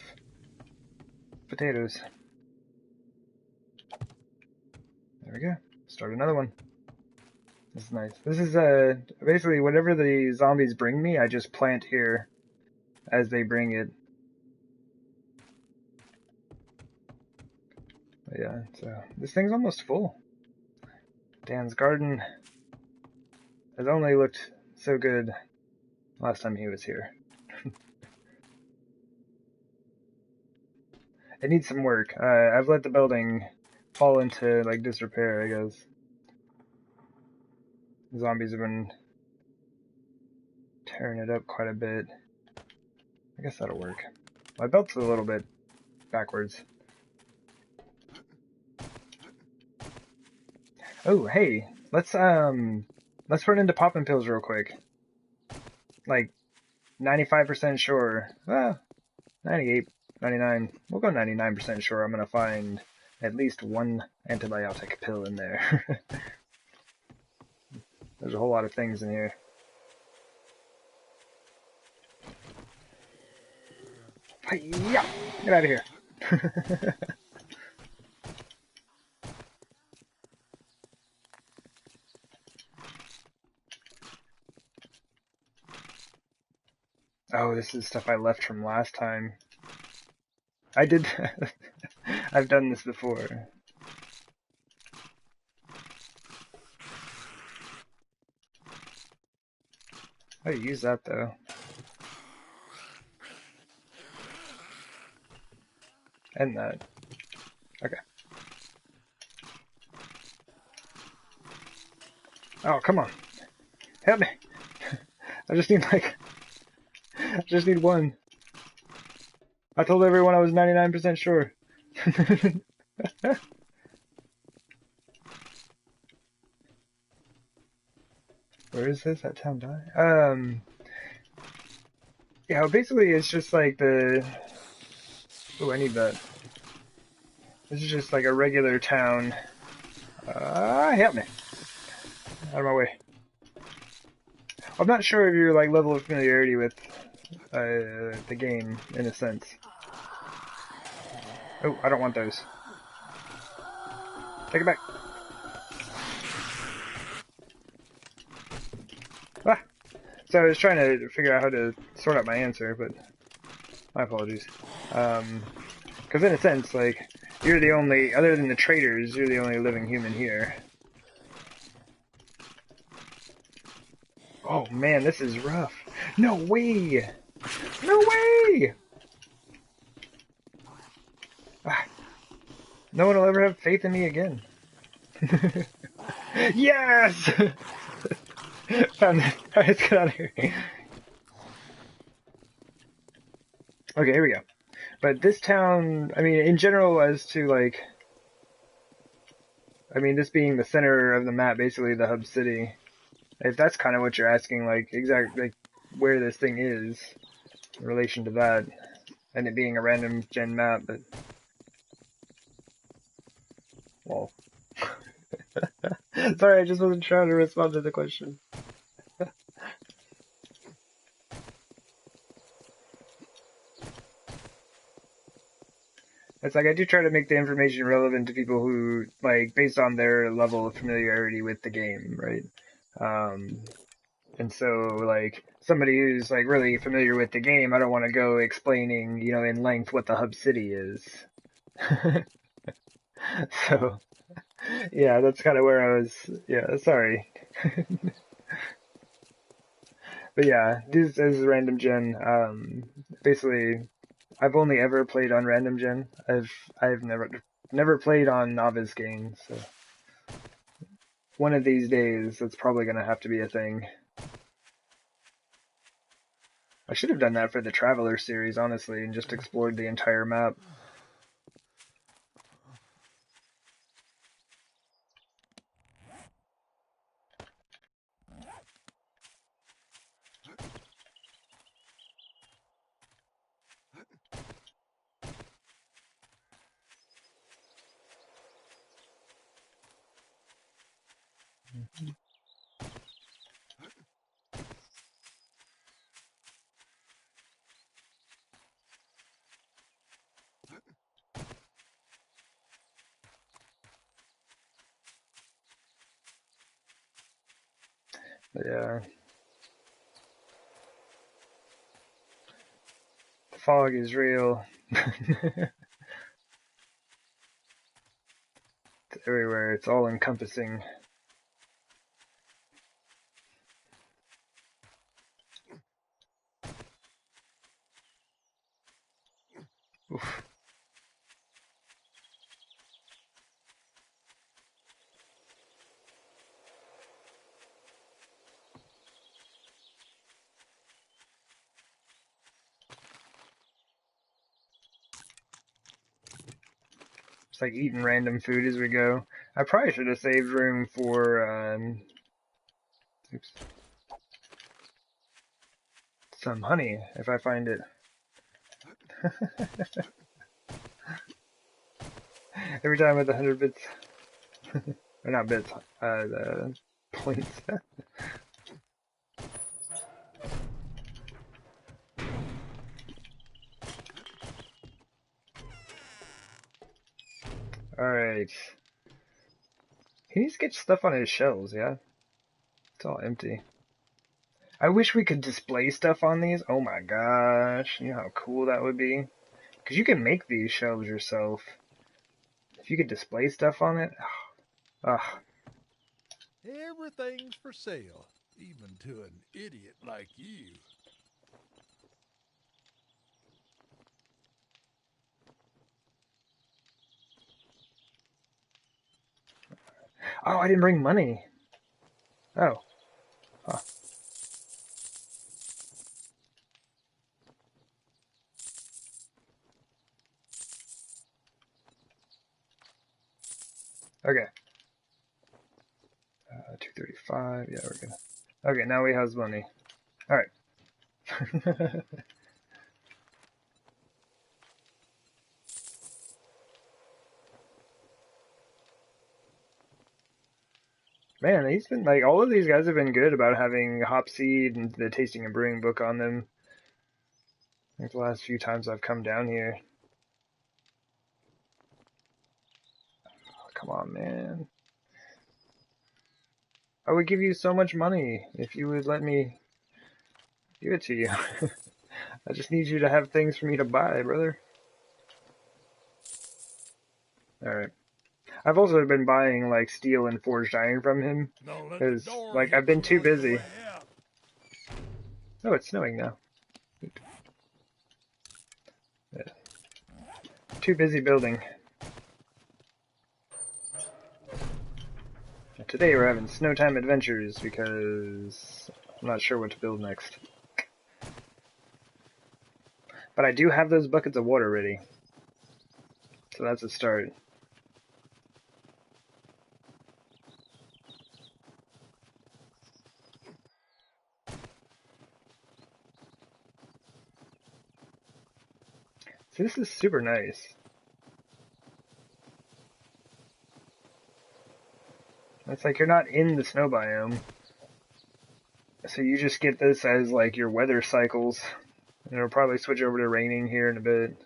potatoes. There we go. Start another one. This is nice. This is basically whatever the zombies bring me, I just plant here as they bring it. But yeah, so this thing's almost full. Dan's garden has only looked so good last time he was here. It needs some work. I've let the building fall into like disrepair, I guess. The zombies have been tearing it up quite a bit. I guess that'll work. My belt's a little bit backwards. Oh, hey, let's run into poppin' pills real quick. Like 95% sure. 98, 99. We'll go 99% sure I'm gonna find at least one antibiotic pill in there. There's a whole lot of things in here. Yeah, get out of here. Oh, this is stuff I left from last time. I did. I've done this before. How do you use that though? And that. Okay. Oh, come on. Help me. I just need one. I told everyone I was 99% sure. Where is this? That town die? Yeah, basically it's just like the... Oh, I need that. This is just like a regular town. Help me. Out of my way. I'm not sure of your like level of familiarity with the game, in a sense. Oh, I don't want those. Take it back. Ah! So I was trying to figure out how to sort out my answer, but my apologies. Because in a sense, like, you're the only, other than the traders, you're the only living human here. Oh man, this is rough. No way! No way! Ah, no one will ever have faith in me again. Yes! Found it. Alright, let's get out of here. Okay, here we go. But this town, I mean, in general, as to like, I mean, this being the center of the map, basically the hub city. If that's kind of what you're asking, like, exactly like, where this thing is in relation to that, and it being a random gen map, but, well, Sorry, I just wasn't trying to respond to the question. It's like I do try to make the information relevant to people who, like, based on their level of familiarity with the game, right? And so, like, somebody who's, like, really familiar with the game, I don't want to go explaining, you know, in length what the hub city is. So, yeah, that's kind of where I was, yeah, sorry. But yeah, this is random gen. Basically, I've only ever played on random gen. I've never played on novice games. So one of these days, that's probably gonna have to be a thing. I should have done that for the Traveler series, honestly, and just explored the entire map. But yeah, the fog is real. It's everywhere. It's all encompassing. Oof. It's like eating random food as we go. I probably should have saved room for oops, some honey if I find it. Every time with 100 bits, or not bits, the points. Alright. He needs to get stuff on his shelves, yeah? It's all empty. I wish we could display stuff on these. Oh my gosh. You know how cool that would be? Because you can make these shelves yourself. If you could display stuff on it. Ugh. Everything's for sale, even to an idiot like you. Oh, I didn't bring money. Oh. Huh. Okay. 235. Yeah, we're good. Okay, now we have money. Alright. Man, he's been like all of these guys have been good about having hop seed and the tasting and brewing book on them. Like the last few times I've come down here. Oh, come on, man. I would give you so much money if you would let me give it to you. I just need you to have things for me to buy, brother. Alright. I've also been buying like steel and forged iron from him. Don't let the Because door like hit I've been you too on your busy. way out. Oh, it's snowing now. Yeah. Too busy building. Today we're having snow time adventures because I'm not sure what to build next. But I do have those buckets of water ready. So that's a start. So this is super nice. It's like you're not in the snow biome. So you just get this as like your weather cycles. And it'll probably switch over to raining here in a bit.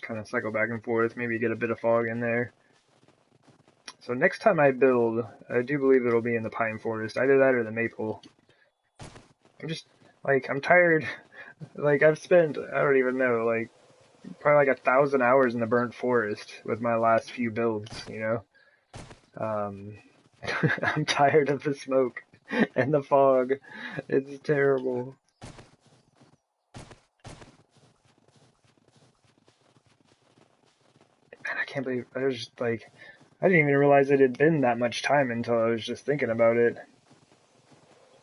Kind of cycle back and forth, maybe get a bit of fog in there. So next time I build, I do believe it'll be in the pine forest. Either that or the maple. I'm just, like, I'm tired. Like, I've spent, I don't even know, like, probably like 1,000 hours in the burnt forest with my last few builds, you know? I'm tired of the smoke and the fog. It's terrible. And I can't believe, I was just like, I didn't even realize it had been that much time until I was just thinking about it.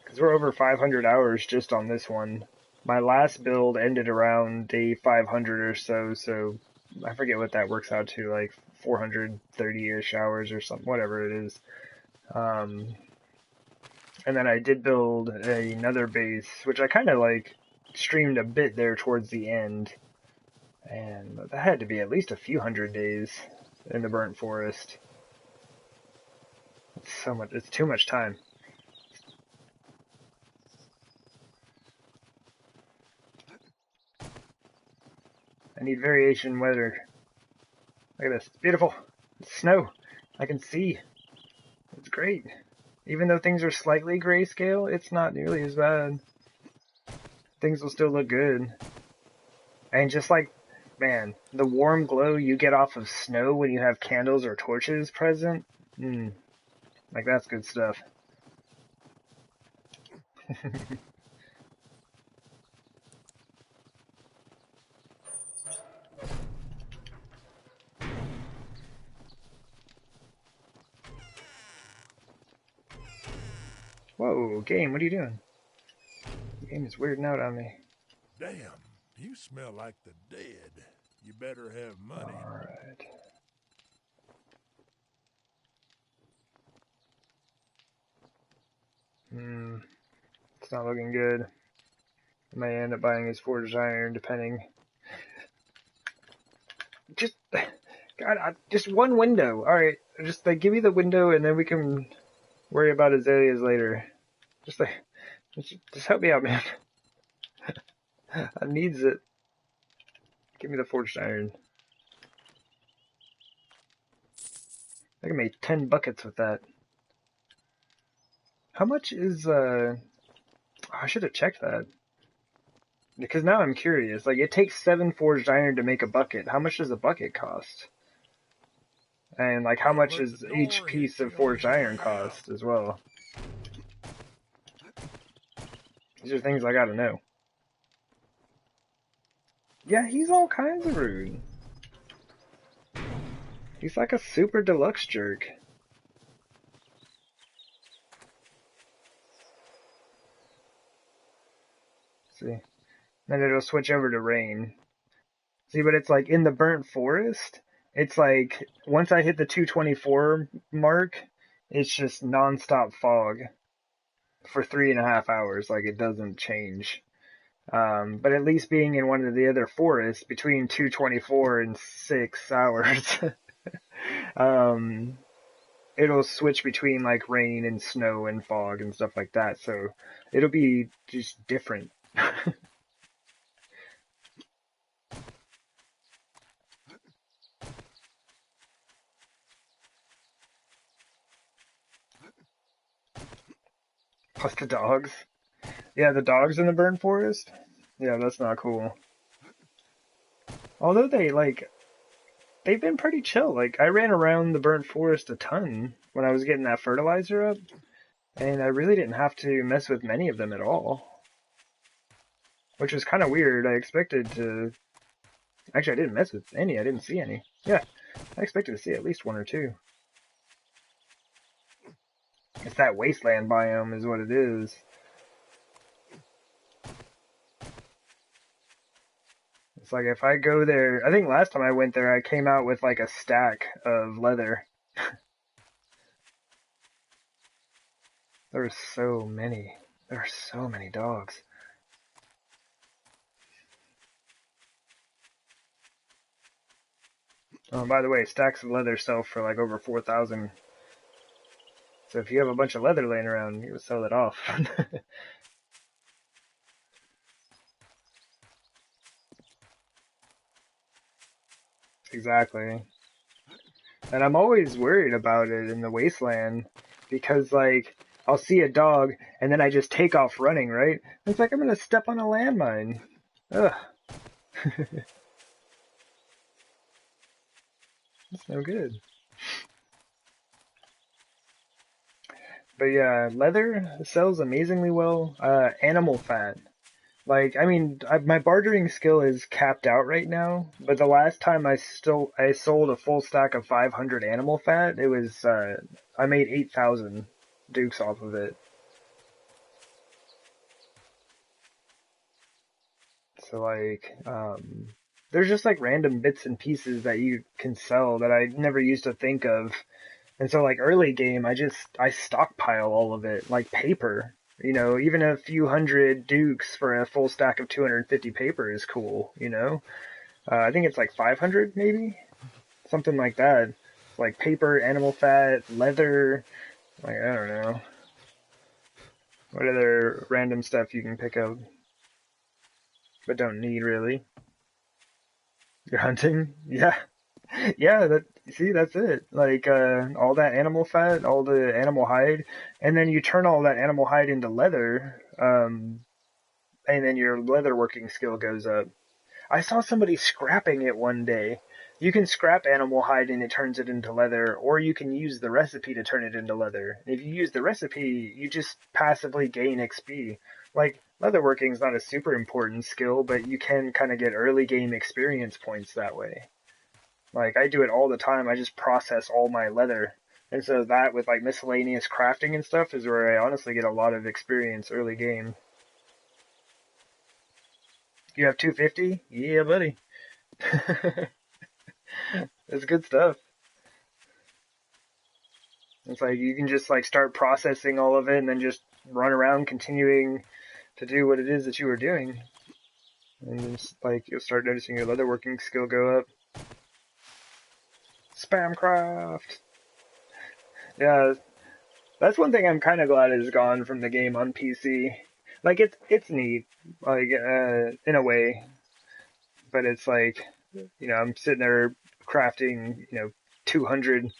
Because we're over 500 hours just on this one. My last build ended around day 500 or so, so I forget what that works out to, like 430-ish hours or something, whatever it is. And then I did build another base, which I kind of like streamed a bit there towards the end. And that had to be at least a few hundred days in the burnt forest. It's so much, it's too much time. I need variation weather. Look at this. It's beautiful. It's snow. I can see. It's great. Even though things are slightly grayscale, it's not nearly as bad. Things will still look good. And just like, man, the warm glow you get off of snow when you have candles or torches present, like that's good stuff. Whoa, game, what are you doing? The game is weirding out on me. Damn, you smell like the dead. You better have money. Alright. It's not looking good. I may end up buying his forged iron, depending. Just, God, just one window. Alright, just like give me the window and then we can worry about azaleas later. Just like, just help me out, man. I needs it. Give me the forged iron. I can make 10 buckets with that. How much is, I should have checked that. Because now I'm curious. Like, it takes 7 forged iron to make a bucket. How much does a bucket cost? And, like, how Don't much let the does each door piece hit of you on forged your iron way out. cost as well? These are things I gotta know. Yeah, he's all kinds of rude. He's like a super deluxe jerk. See? Then it'll switch over to rain. See, but it's like in the burnt forest, it's like once I hit the 224 mark, it's just nonstop fog for 3.5 hours. Like it doesn't change. But at least being in one of the other forests between 224 and 6 hours, it'll switch between like rain and snow and fog and stuff like that. So it'll be just different. Plus the dogs. Yeah, the dogs in the burnt forest. Yeah, that's not cool. Although they've been pretty chill. Like I ran around the burnt forest a ton when I was getting that fertilizer up, and I really didn't have to mess with many of them at all. Which was kind of weird. I expected to. Actually, I didn't mess with any. I didn't see any. Yeah, I expected to see at least one or two. It's that wasteland biome is what it is. It's like if I go there, I think last time I went there, I came out with like a stack of leather. There are so many. There are so many dogs. Oh, by the way, stacks of leather sell for like over 4,000 So if you have a bunch of leather laying around, you can sell it off. Exactly. And I'm always worried about it in the wasteland because, like, I'll see a dog and then I just take off running, right? It's like I'm gonna step on a landmine. Ugh. That's no good. But yeah, leather sells amazingly well. Animal fat. Like, I mean, my bartering skill is capped out right now, but the last time I sold a full stack of 500 animal fat, it was, I made 8,000 dukes off of it. So like, there's just like random bits and pieces that you can sell that I never used to think of. And so like early game, I stockpile all of it like paper. You know, even a few hundred dukes for a full stack of 250 paper is cool. You know, I think it's like 500 maybe, something like that. Like paper, animal fat, leather. Like I don't know, what other random stuff you can pick up, but don't need really. You're hunting, yeah. Yeah, that's it. Like all that animal fat, all the animal hide, and then you turn all that animal hide into leather, and then your leather working skill goes up. I saw somebody scrapping it one day. You can scrap animal hide and it turns it into leather, or you can use the recipe to turn it into leather. If you use the recipe, you just passively gain XP. Like, leatherworking is not a super important skill, but you can kind of get early game experience points that way. Like, I do it all the time. I just process all my leather. And so that with like miscellaneous crafting and stuff is where I honestly get a lot of experience early game. You have 250? Yeah, buddy. It's good stuff. It's like you can just like start processing all of it and then just run around continuing to do what it is that you were doing. And just like you'll start noticing your leatherworking skill go up. Spamcraft. Yeah, that's one thing I'm kind of glad is gone from the game on PC. Like it's neat, like in a way, but it's like, you know, I'm sitting there crafting, 200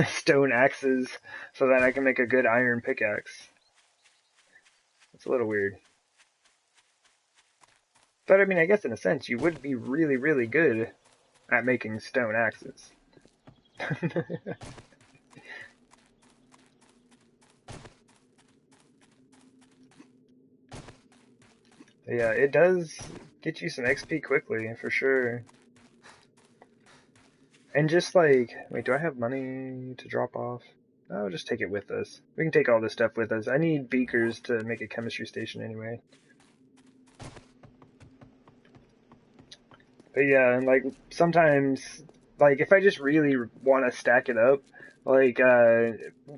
stone axes so that I can make a good iron pickaxe. It's a little weird. But I mean, I guess in a sense, you would be really, really good at making stone axes. Yeah, it does get you some XP quickly, for sure. And just like, wait, do I have money to drop off? No, just take it with us. We can take all this stuff with us. I need beakers to make a chemistry station anyway. But yeah, and like sometimes, like if I just really want to stack it up, like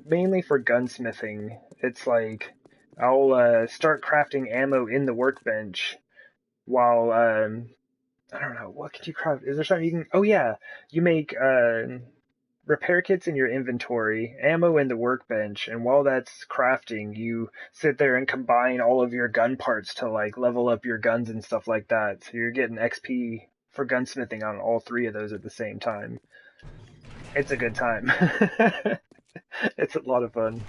mainly for gunsmithing, it's like I'll start crafting ammo in the workbench while I don't know, what could you craft? Is there something you can? Oh yeah, you make repair kits in your inventory, ammo in the workbench, and while that's crafting, you sit there and combine all of your gun parts to like level up your guns and stuff like that. So you're getting XP for gunsmithing on all three of those at the same time. It's a good time. It's a lot of fun.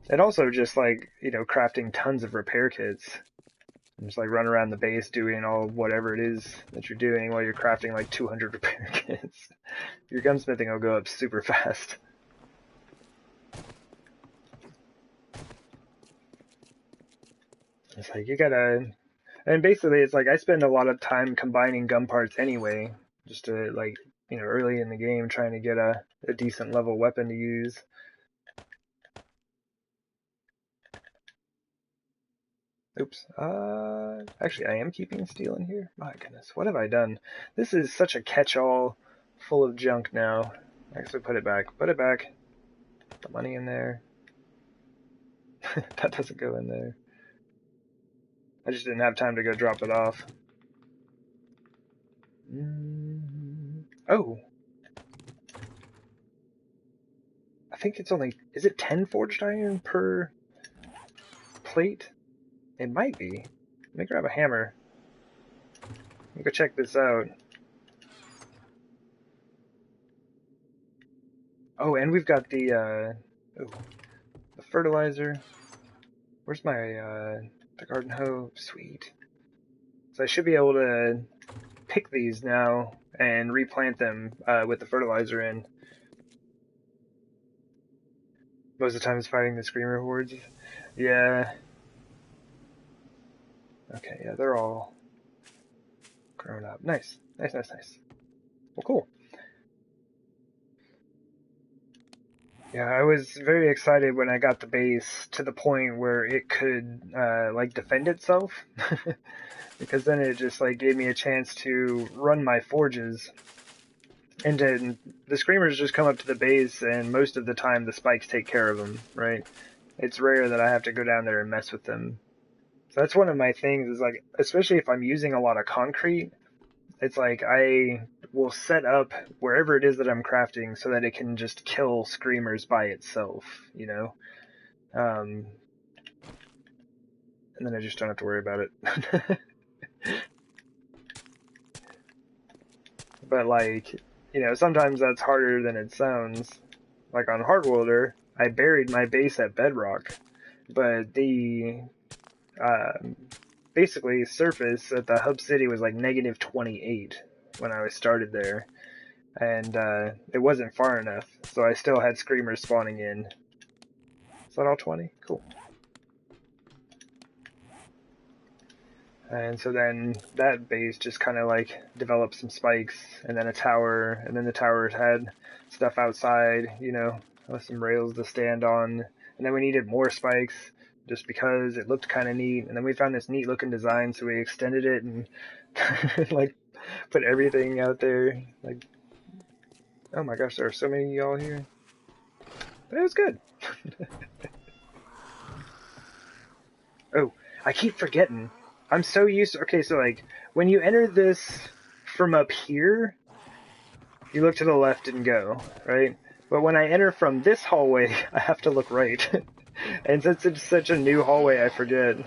And also just like, crafting tons of repair kits. And just like run around the base doing all whatever it is that you're doing while you're crafting like 200 repair kits. Your gunsmithing will go up super fast. It's like you gotta, and basically it's like I spend a lot of time combining gun parts anyway, just to like, early in the game trying to get a decent level weapon to use. Oops. Actually I am keeping steel in here. My goodness, what have I done? This is such a catch-all full of junk now. Actually put it back. Put it back. Put the money in there. That doesn't go in there. I just didn't have time to go drop it off. Oh, think it's only, is it 10 forged iron per plate? It might be. Let me grab a hammer. Let me go check this out. Oh, and we've got the fertilizer. Where's my, the garden hoe? Sweet. So I should be able to pick these now and replant them, with the fertilizer in. Most of the time it's fighting the screamer hordes. Yeah. Okay, yeah, they're all grown up. Nice. Nice. Well, cool. Yeah, I was very excited when I got the base to the point where it could, like, defend itself. Because then it just, like, gave me a chance to run my forges. And then the screamers just come up to the base, and most of the time the spikes take care of them, right? It's rare that I have to go down there and mess with them. So that's one of my things, is like, especially if I'm using a lot of concrete, it's like I will set up wherever it is that I'm crafting so that it can just kill screamers by itself, you know? And then I just don't have to worry about it. But like, you know, sometimes that's harder than it sounds. Like on Hardwelder, I buried my base at bedrock, but the basically surface at the hub city was like negative 28 when I started there, and it wasn't far enough, so I still had screamers spawning in. Is that all 20? Cool. And so then that base just kind of like developed some spikes, and then a tower, and then the towers had stuff outside, you know, with some rails to stand on. And then we needed more spikes just because it looked kind of neat. And then we found this neat looking design, so we extended it and like put everything out there. Like, oh my gosh, there are so many of y'all here. But it was good. Oh, I keep forgetting. I'm so used to, okay, so like, when you enter this from up here, you look to the left and go, right? But when I enter from this hallway, I have to look right. And since it's such a new hallway, I forget.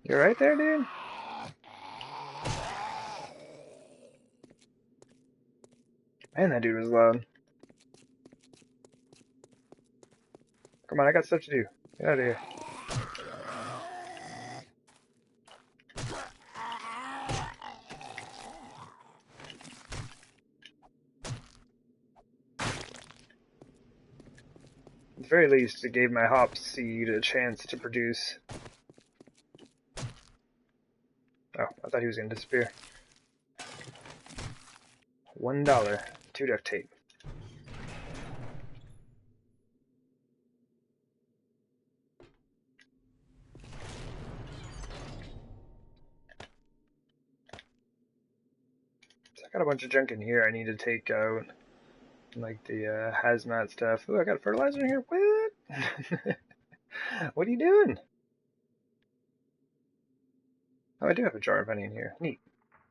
You're right there, dude? Man, that dude was loud. Come on, I got stuff to do. Get out of here. At the very least, it gave my hop seed a chance to produce. Oh, I thought he was going to disappear. $1. 2 duct tape. So I got a bunch of junk in here I need to take out. Like the hazmat stuff. Oh, I got fertilizer in here? What? What are you doing? Oh, I do have a jar of honey in here. Neat.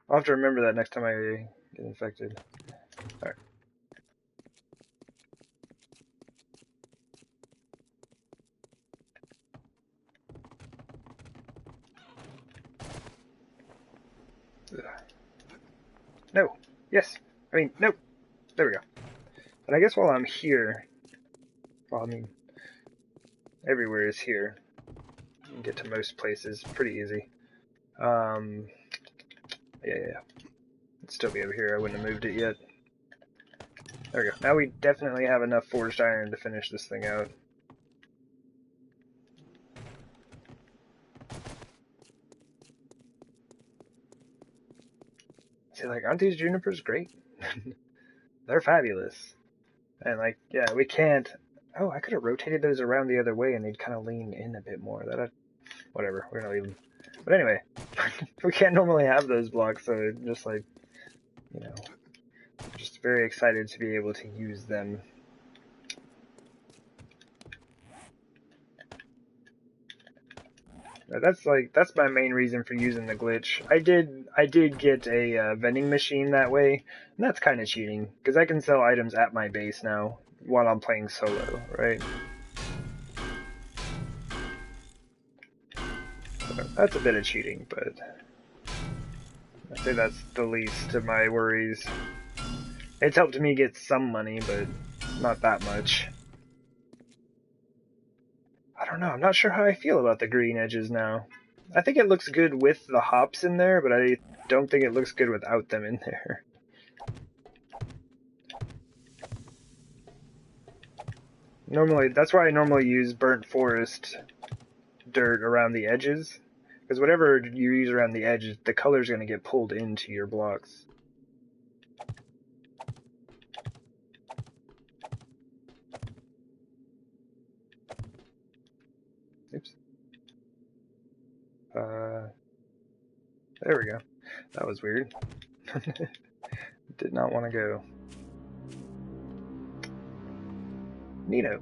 I'll have to remember that next time I get infected. Alright. No. Yes. I mean, no. There we go. And I guess while I'm here, well, I mean, everywhere is here. You can get to most places pretty easy. Yeah. It'd still be over here. I wouldn't have moved it yet. There we go. Now we definitely have enough forged iron to finish this thing out. See, like, aren't these junipers great? They're fabulous. And, like, yeah, we can't... Oh, I could have rotated those around the other way and they'd kind of lean in a bit more. Whatever, we're gonna leave them. But anyway, we can't normally have those blocks, so just like, you know, just very excited to be able to use them. That's my main reason for using the glitch. I did get a vending machine that way, and that's kind of cheating because I can sell items at my base now while I'm playing solo, right? So that's a bit of cheating, but I'd say that's the least of my worries. It's helped me get some money, but not that much. I don't know. I'm not sure how I feel about the green edges now. I think it looks good with the hops in there, but I don't think it looks good without them in there. Normally, that's why I normally use burnt forest dirt around the edges, because whatever you use around the edges, the color's going to get pulled into your blocks. Oops. There we go. That was weird. Did not want to go. Neato.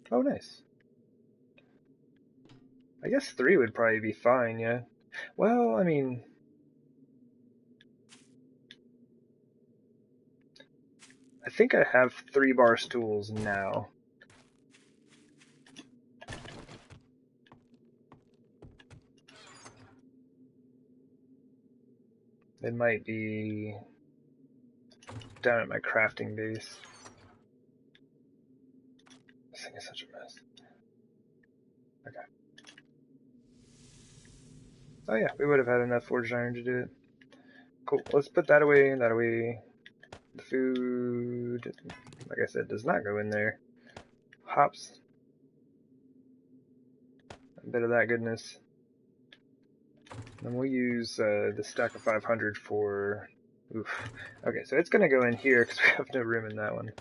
Oh, nice. I guess 3 would probably be fine, yeah. Well, I mean... I think I have 3 bar stools now. It might be down at my crafting base. This thing is such a mess. Okay. Oh yeah, we would have had enough forged iron to do it. Cool. Let's put that away. That away. The food, like I said, does not go in there. Hops. A bit of that goodness. And we'll use the stack of 500 for... Oof. Okay, so it's going to go in here because we have no room in that one.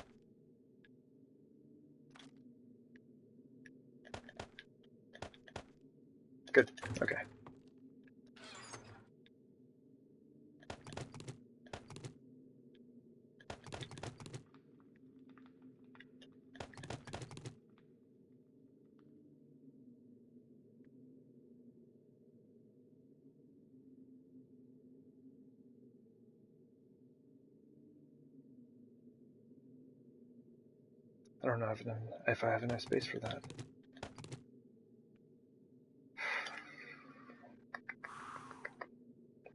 Good. Okay. I don't know if I have enough space for that.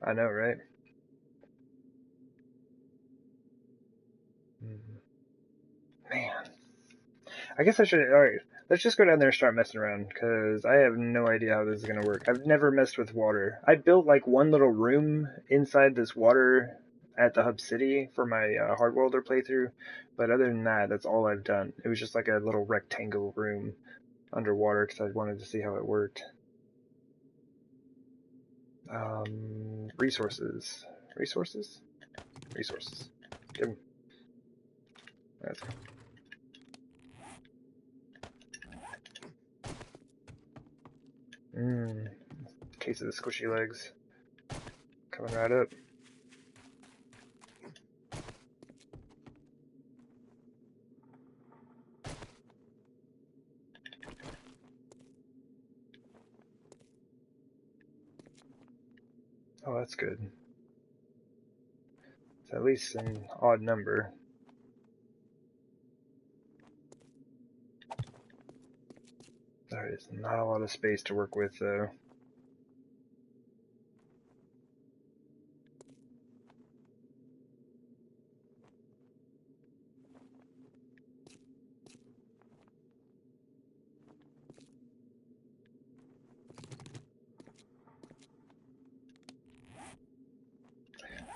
I know, right? Man. I guess I should... Alright, let's just go down there and start messing around, because I have no idea how this is going to work. I've never messed with water. I built, like, one little room inside this water at the hub city for my Hardworlder playthrough, but other than that, that's all I've done. It was just like a little rectangle room underwater, because I wanted to see how it worked. Resources. Resources? Resources. Give 'em. Let's go. Case of the squishy legs. Coming right up. Oh, that's good. It's at least an odd number. There is not a lot of space to work with, though.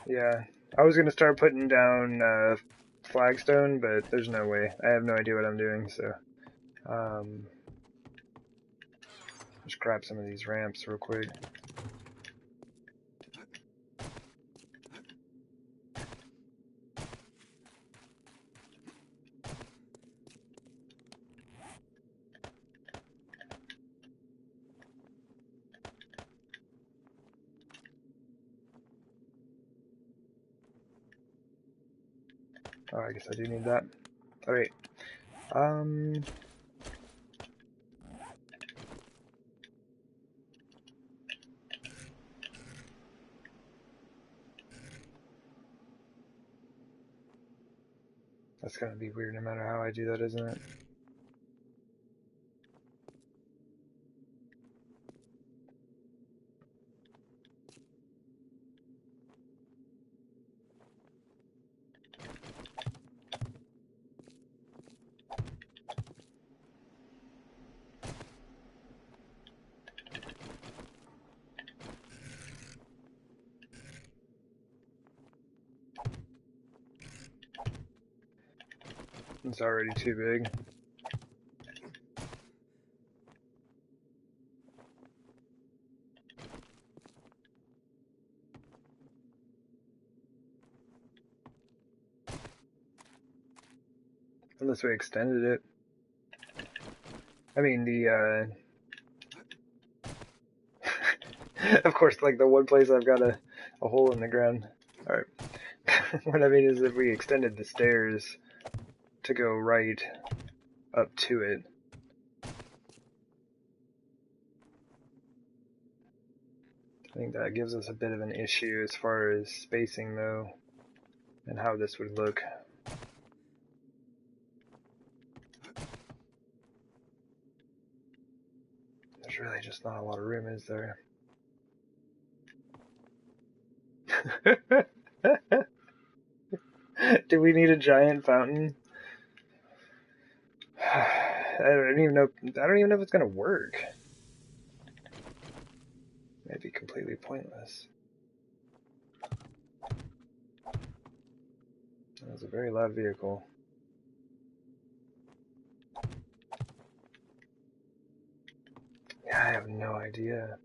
Yeah, I was gonna start putting down flagstone, but there's no way. I have no idea what I'm doing, so just grab some of these ramps real quick. Oh, I guess I do need that. Alright. That's gonna be weird no matter how I do that, isn't it? It's already too big. Unless we extended it. I mean, of course, like the one place I've got a hole in the ground. Alright. What I mean is if we extended the stairs to go right up to it. I think that gives us a bit of an issue as far as spacing though, and how this would look. There's really just not a lot of room, is there? Do we need a giant fountain? I don't even know if it's gonna work. Might be completely pointless. That was a very loud vehicle. Yeah, I have no idea.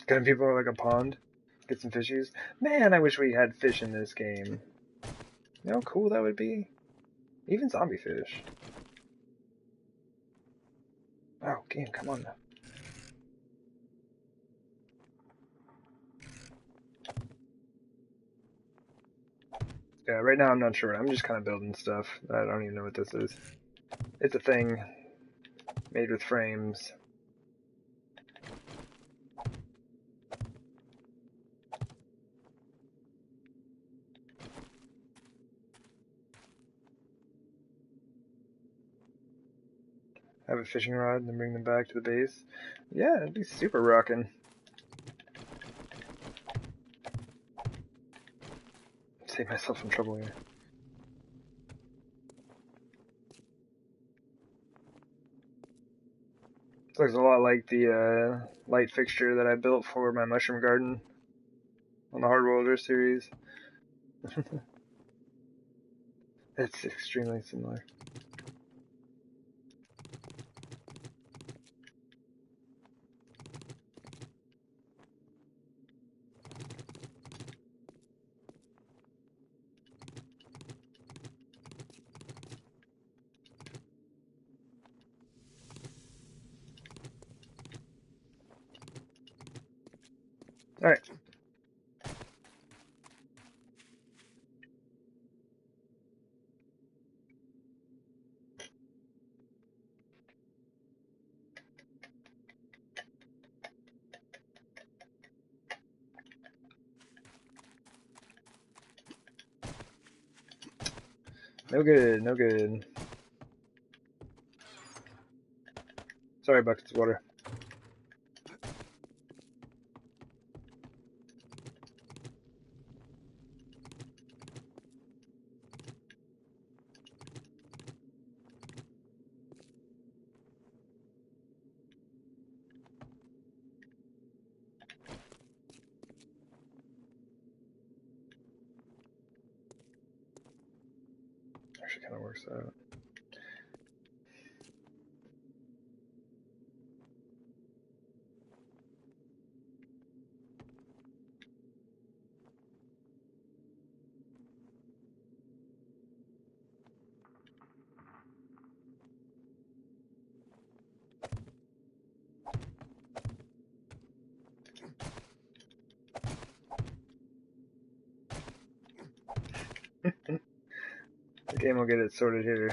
Gonna be more like a pond? Get some fishies? Man, I wish we had fish in this game. You know how cool that would be? Even zombie fish. Oh, game, come on now. Yeah, right now I'm not sure. I'm just kind of building stuff. I don't even know what this is. It's a thing made with frames. Have a fishing rod and then bring them back to the base. Yeah, it'd be super rocking. Save myself some trouble here. This looks a lot like the light fixture that I built for my mushroom garden on the Hard Welder series. It's extremely similar. Alright. No good, no good. Sorry, buckets of water. Actually kind of works out. The game will get it sorted here.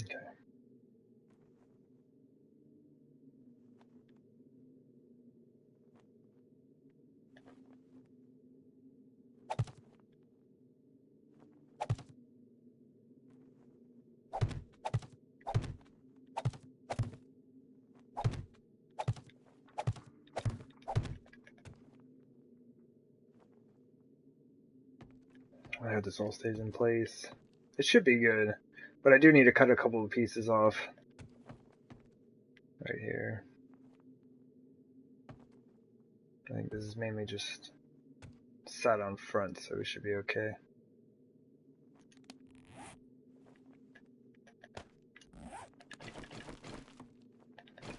Okay. I hope this all stays in place. It should be good, but I do need to cut a couple of pieces off. Right here. I think this is mainly just sat on front, so we should be okay.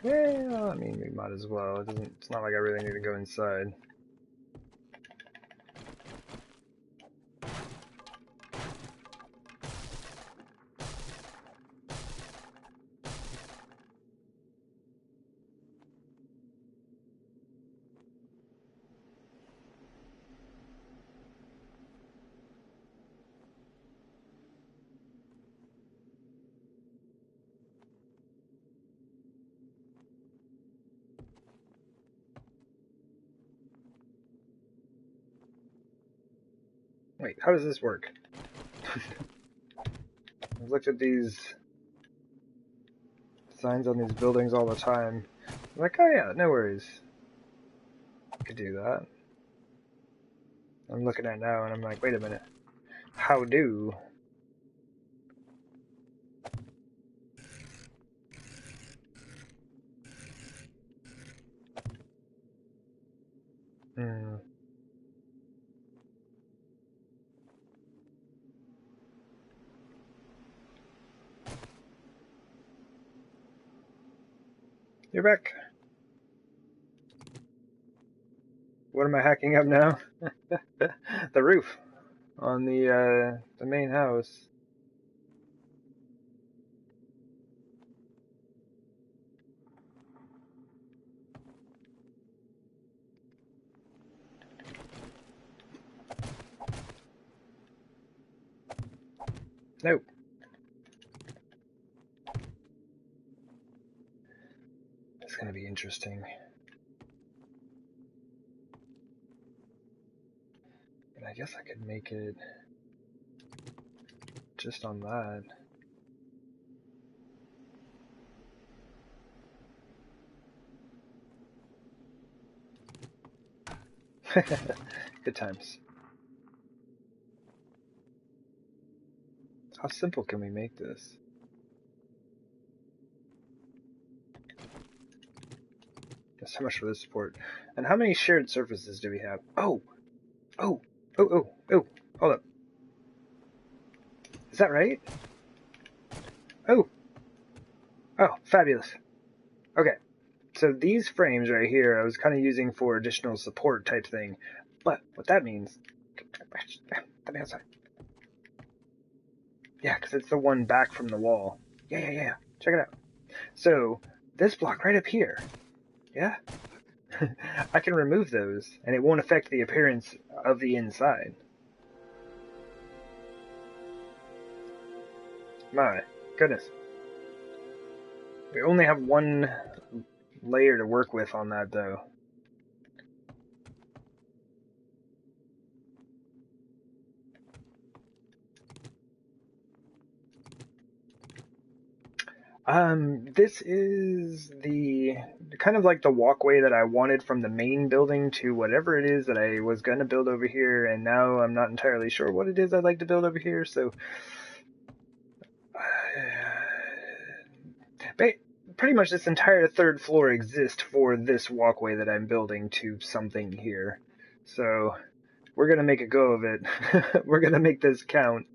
Yeah, I mean, we might as well. It's not like I really need to go inside. Wait, how does this work? I've looked at these signs on these buildings all the time. I'm like, oh yeah, no worries. I could do that. I'm looking at it now and I'm like, wait a minute. How do? Hmm. You're back. What am I hacking up now? The roof on the main house. Nope. It's gonna be interesting. And I guess I could make it just on that. Good times. How simple can we make this? So much for this support. And how many shared surfaces do we have? Oh! Oh! Oh, oh, oh! Hold up. Is that right? Oh! Oh, fabulous. Okay. So these frames right here I was kind of using for additional support type thing. But what that means... Let me outside. Yeah, because it's the one back from the wall. Yeah. Check it out. So, this block right up here. Yeah? I can remove those, and it won't affect the appearance of the inside. My goodness. We only have one layer to work with on that, though. This is the kind of like the walkway that I wanted from the main building to whatever it is that I was going to build over here, and now I'm not entirely sure what it is I'd like to build over here, so pretty much this entire third floor exists for this walkway that I'm building to something here. So we're going to make a go of it. We're going to make this count.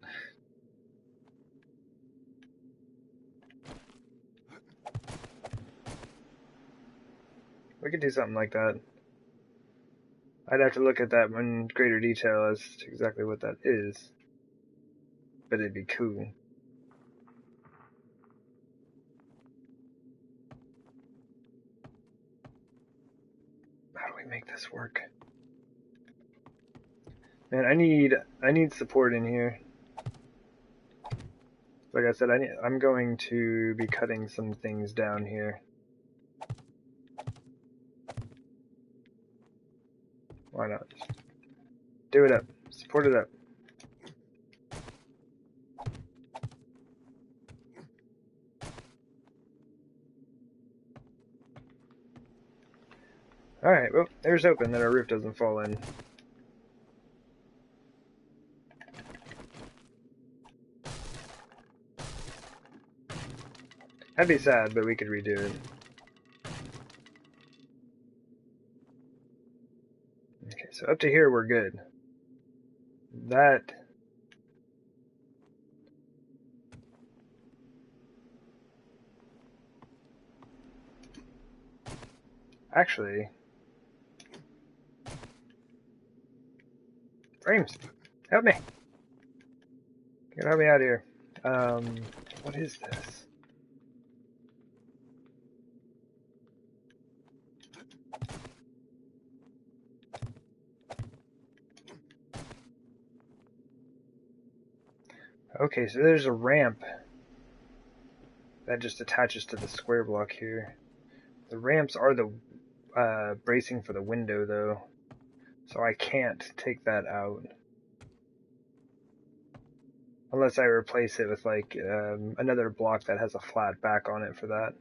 We could do something like that. I'd have to look at that in greater detail as to exactly what that is. But it'd be cool. How do we make this work? Man, I need support in here. Like I said, I'm going to be cutting some things down here. Why not? Just do it up. Support it up. Alright, well, there's open, then our roof doesn't fall in. That'd be sad, but we could redo it. Okay, so up to here we're good. That... Actually... Frames! Help me! Get help me out of here. What is this? Okay, so there's a ramp that just attaches to the square block here. The ramps are the bracing for the window, though, so I can't take that out. Unless I replace it with, like, another block that has a flat back on it for that.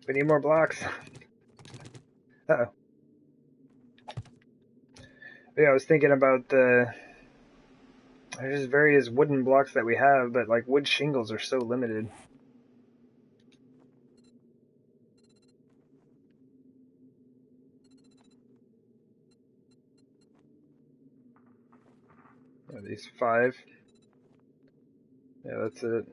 We need more blocks. Uh-oh. Yeah, I was thinking about there's various wooden blocks that we have, but like wood shingles are so limited. Are these 5? Yeah, that's it.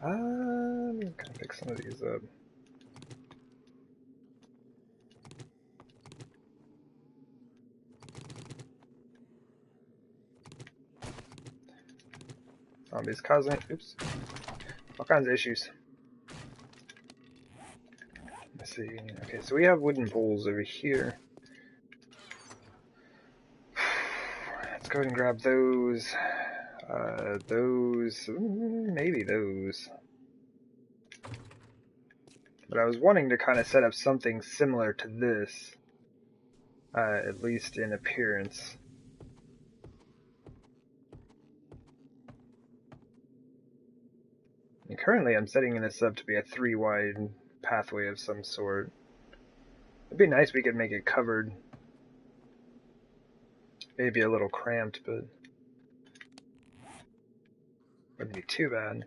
I'm gonna pick some of these up. Zombies causing, oops, all kinds of issues. Let's see. Okay, so we have wooden poles over here. Let's go ahead and grab those. Maybe those. But I was wanting to kind of set up something similar to this, at least in appearance. And currently I'm setting this up to be a 3-wide pathway of some sort. It'd be nice if we could make it covered. Maybe a little cramped, but wouldn't be too bad.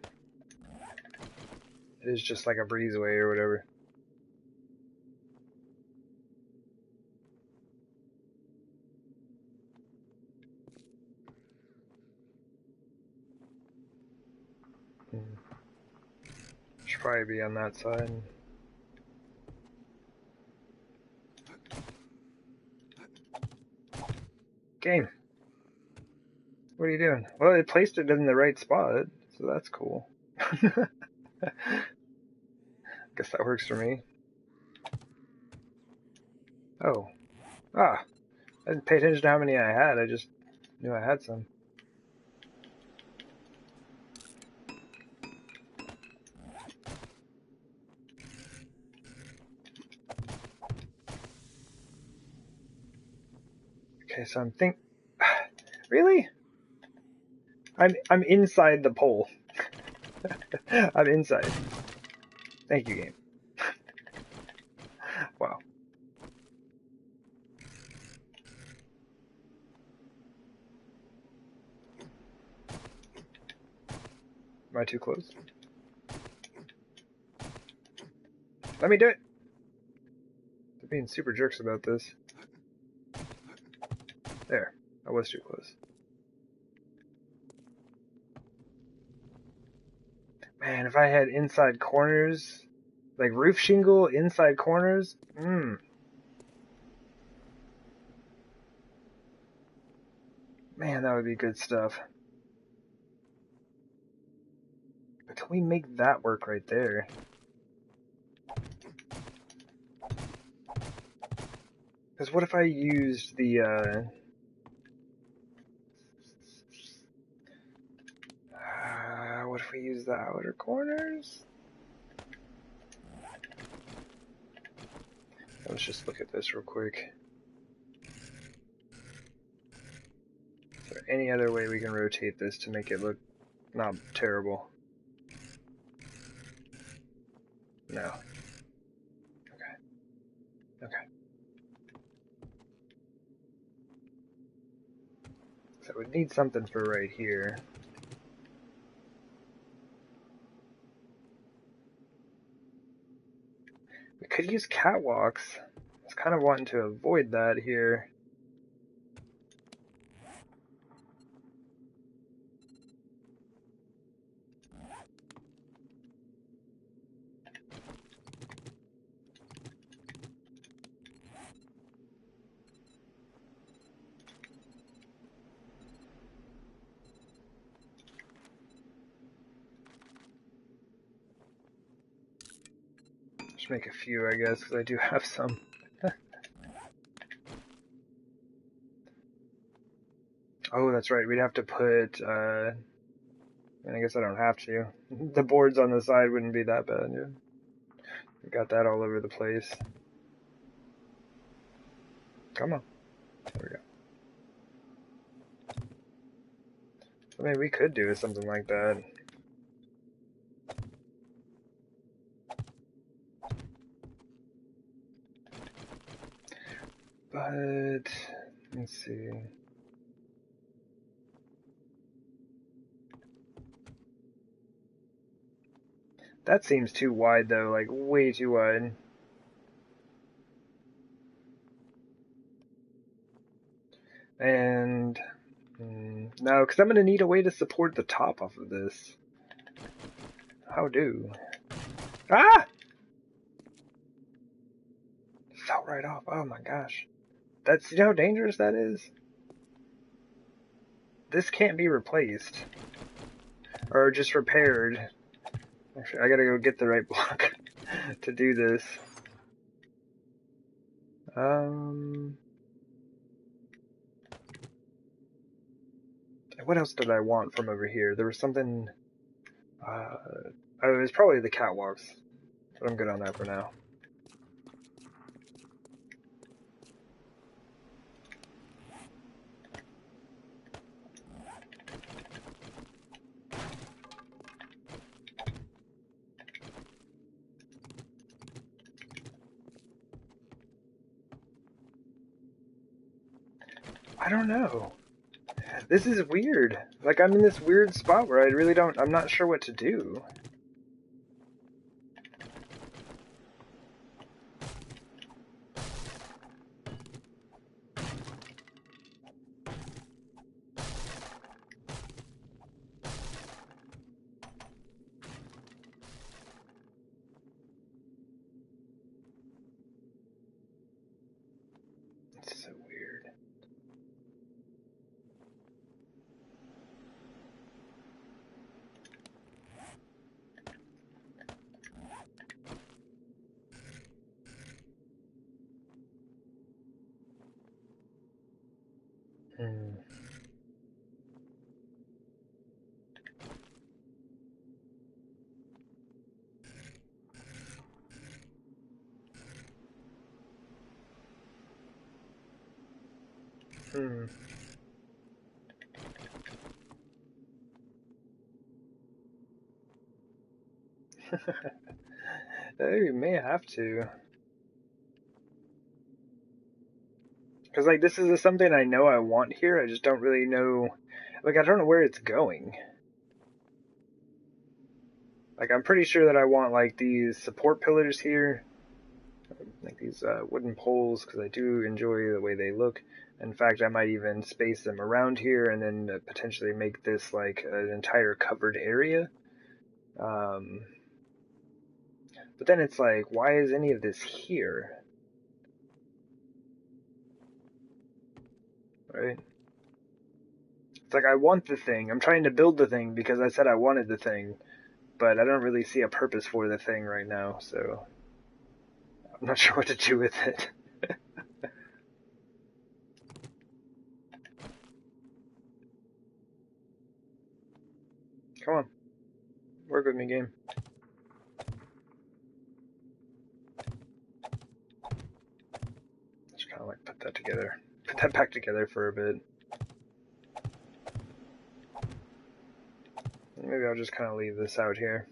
It is just like a breezeway or whatever. Should probably be on that side. Game. What are you doing? Well, it placed it in the right spot, so that's cool. Guess that works for me. Oh. Ah. I didn't pay attention to how many I had, I just knew I had some. Okay, so I'm really? I'm inside the pole. I'm inside. Thank you, game. Wow. Am I too close? Let me do it! They're being super jerks about this. There. I was too close. Man, if I had inside corners, like roof shingle, inside corners, Man, that would be good stuff. But can we make that work right there? Because what if I used the, what if we use the outer corners? Let's just look at this real quick. Is there any other way we can rotate this to make it look not terrible? No. Okay. Okay. So we need something for right here. We could use catwalks. I was kind of wanting to avoid that here. Just make a few, I guess, because I do have some. Oh, that's right. We'd have to put, and I guess I don't have to. The boards on the side wouldn't be that bad, yeah. We got that all over the place. Come on. There we go. I mean, we could do something like that. But, let's see. That seems too wide, though, like way too wide. And, no, because I'm going to need a way to support the top off of this. How do? Ah! Fell right off. Oh my gosh. You know how dangerous that is? This can't be replaced. Or just repaired. Actually, I gotta go get the right block to do this. What else did I want from over here? There was something... oh, it was probably the catwalks. But I'm good on that for now. I don't know. This is weird. Like, I'm in this weird spot where I'm not sure what to do. It's so weird. Hmm. Hmm. We may have to. Because, like, this is something I know I want here, I just don't really know... Like, I don't know where it's going. Like, I'm pretty sure that I want, like, these support pillars here. Like, these wooden poles, because I do enjoy the way they look. In fact, I might even space them around here and then potentially make this, like, an entire covered area. But then it's like, why is any of this here? Right? It's like, I want the thing. I'm trying to build the thing because I said I wanted the thing. But I don't really see a purpose for the thing right now, so I'm not sure what to do with it. Come on. Work with me, game. Just kind of like put that together. Put that back together for a bit. Maybe I'll just kind of leave this out here.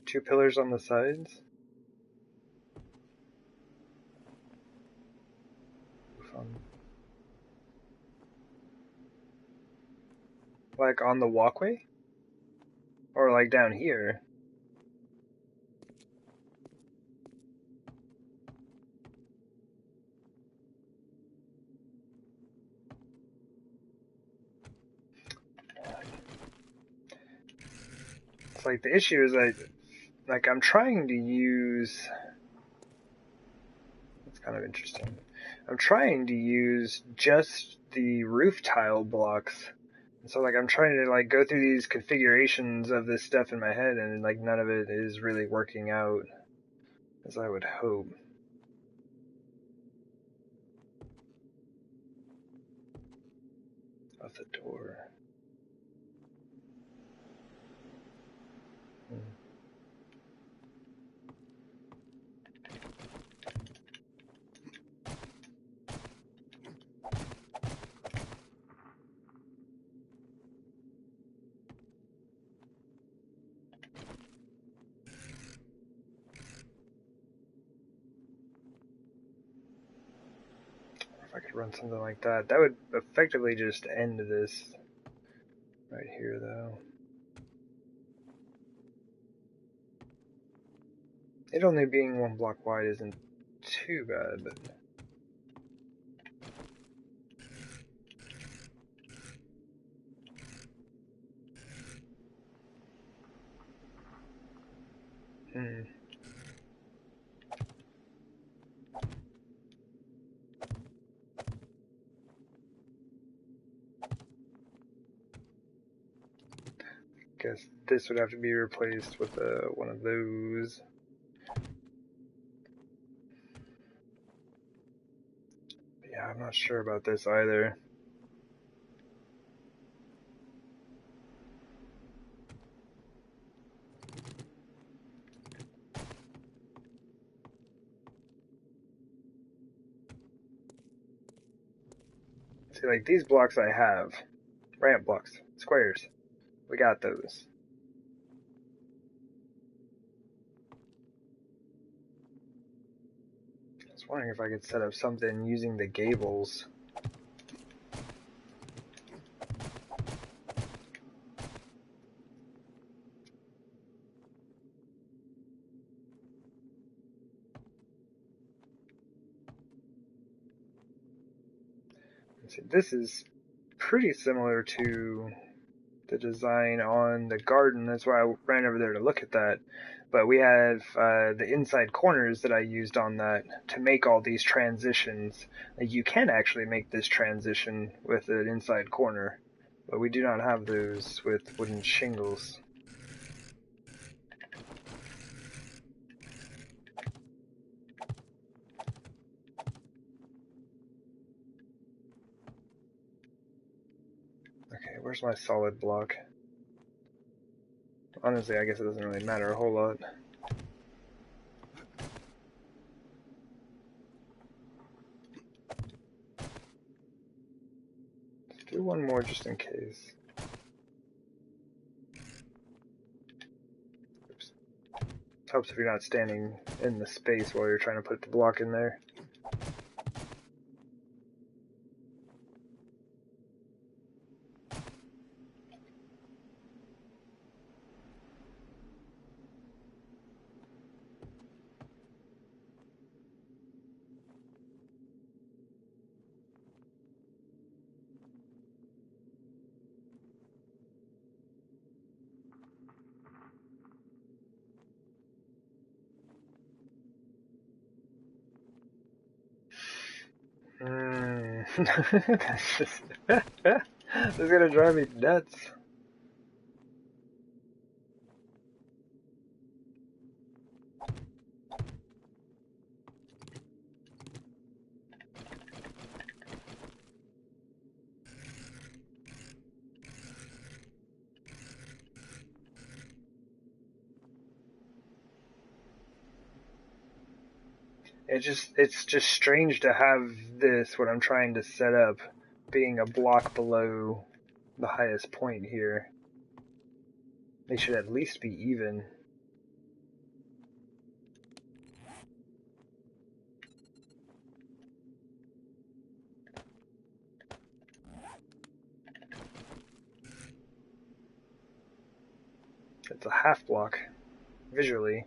Two pillars on the sides. Fun. Like on the walkway? Or like down here? It's like the issue is I'm trying to use... It's kind of interesting. I'm trying to use just the roof tile blocks. And so like I'm trying to like go through these configurations of this stuff in my head and like none of it is really working out as I would hope. Of the door. If I could run something like that, that would effectively just end this right here though. It only being one block wide isn't too bad, but... Guess this would have to be replaced with one of those. Yeah, I'm not sure about this either. See, like these blocks I have, ramp blocks, squares, we got those. I was wondering if I could set up something using the gables. See, this is pretty similar to the design on the garden. That's why I ran over there to look at that. But we have the inside corners that I used on that to make all these transitions. Like, you can actually make this transition with an inside corner, but we do not have those with wooden shingles. Okay, where's my solid block? Honestly, I guess it doesn't really matter a whole lot. Let's do one more just in case. Oops. Helps if you're not standing in the space while you're trying to put the block in there. That's just that's gonna drive me nuts. It's just strange to have this, what I'm trying to set up, being a block below the highest point here. They should at least be even. It's a half block, visually.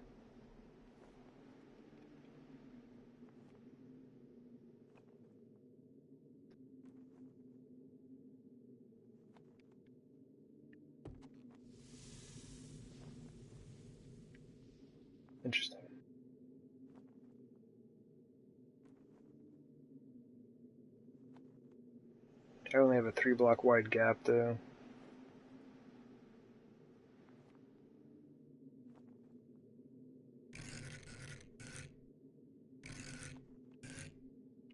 Interesting. I only have a 3 block wide gap though.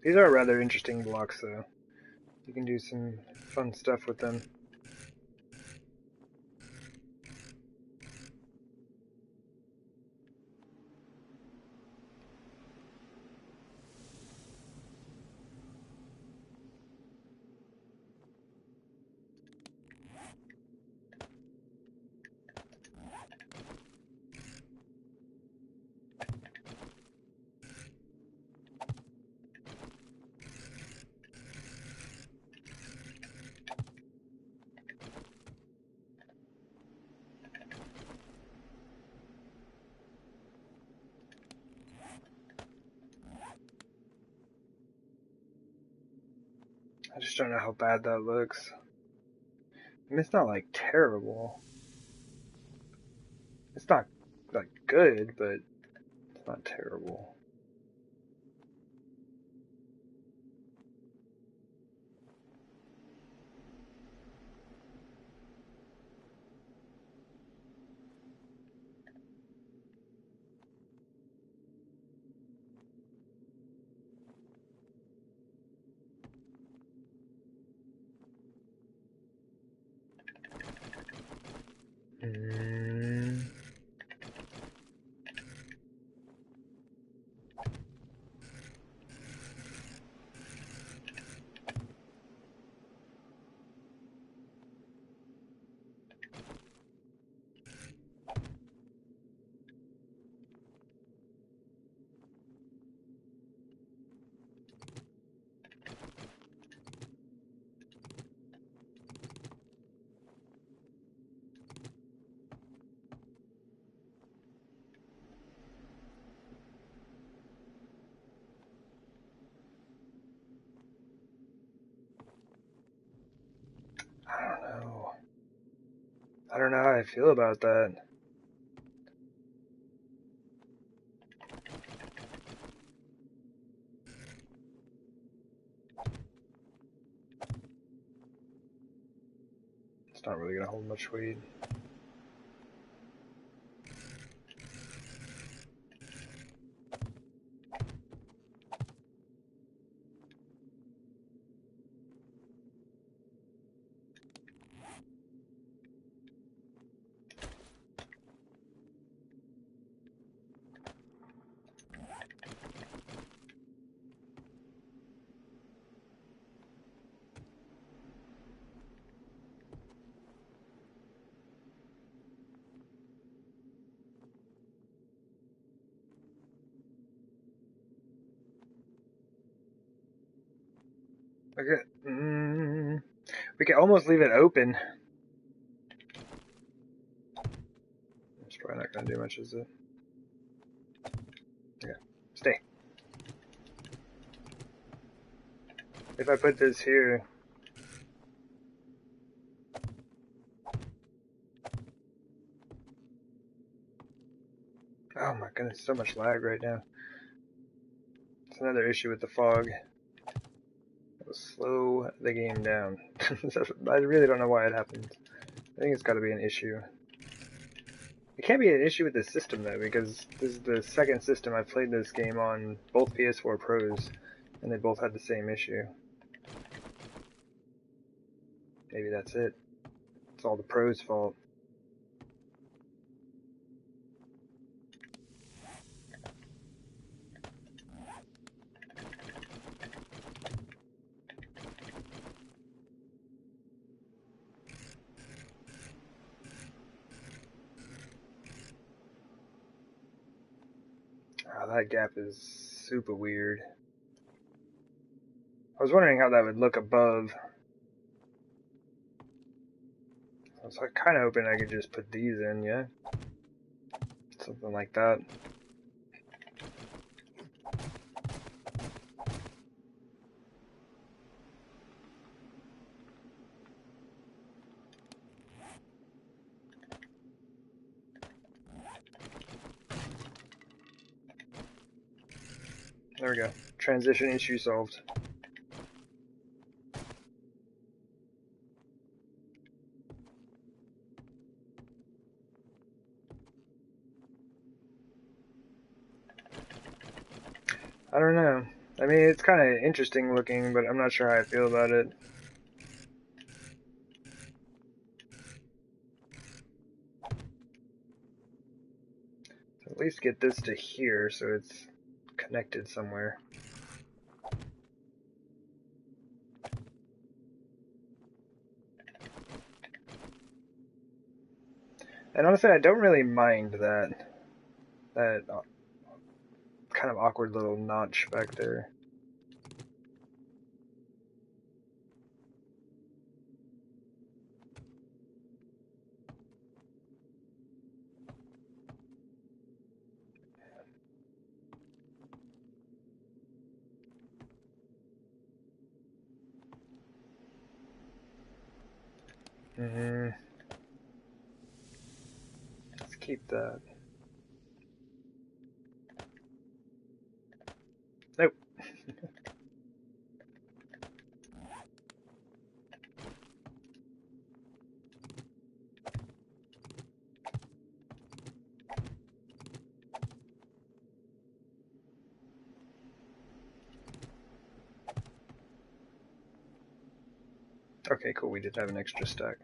These are rather interesting blocks though. You can do some fun stuff with them. I just don't know how bad that looks. I mean, it's not like terrible. It's not like good, but it's not terrible. Mm. I don't know how I feel about that. It's not really gonna hold much weight. Okay. We can almost leave it open. It's probably not gonna do much, is it? Yeah. Stay. If I put this here. Oh my goodness, so much lag right now. It's another issue with the fog. It'll slow the game down. I really don't know why it happens. I think it's gotta be an issue. It can't be an issue with the system though, because this is the second system I've played this game on, both PS4 Pros, and they both had the same issue. Maybe that's it. It's all the Pros' fault. Oh, that gap is super weird. I was wondering how that would look above. I was kind of hoping I could just put these in, yeah? Something like that. There we go. Transition issue solved. I don't know. I mean, it's kind of interesting looking, but I'm not sure how I feel about it. At least get this to here so it's connected somewhere. And honestly, I don't really mind that kind of awkward little notch back there. Let's keep that. Nope. Okay, cool. We did have an extra stack.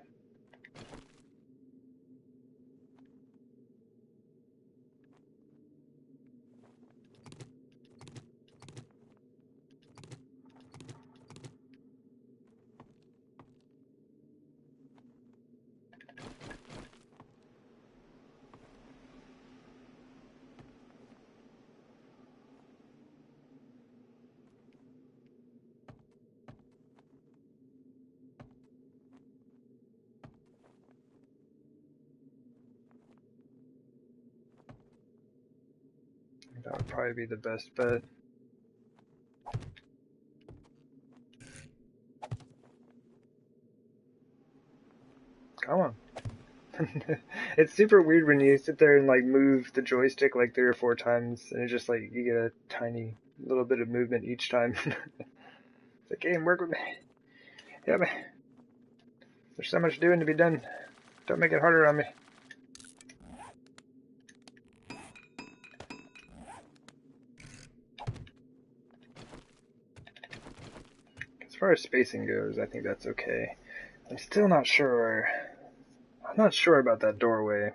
That would probably be the best bet. Come on. It's super weird when you sit there and like move the joystick like 3 or 4 times, and it's just like you get a tiny little bit of movement each time. It's like, game, work with me. Yeah, man. There's so much doing to be done. Don't make it harder on me. As far as spacing goes, I think that's okay. I'm still not sure. I'm not sure about that doorway.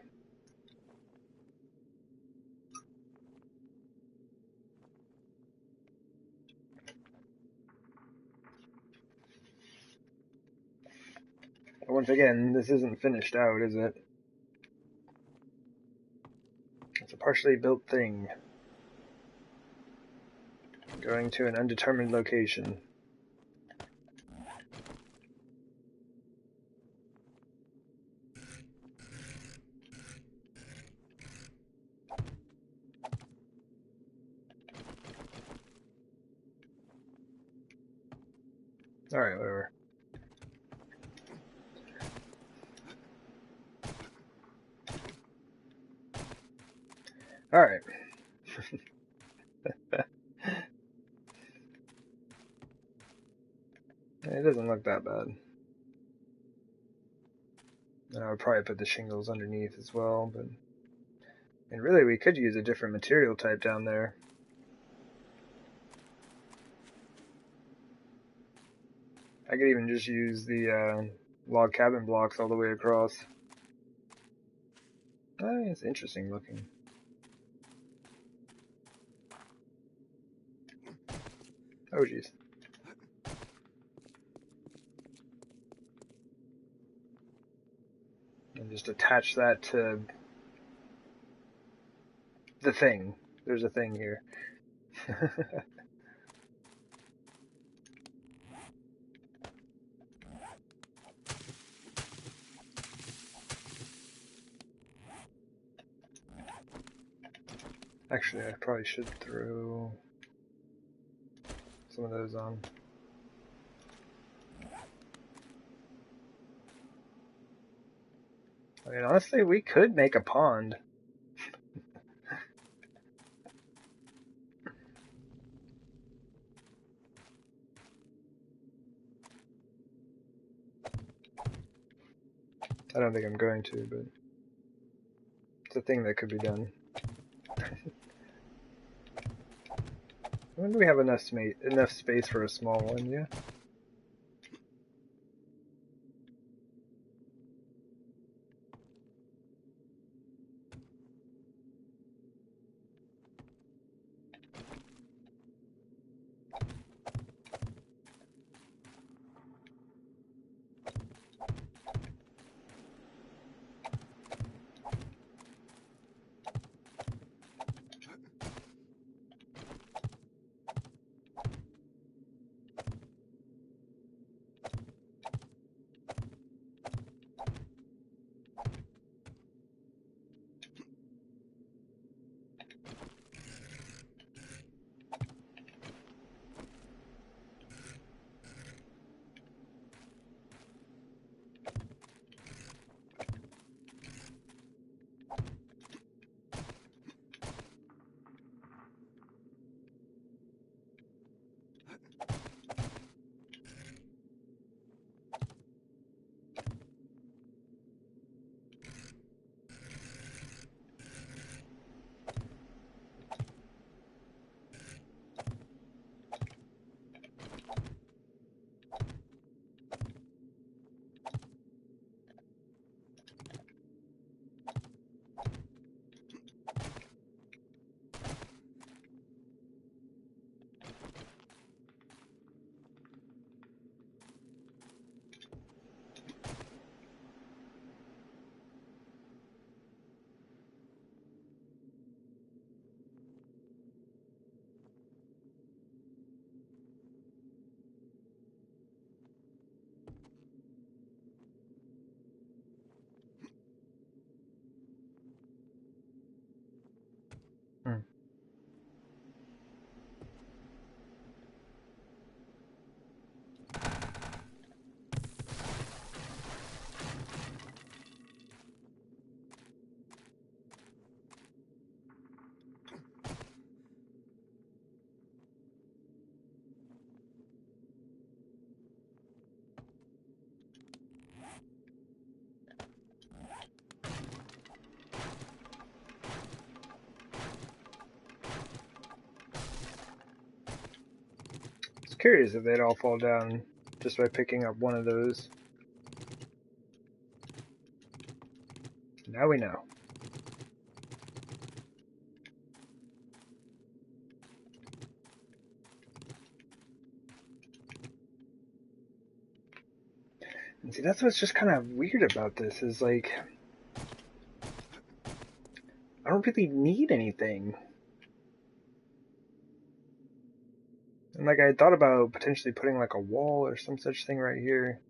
But once again, this isn't finished out, is it? It's a partially built thing. Going to an undetermined location. Alright, whatever. Alright. It doesn't look that bad. I would probably put the shingles underneath as well, but... And really, we could use a different material type down there. I could even just use the log cabin blocks all the way across. It's interesting looking. Oh, jeez. And just attach that to the thing. There's a thing here. Actually, I probably should throw some of those on. I mean, honestly, we could make a pond. I don't think I'm going to, but it's a thing that could be done. When do we have enough space for a small one? Yeah. curious if they'd all fall down just by picking up one of those. Now we know. And see, that's what's just kind of weird about this, is like, I don't really need anything. And like, I thought about potentially putting like a wall or some such thing right here.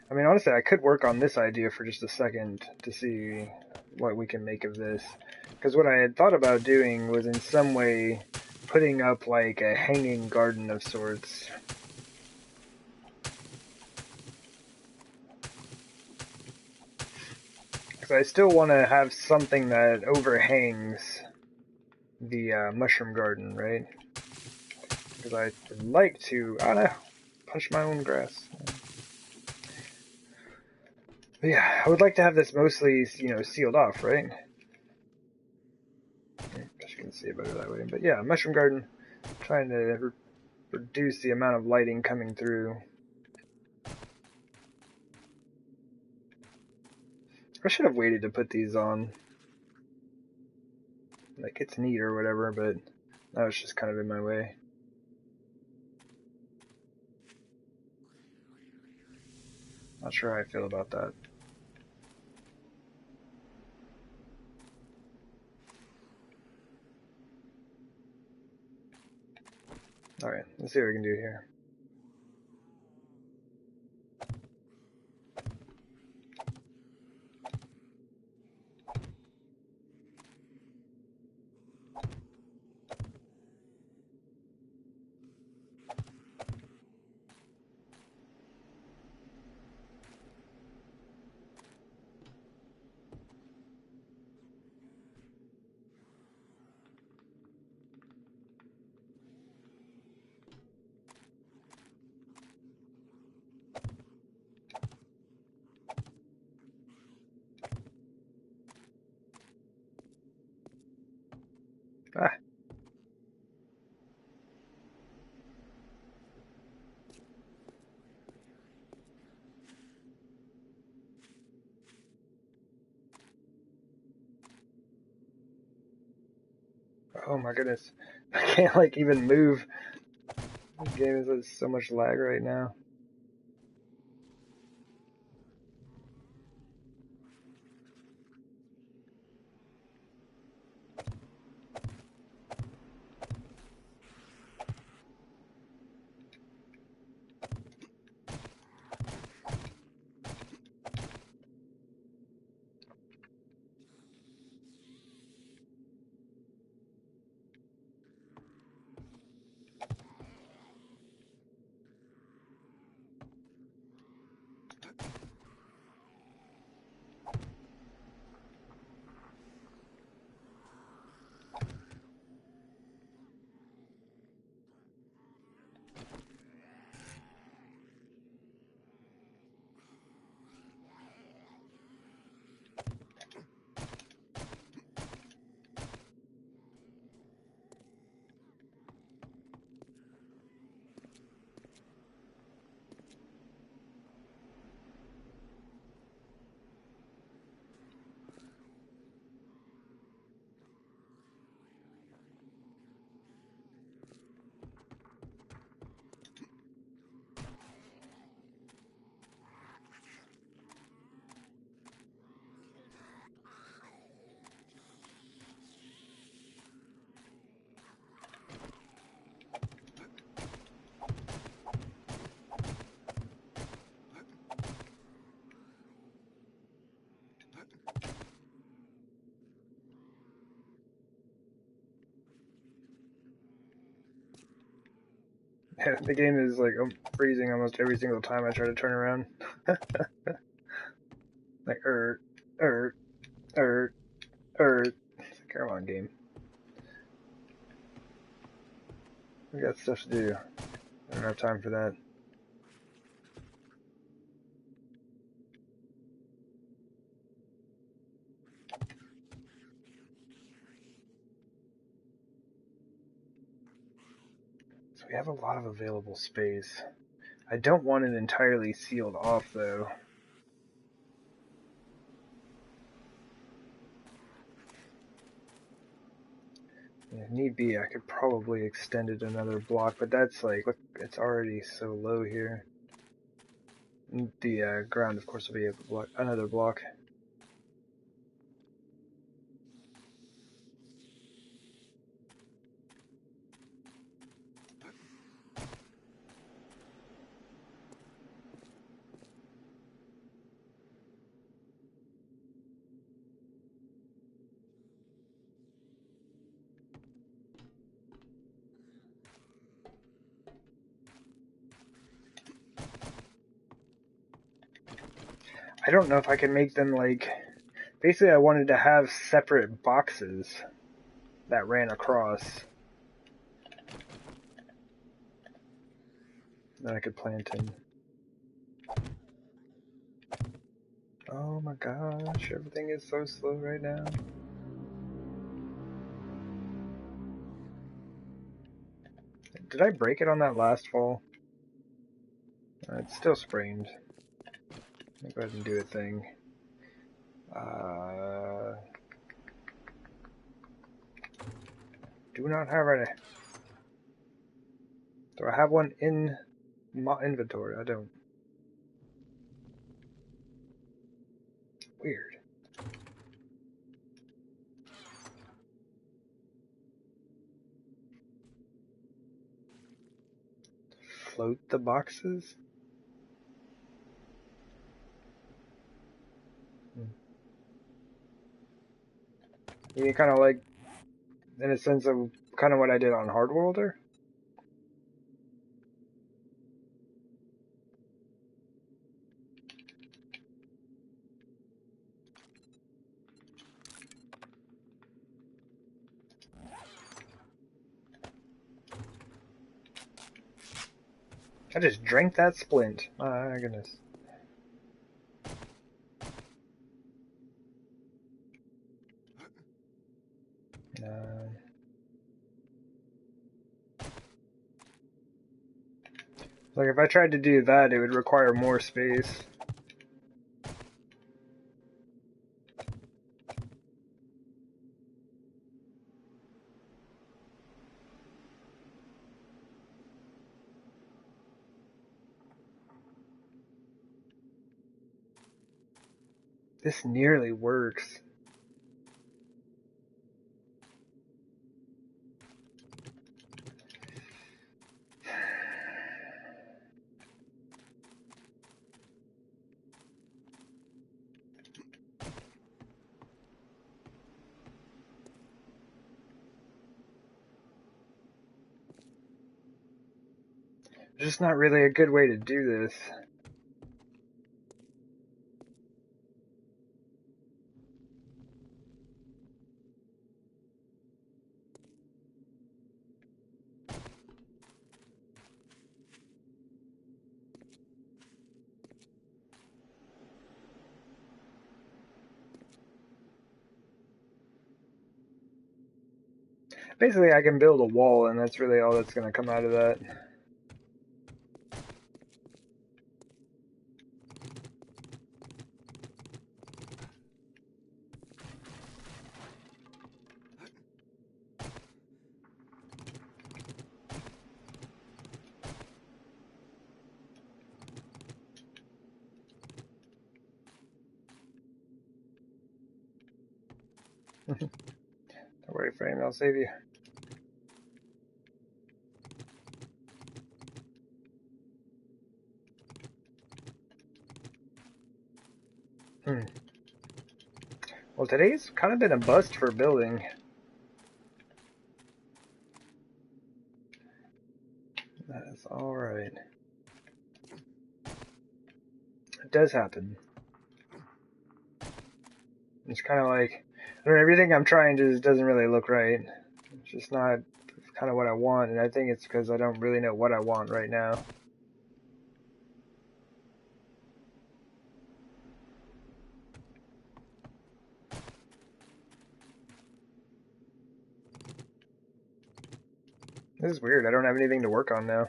I mean, honestly, I could work on this idea for just a second to see what we can make of this. Because what I had thought about doing was in some way putting up like a hanging garden of sorts. Because I still want to have something that overhangs the mushroom garden, right? Because I would like to, I don't know, punch my own grass. But yeah, I would like to have this mostly, sealed off, right? I guess you can see it better that way. But yeah, mushroom garden, trying to reduce the amount of lighting coming through. I should have waited to put these on. Like, it's neat or whatever, but that was just kind of in my way. Not sure how I feel about that. Alright, let's see what we can do here. Ah! Oh my goodness. I can't, like, even move. This game is so much lag right now. Yeah, the game is like freezing almost every single time I try to turn around. Like, er. Come on, game. We got stuff to do. I don't have time for that. So we have a lot of available space. I don't want it entirely sealed off, though. If need be, I could probably extend it another block, but that's like, look, it's already so low here. The ground, of course, will be another block. I don't know if I can make them like... Basically, I wanted to have separate boxes that ran across that I could plant in. Oh my gosh, everything is so slow right now. Did I break it on that last fall? It's still sprained. Let me go ahead and do a thing. Do not have any. Do I have one in my inventory? I don't. Weird. Float the boxes? You mean kind of like, in a sense of kind of what I did on Hardworlder? I just drank that splint. My goodness. Like if I tried to do that, it would require more space. This nearly works. There's just not really a good way to do this. Basically, I can build a wall, and that's really all that's going to come out of that. Don't worry, Frame, I'll save you. Well, today's kind of been a bust for building. That's alright. It does happen. It's kind of like, I don't know, everything I'm trying just doesn't really look right. It's just not kind of what I want, and I think it's because I don't really know what I want right now. This is weird. I don't have anything to work on now.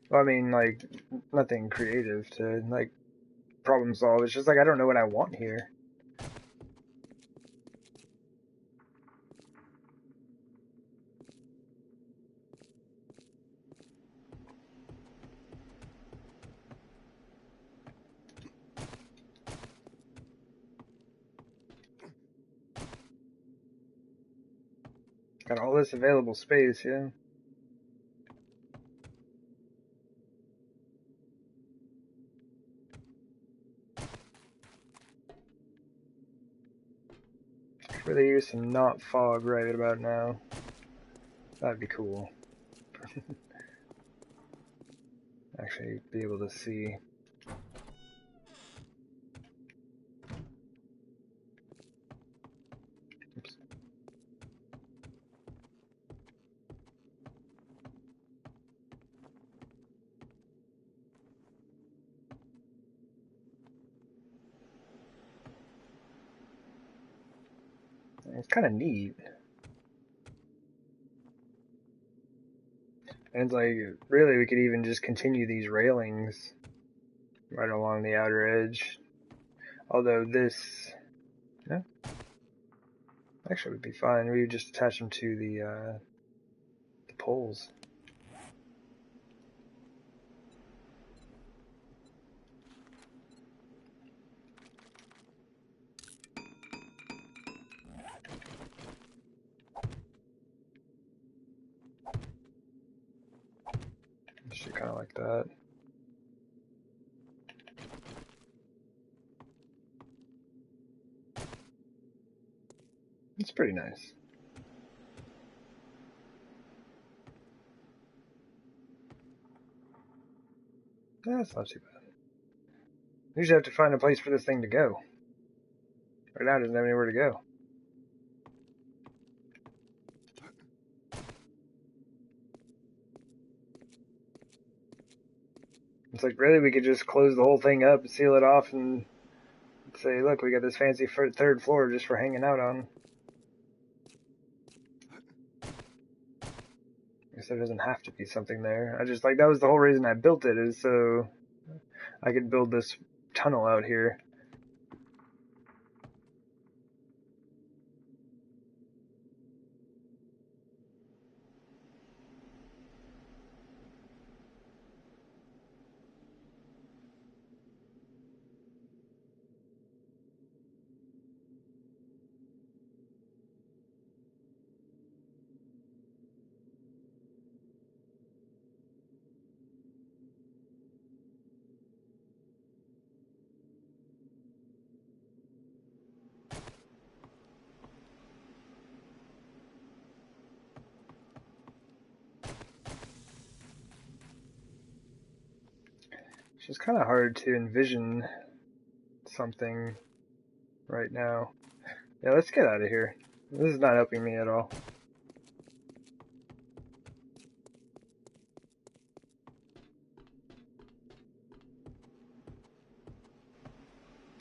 Well, I mean, like, nothing creative to, like, problem solve. It's just like, I don't know what I want here. Got all this available space, yeah. Really use some not fog right about now. That'd be cool. Actually be able to see. Oops. It's kind of neat. And it's like, really, we could even just continue these railings right along the outer edge. Although this, no, actually would be fine. We would just attach them to the poles. Just kind of like that. It's pretty nice. Yeah, that's not too bad. We usually have to find a place for this thing to go. Right now it doesn't have anywhere to go. It's like, really, we could just close the whole thing up, seal it off, and say, look, we got this fancy third floor just for hanging out on. I guess there doesn't have to be something there. I just, like, that was the whole reason I built it, is so I could build this tunnel out here. It's just kind of hard to envision something right now. Yeah, let's get out of here. This is not helping me at all.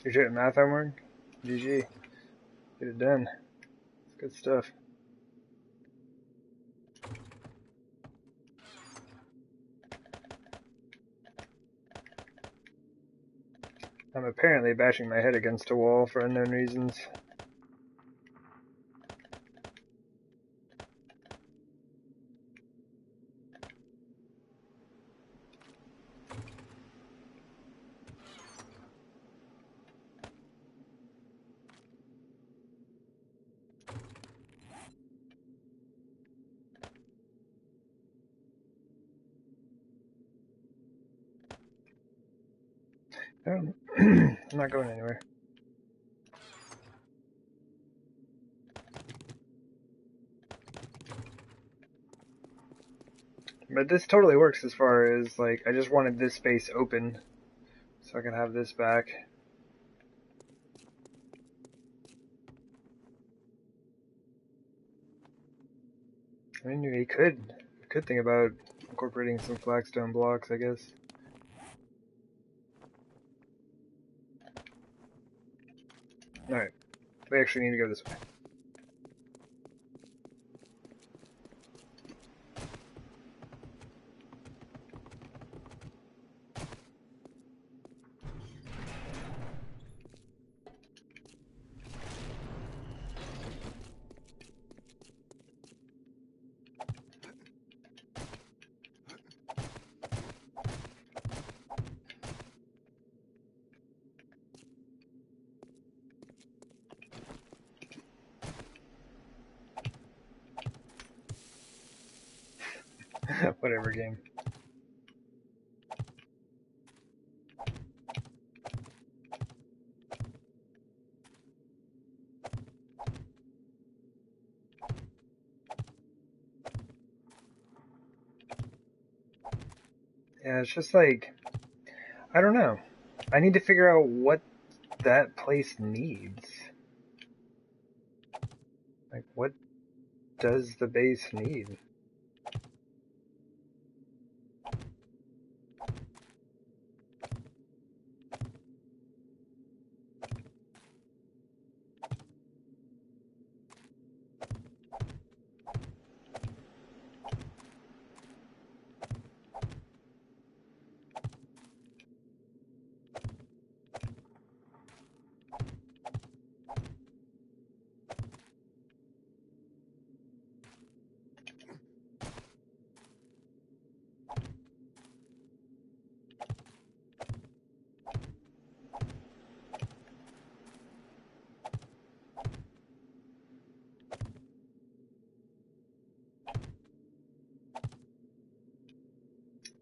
You're doing math homework? GG. Get it done. It's good stuff. I'm apparently bashing my head against a wall for unknown reasons. I'm not going anywhere. But this totally works as far as, like, I just wanted this space open so I can have this back. I mean, we could think about incorporating some flagstone blocks, I guess. Alright, we actually need to go this way. Whatever game. Yeah, it's just like, I don't know. I need to figure out what that place needs. Like, what does the base need?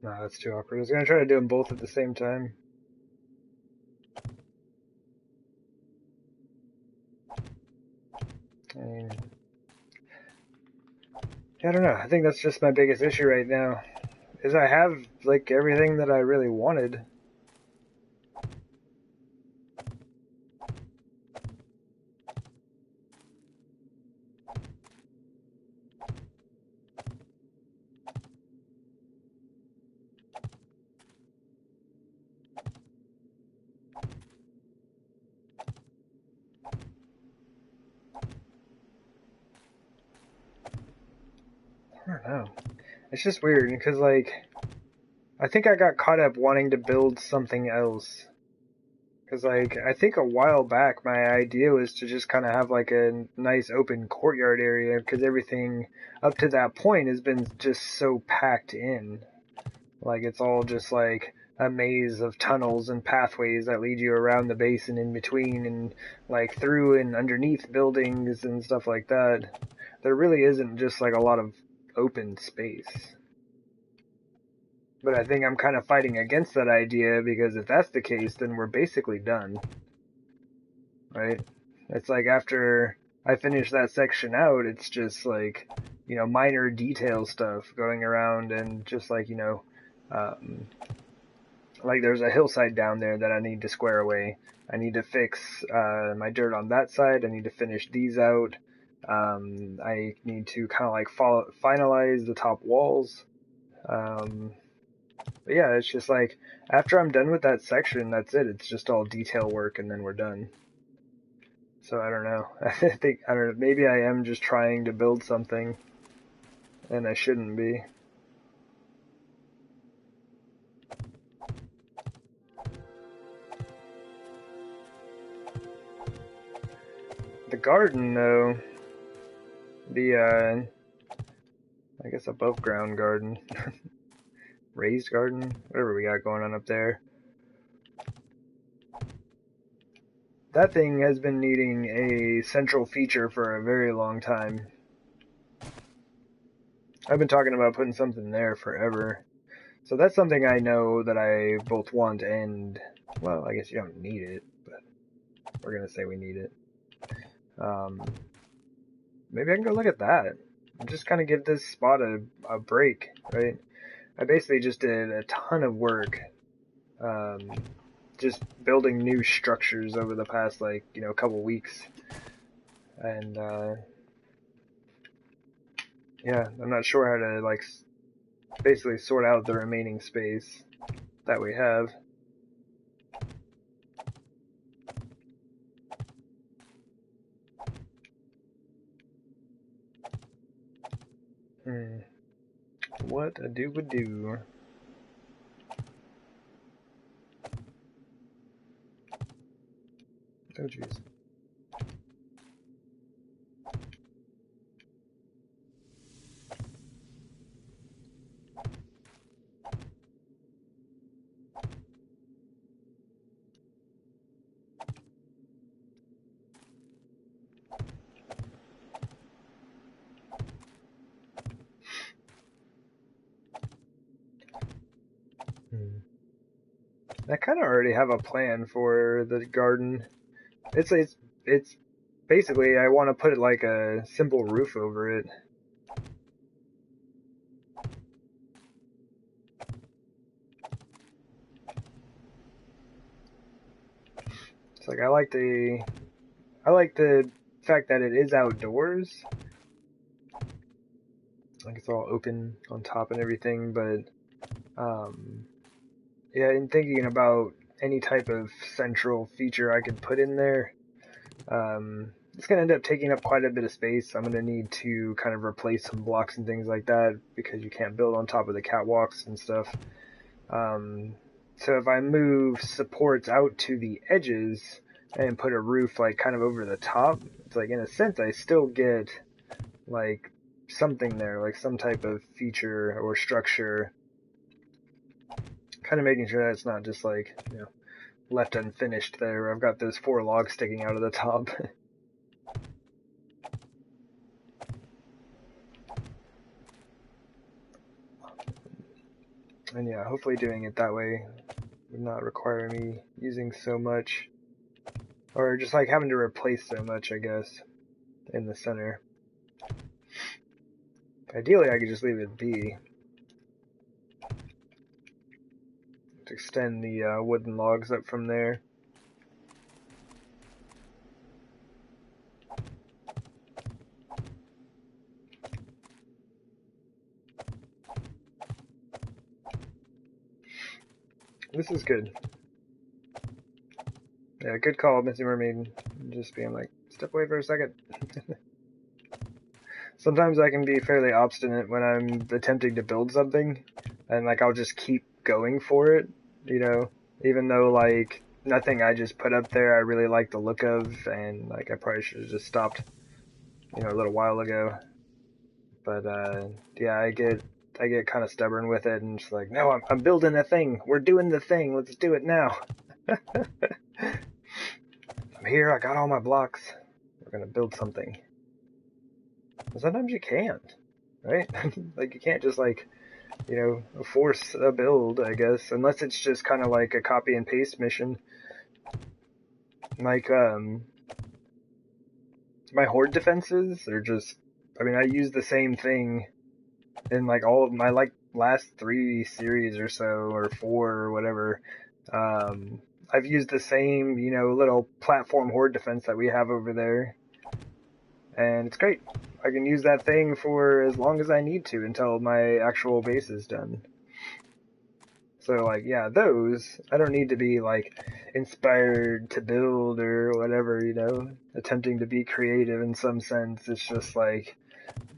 No, that's too awkward. I was gonna try to do them both at the same time. I mean, I don't know. I think that's just my biggest issue right now. Is I have, like, everything that I really wanted. I don't know. It's just weird, because, like, I think I got caught up wanting to build something else. Because, like, I think a while back my idea was to just kind of have, like, a nice open courtyard area, because everything up to that point has been just so packed in. Like, it's all just, like, a maze of tunnels and pathways that lead you around the base and in between and, like, through and underneath buildings and stuff like that. There really isn't just, like, a lot of open space. But I think I'm kind of fighting against that idea, because if that's the case, then we're basically done. Right? It's like after I finish that section out, it's just like, you know, minor detail stuff going around and just like, you know, like there's a hillside down there that I need to square away. I need to fix my dirt on that side. I need to finish these out. I need to kind of like finalize the top walls. But yeah, it's just like after I'm done with that section, that's it. It's just all detail work, and then we're done. So I don't know. I don't know. Maybe I am just trying to build something, and I shouldn't be. The garden, though, the I guess above ground garden, raised garden, whatever we got going on up there. That thing has been needing a central feature for a very long time. I've been talking about putting something there forever. So that's something I know that I both want and, well, I guess you don't need it, but we're going to say we need it. Maybe I can go look at that. And just kind of give this spot a break, right? I basically just did a ton of work, just building new structures over the past, like, you know, couple weeks. And, yeah, I'm not sure how to, like, basically sort out the remaining space that we have. What a do. Oh, jeez. I kind of already have a plan for the garden. It's basically I want to put like a simple roof over it. It's like I like the fact that it is outdoors. Like it's all open on top and everything, but yeah, in thinking about any type of central feature I could put in there, it's going to end up taking up quite a bit of space. I'm going to need to kind of replace some blocks and things like that because you can't build on top of the catwalks and stuff. So if I move supports out to the edges and put a roof like kind of over the top, it's like in a sense I still get like something there, like some type of feature or structure. Kind of making sure that it's not just like, you know, left unfinished there where I've got those 4 logs sticking out of the top. And yeah, hopefully doing it that way would not require me using so much, or just like having to replace so much, I guess, in the center. Ideally, I could just leave it be. To extend the wooden logs up from there. This is good. Yeah, good call, Missy Mermaid. Just being like, step away for a second. Sometimes I can be fairly obstinate when I'm attempting to build something, and like I'll just keep going for it, you know, even though like nothing I just put up there I really like the look of, and like I probably should have just stopped, you know, a little while ago. But yeah, I get kind of stubborn with it, and just like, no, I'm building a thing. We're doing the thing. Let's do it now. I'm here. I got all my blocks. We're gonna build something. But sometimes you can't, right? Like you can't just like, you know, force a build, I guess, unless it's just kind of like a copy and paste mission. Like my horde defenses are just, I mean, I use the same thing in like all of my like last 3 series or so, or 4 or whatever. I've used the same, you know, little platform horde defense that we have over there, and it's great. I can use that thing for as long as I need to until my actual base is done. So like, yeah, those, I don't need to be like inspired to build or whatever, you know, attempting to be creative in some sense. It's just like,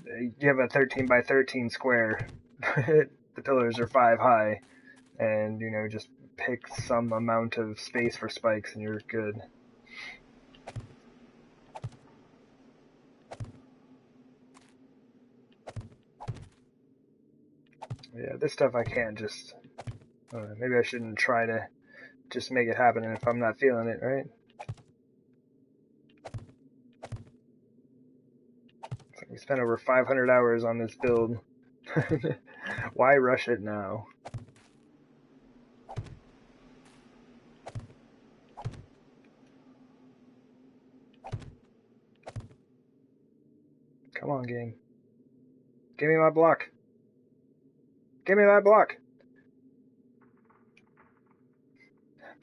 you have a 13 by 13 square, the pillars are 5 high, and, you know, just pick some amount of space for spikes and you're good. Yeah, this stuff I can't just, maybe I shouldn't try to just make it happen if I'm not feeling it, right? It's like we spent over 500 hours on this build. Why rush it now? Come on, game. Give me my block. Give me my block.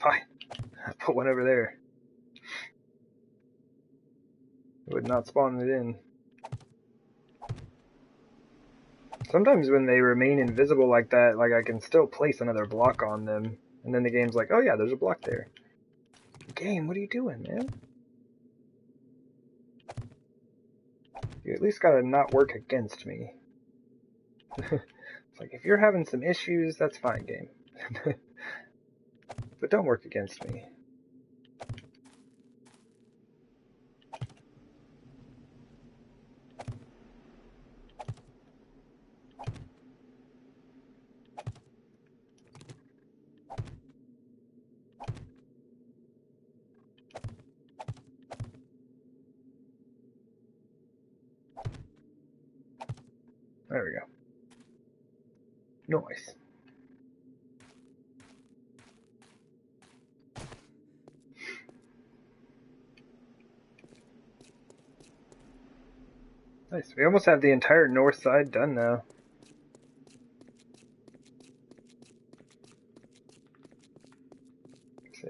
Fine. Put one over there. It would not spawn it in. Sometimes when they remain invisible like that, like I can still place another block on them, and then the game's like, oh yeah, there's a block there. Game, what are you doing, man? You at least gotta not work against me. It's like, if you're having some issues, that's fine, game. But don't work against me. There we go. Nice. Nice. We almost have the entire north side done now.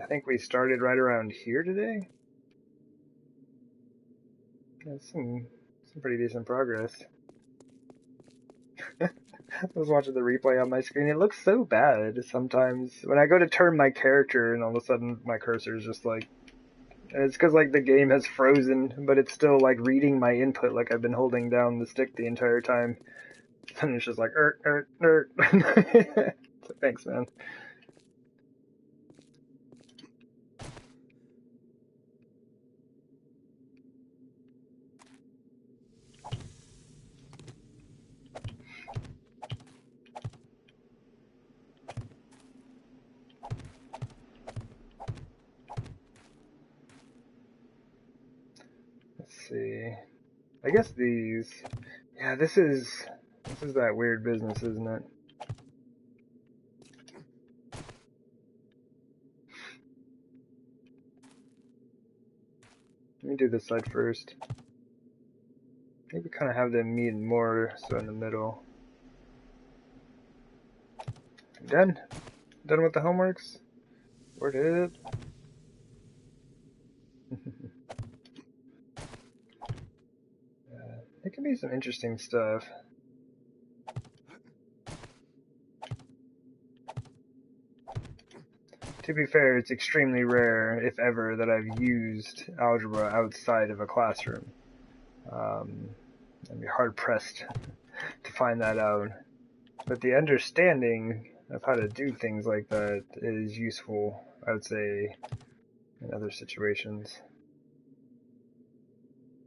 I think we started right around here today. That's some pretty decent progress. I was watching the replay on my screen. It looks so bad sometimes. When I go to turn my character and all of a sudden my cursor is just like... It's because like the game has frozen, but it's still like reading my input like I've been holding down the stick the entire time. And it's just like, So, thanks, man. Let's see. I guess these... Yeah, this is that weird business, isn't it? Let me do this side first. Maybe kind of have them meet more so in the middle. Done? Done with the homeworks? Where did it? It can be some interesting stuff. To be fair, it's extremely rare, if ever, that I've used algebra outside of a classroom. I'd be hard-pressed to find that out. But the understanding of how to do things like that is useful, I would say, in other situations.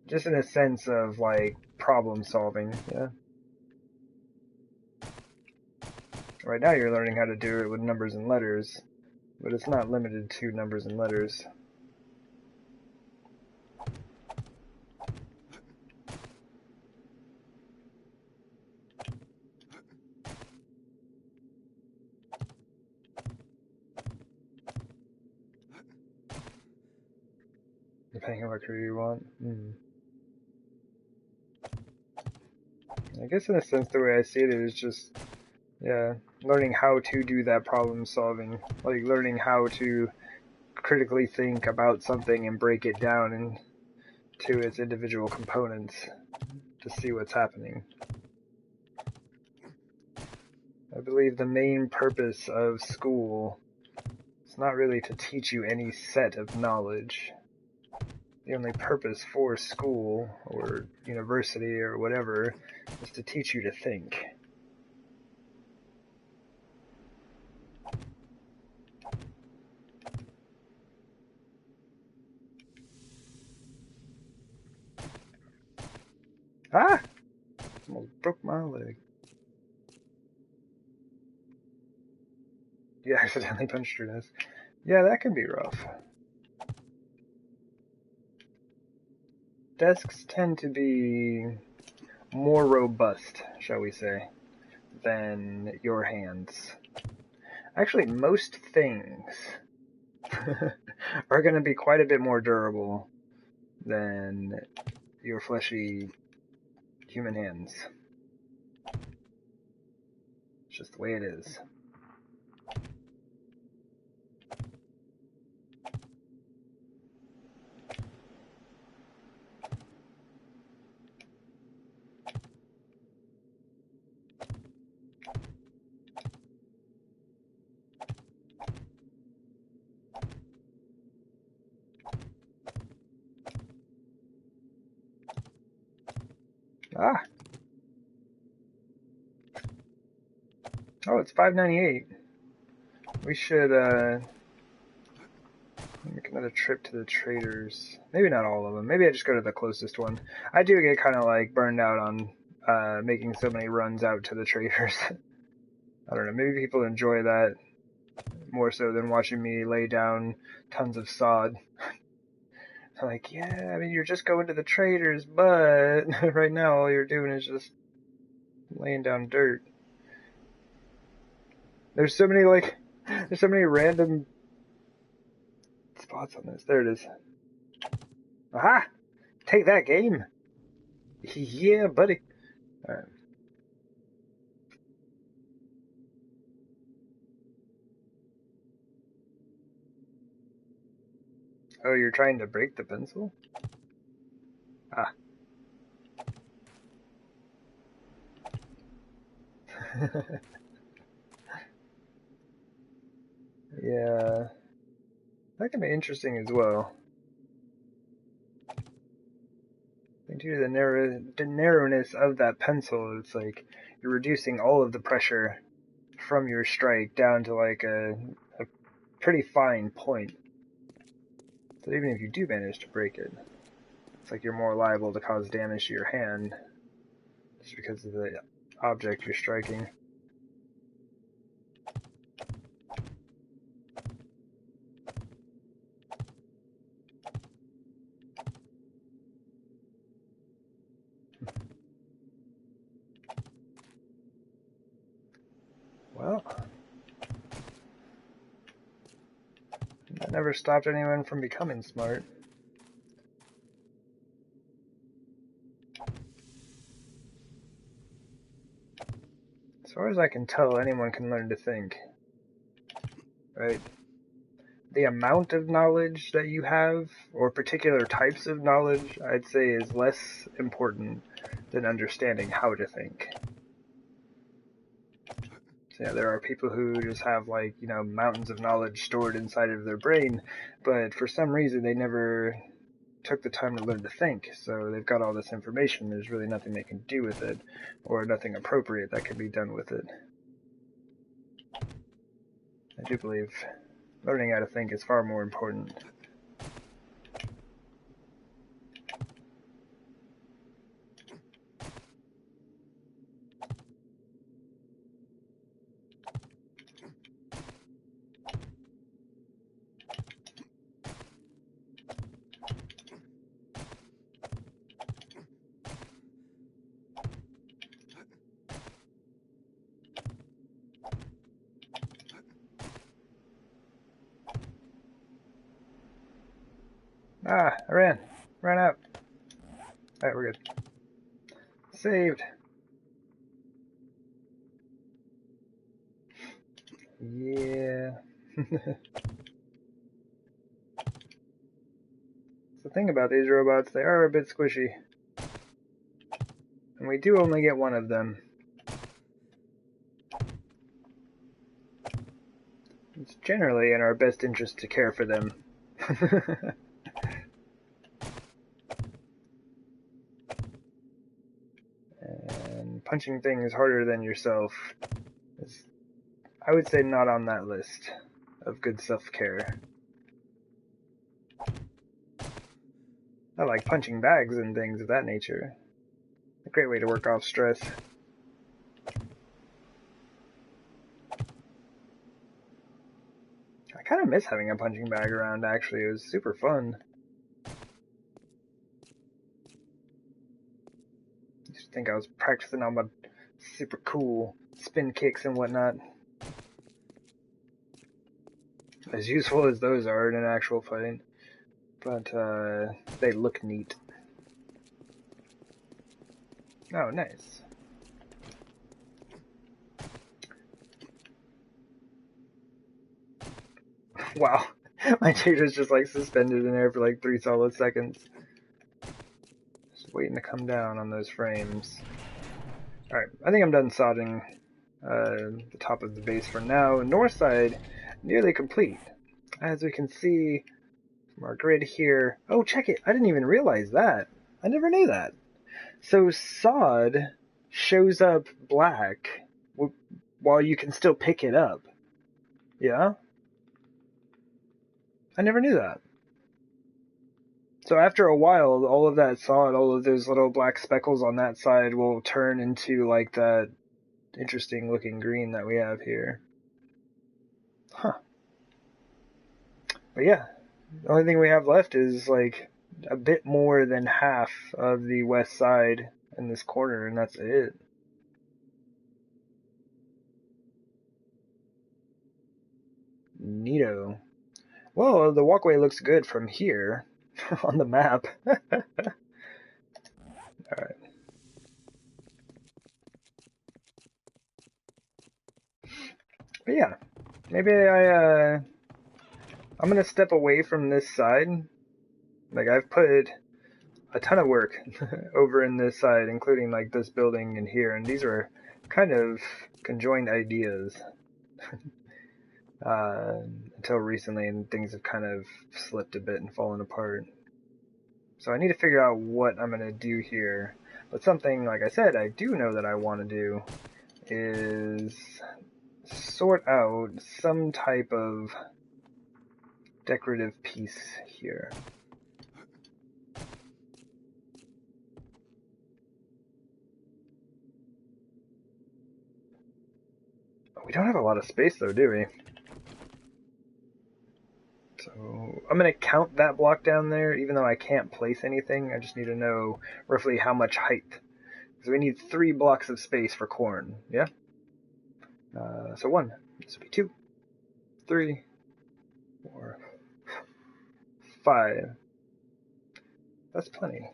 Just in a sense of, like, problem solving, yeah. Right now you're learning how to do it with numbers and letters, but it's not limited to numbers and letters. Depending on what career you want. I guess in a sense the way I see it is just, yeah, learning how to do that problem solving. Like learning how to critically think about something and break it down into its individual components to see what's happening. I believe the main purpose of school is not really to teach you any set of knowledge. The only purpose for school or university or whatever is to teach you to think. Ah! Almost broke my leg. You accidentally punched your nose. Yeah, that can be rough. Desks tend to be more robust, shall we say, than your hands. Actually, most things are going to be quite a bit more durable than your fleshy human hands. It's just the way it is. Ah! Oh, it's $5.98. We should, make another trip to the traders. Maybe not all of them. Maybe I just go to the closest one. I do get kind of, like, burned out on, making so many runs out to the traders. I don't know, maybe people enjoy that more so than watching me lay down tons of sod. Like, yeah, I mean, you're just going to the traders, but right now all you're doing is just laying down dirt. There's so many random spots on this. There it is. Aha! Take that, game! Yeah, buddy. Alright. Oh, you're trying to break the pencil? Ah. Yeah. That can be interesting as well. Due to the narrowness of that pencil, it's like you're reducing all of the pressure from your strike down to like a pretty fine point. So even if you do manage to break it, it's like you're more liable to cause damage to your hand just because of the object you're striking. Well, that never stopped anyone from becoming smart. As far as I can tell, anyone can learn to think, right? The amount of knowledge that you have, or particular types of knowledge, I'd say is less important than understanding how to think. So yeah, there are people who just have like, mountains of knowledge stored inside of their brain, but for some reason they never took the time to learn to think, so they've got all this information, there's really nothing they can do with it, or nothing appropriate that can be done with it. I do believe learning how to think is far more important. Ah, I ran out. Alright, we're good. Saved. Yeah. The thing about these robots, they are a bit squishy. And we do only get one of them. It's generally in our best interest to care for them. And punching things harder than yourself is, I would say, not on that list of good self-care. I like punching bags and things of that nature. A great way to work off stress. I kind of miss having a punching bag around, actually. It was super fun. I just think I was practicing on my super cool spin kicks and whatnot. As useful as those are in an actual fight. But, they look neat. Oh, nice. Wow. My dude was just like suspended in there for like 3 solid seconds. Just waiting to come down on those frames. Alright, I think I'm done sodding the top of the base for now. North side, nearly complete. As we can see from our grid here. Oh, check it! I didn't even realize that. I never knew that. So sod shows up black while you can still pick it up. Yeah? I never knew that. So after a while, all of that sod, all of those little black speckles on that side will turn into like that interesting looking green that we have here. Huh. But yeah, the only thing we have left is like a bit more than half of the west side in this corner, and that's it. Neato. Well, the walkway looks good from here on the map. Alright. But yeah, maybe I'm gonna step away from this side. Like, I've put a ton of work over in this side, including like this building and here, and these are kind of conjoined ideas. Until recently, and things have kind of slipped a bit and fallen apart. So I need to figure out what I'm going to do here. But something, like I said, I do know that I want to do is sort out some type of decorative piece here. We don't have a lot of space though, do we? So I'm going to count that block down there, even though I can't place anything. I just need to know roughly how much height. Because we need 3 blocks of space for corn, yeah? So 1, this would be 2, 3, 4, 5. That's plenty.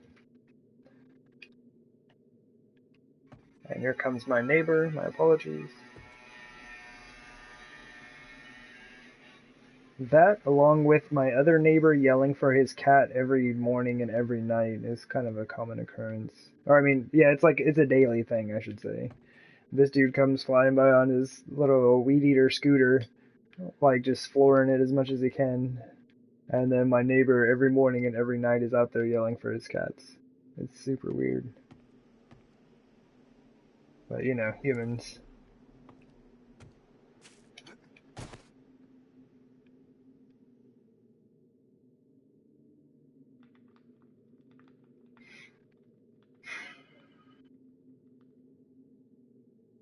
And here comes my neighbor, my apologies. That, along with my other neighbor yelling for his cat every morning and every night, is kind of a common occurrence. Or, I mean, yeah, it's a daily thing, I should say. This dude comes flying by on his little weed eater scooter, like just flooring it as much as he can. And then my neighbor every morning and every night is out there yelling for his cats. It's super weird. But, you know, humans.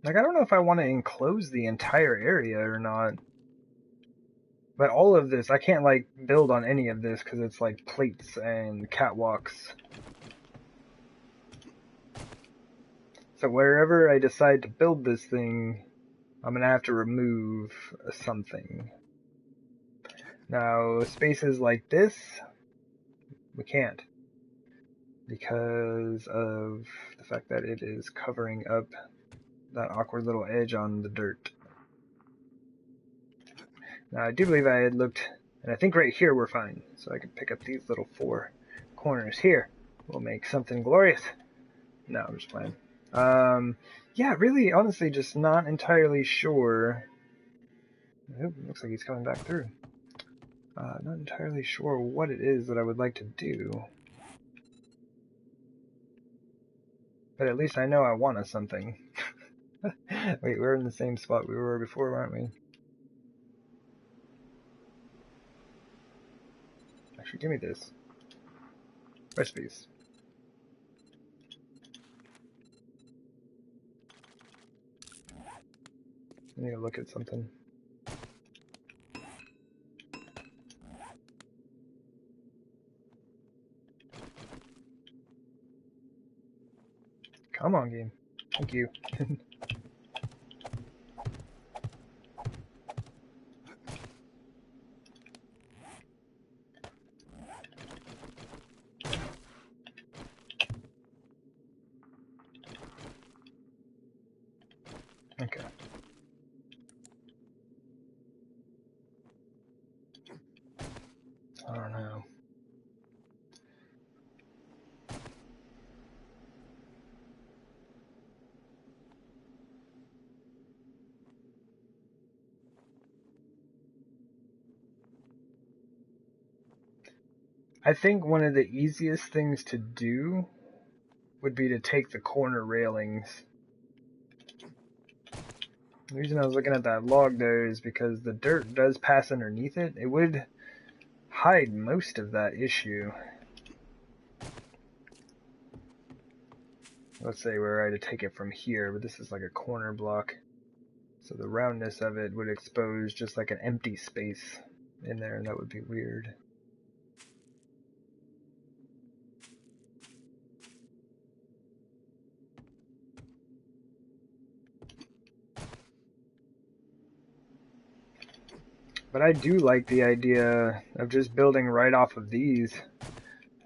Like, I don't know if I want to enclose the entire area or not. But all of this, I can't, like, build on any of this because it's, like, plates and catwalks. So wherever I decide to build this thing, I'm going to have to remove something. Now, spaces like this, we can't. Because of the fact that it is covering up that awkward little edge on the dirt. Now, I do believe I had looked, and I think right here we're fine. So I can pick up these little 4 corners here. We'll make something glorious. No, I'm just playing. Yeah, really, honestly, just not entirely sure. Oop, looks like he's coming back through. Not entirely sure what it is that I would like to do. But at least I know I want a something. Wait, we're in the same spot we were before, aren't we? Actually, give me this. Recipes. I need to look at something. Come on, game. Thank you. Okay. I don't know. I think one of the easiest things to do would be to take the corner railings. The reason I was looking at that log there is because the dirt does pass underneath it. It would hide most of that issue. Let's say we're right to take it from here, but this is like a corner block. So the roundness of it would expose just like an empty space in there, and that would be weird. But I do like the idea of just building right off of these.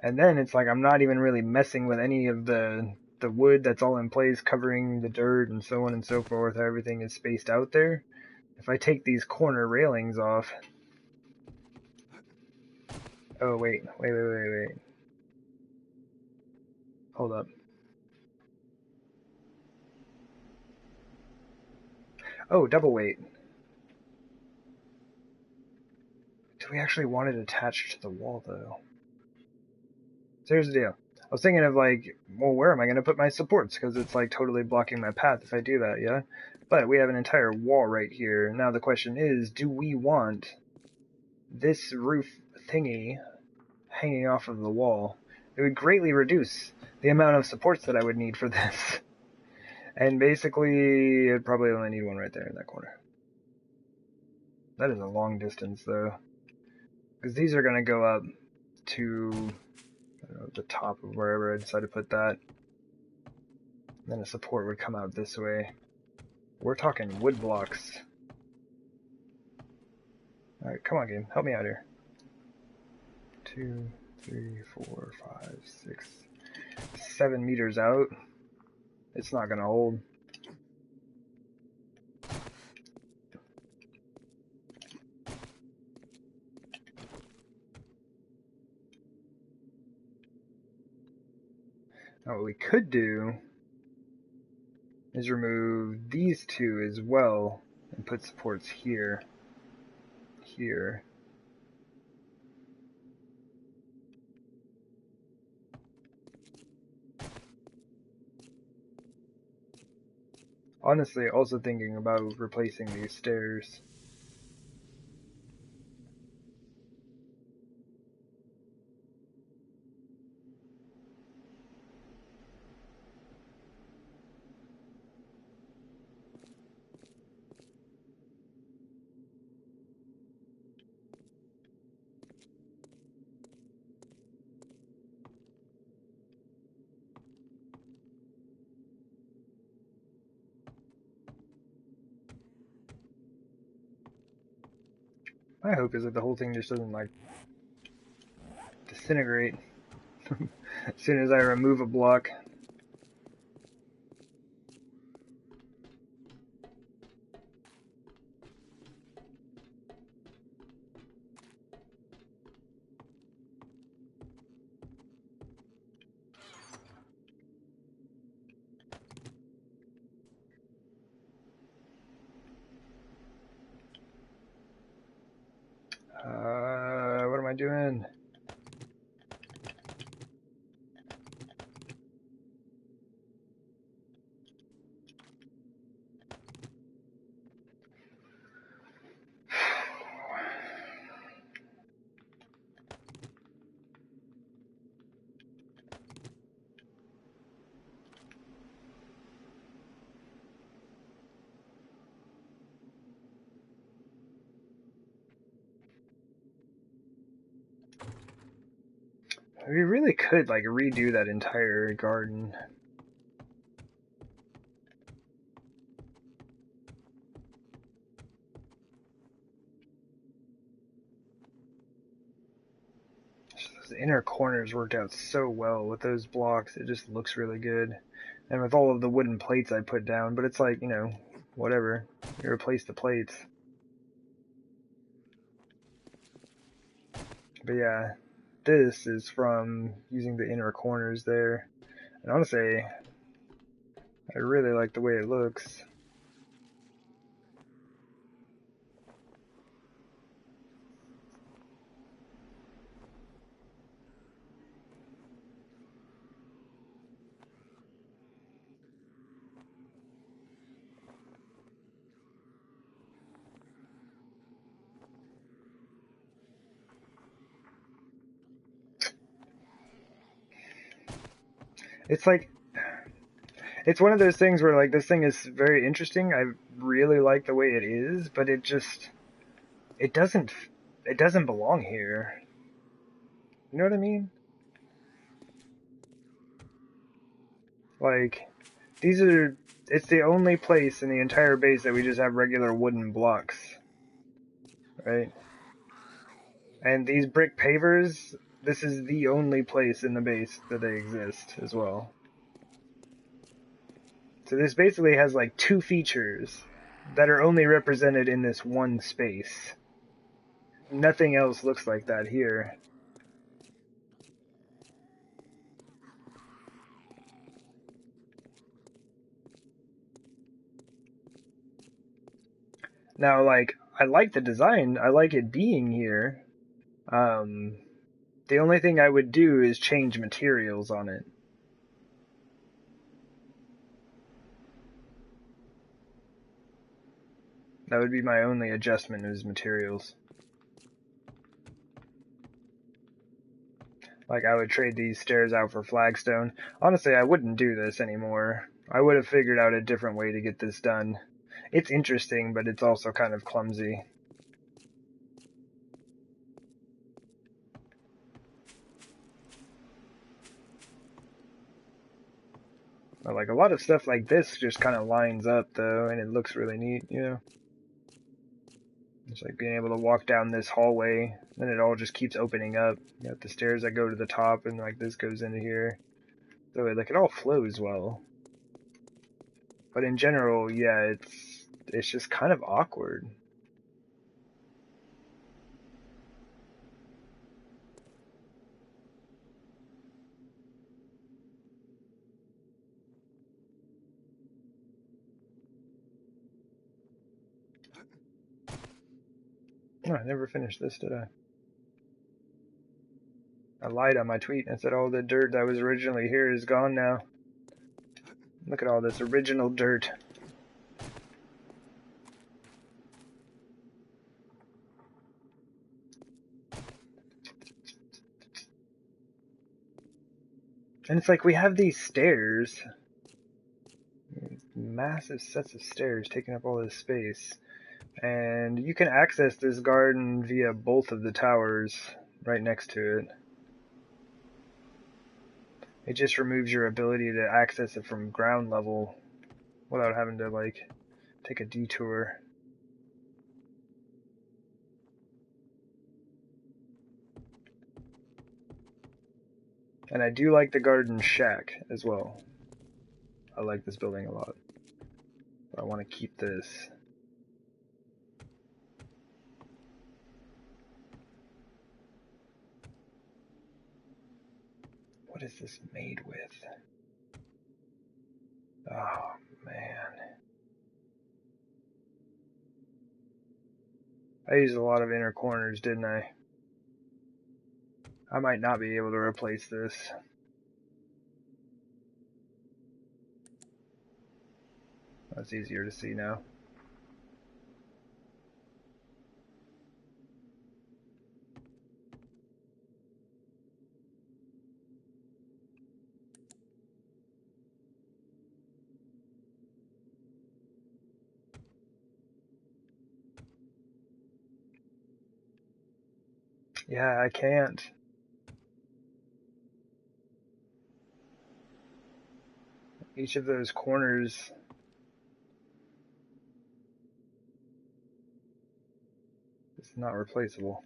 And then it's like I'm not even really messing with any of the wood that's all in place, covering the dirt and so on and so forth. Everything is spaced out there. if I take these corner railings off... Oh, wait. Hold up. Oh, double weight. Do we actually want it attached to the wall, though? So here's the deal. I was thinking of like, well, where am I going to put my supports? Because it's like totally blocking my path if I do that, yeah? But we have an entire wall right here. Now the question is, do we want this roof thingy hanging off of the wall? It would greatly reduce the amount of supports that I would need for this. And basically, I'd probably only need one right there in that corner. That is a long distance, though. Because these are going to go up to the top of wherever I decide to put that. Then a support would come out this way. We're talking wood blocks. Alright, come on, game. Help me out here. 2, 3, 4, 5, 6, 7 meters out. It's not going to hold. Now what we could do is remove these two as well and put supports here. Here. Honestly, also thinking about replacing these stairs. My hope is that the whole thing just doesn't, like, disintegrate as soon as I remove a block. What am I doing? We really could, like, redo that entire garden. Those inner corners worked out so well with those blocks. It just looks really good. And with all of the wooden plates I put down, but it's like, you know, whatever. You replace the plates. But yeah, this is from using the inner corners there. And honestly, I really like the way it looks. It's like, it's one of those things where, like, this thing is very interesting. I really like the way it is, but it just, it doesn't belong here. You know what I mean? Like, it's the only place in the entire base that we just have regular wooden blocks. Right? And these brick pavers, this is the only place in the base that they exist as well. So this basically has like two features that are only represented in this one space. Nothing else looks like that here. Now, like, I like the design. I like it being here. The only thing I would do is change materials on it. That would be my only adjustment, is materials. Like, I would trade these stairs out for flagstone. Honestly, I wouldn't do this anymore. I would have figured out a different way to get this done. It's interesting, but it's also kind of clumsy. But like, a lot of stuff like this just kind of lines up, though, and it looks really neat, you know? It's like being able to walk down this hallway, and it all just keeps opening up. You got the stairs that go to the top, and like this goes into here. So like, it all flows well. But in general, yeah, it's just kind of awkward. Oh, I never finished this, did I? I lied on my tweet and said all the dirt that was originally here is gone now. Look at all this original dirt. And it's like, we have these stairs. Massive sets of stairs taking up all this space. And you can access this garden via both of the towers right next to it. It just removes your ability to access it from ground level without having to, like, take a detour. And I do like the garden shack as well. I like this building a lot. But I want to keep this. What is this made with? Oh, man. I used a lot of inner corners, didn't I? I might not be able to replace this. That's easier to see now. Yeah, I can't. Each of those corners is not replaceable.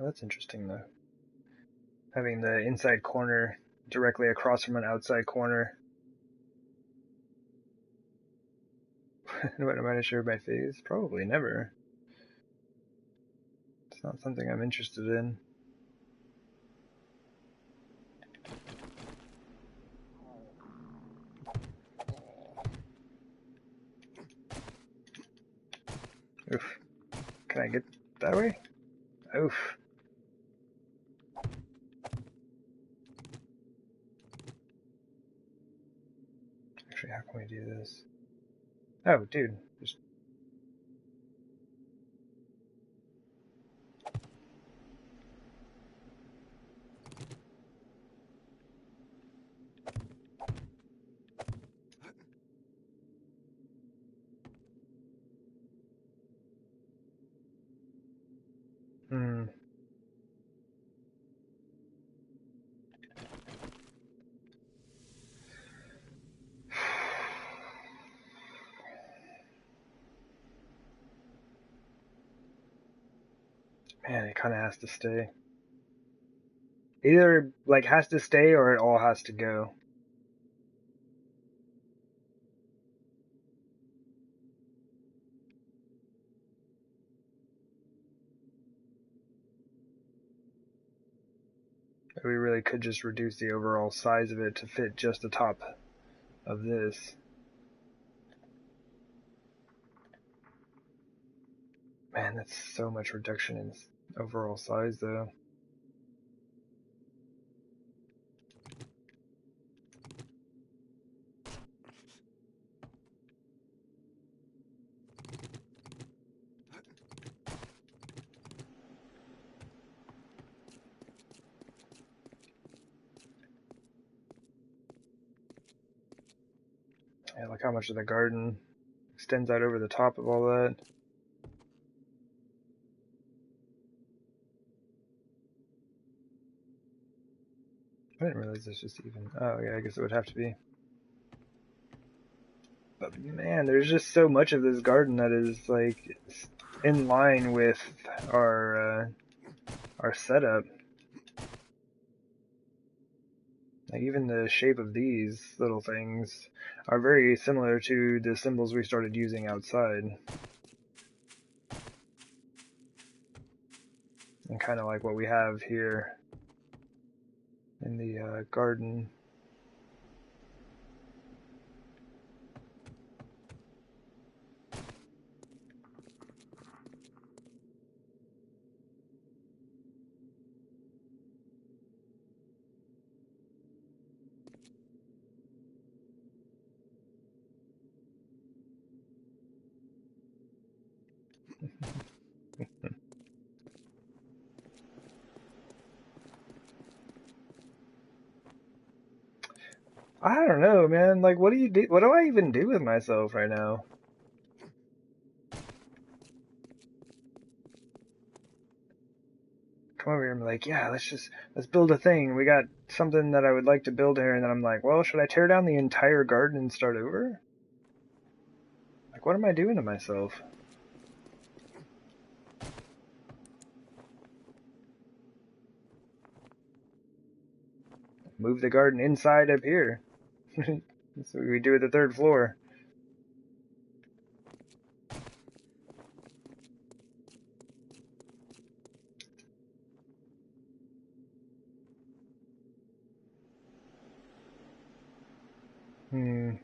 Oh, that's interesting, though. Having the inside corner directly across from an outside corner. What, am I to show my face? Probably never. It's not something I'm interested in. Oof. Can I get that way? Oof. Actually, how can we do this? Oh, dude. Just... Hmm. Man, it kind of has to stay. Either, like, has to stay or it all has to go. We really could just reduce the overall size of it to fit just the top of this. Man, that's so much reduction in overall size, though. Yeah, look how much of the garden extends out over the top of all that. I didn't realize this was even... Oh, yeah, I guess it would have to be. But man, there's just so much of this garden that is, like, in line with our setup. Like, even the shape of these little things are very similar to the symbols we started using outside. And kind of like what we have here in the garden. I don't know, man. Like, what do you do? What do I even do with myself right now? Come over here and be like, yeah, let's build a thing. We got something that I would like to build here, and then I'm like, well, should I tear down the entire garden and start over? Like, what am I doing to myself? Move the garden inside up here. That's what we do at the third floor. Hmm.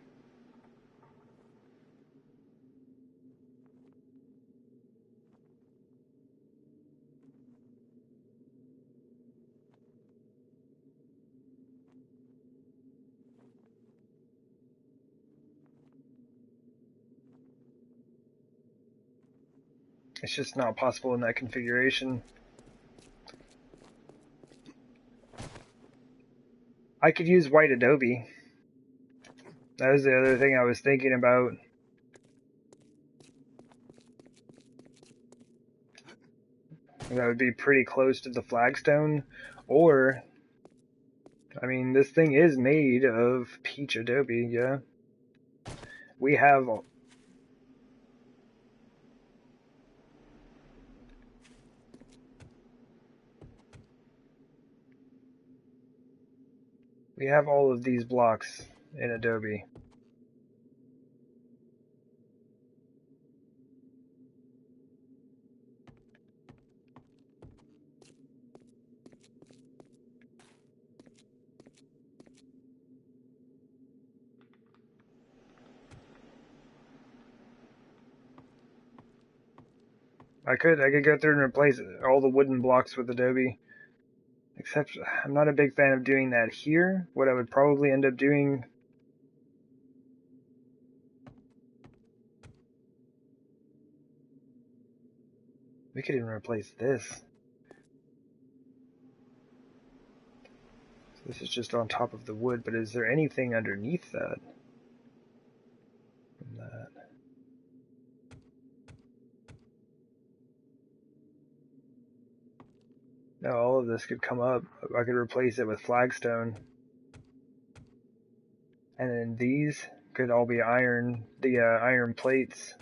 It's just not possible in that configuration. I could use white adobe. That was the other thing I was thinking about. That would be pretty close to the flagstone. Or, I mean, this thing is made of peach adobe, yeah. We have all of these blocks in Adobe. I could go through and replace all the wooden blocks with Adobe. Except I'm not a big fan of doing that here. What I would probably end up doing... We could even replace this. This is just on top of the wood, but is there anything underneath that? From that? No, all of this could come up. I could replace it with flagstone. And then these could all be iron, the iron plates.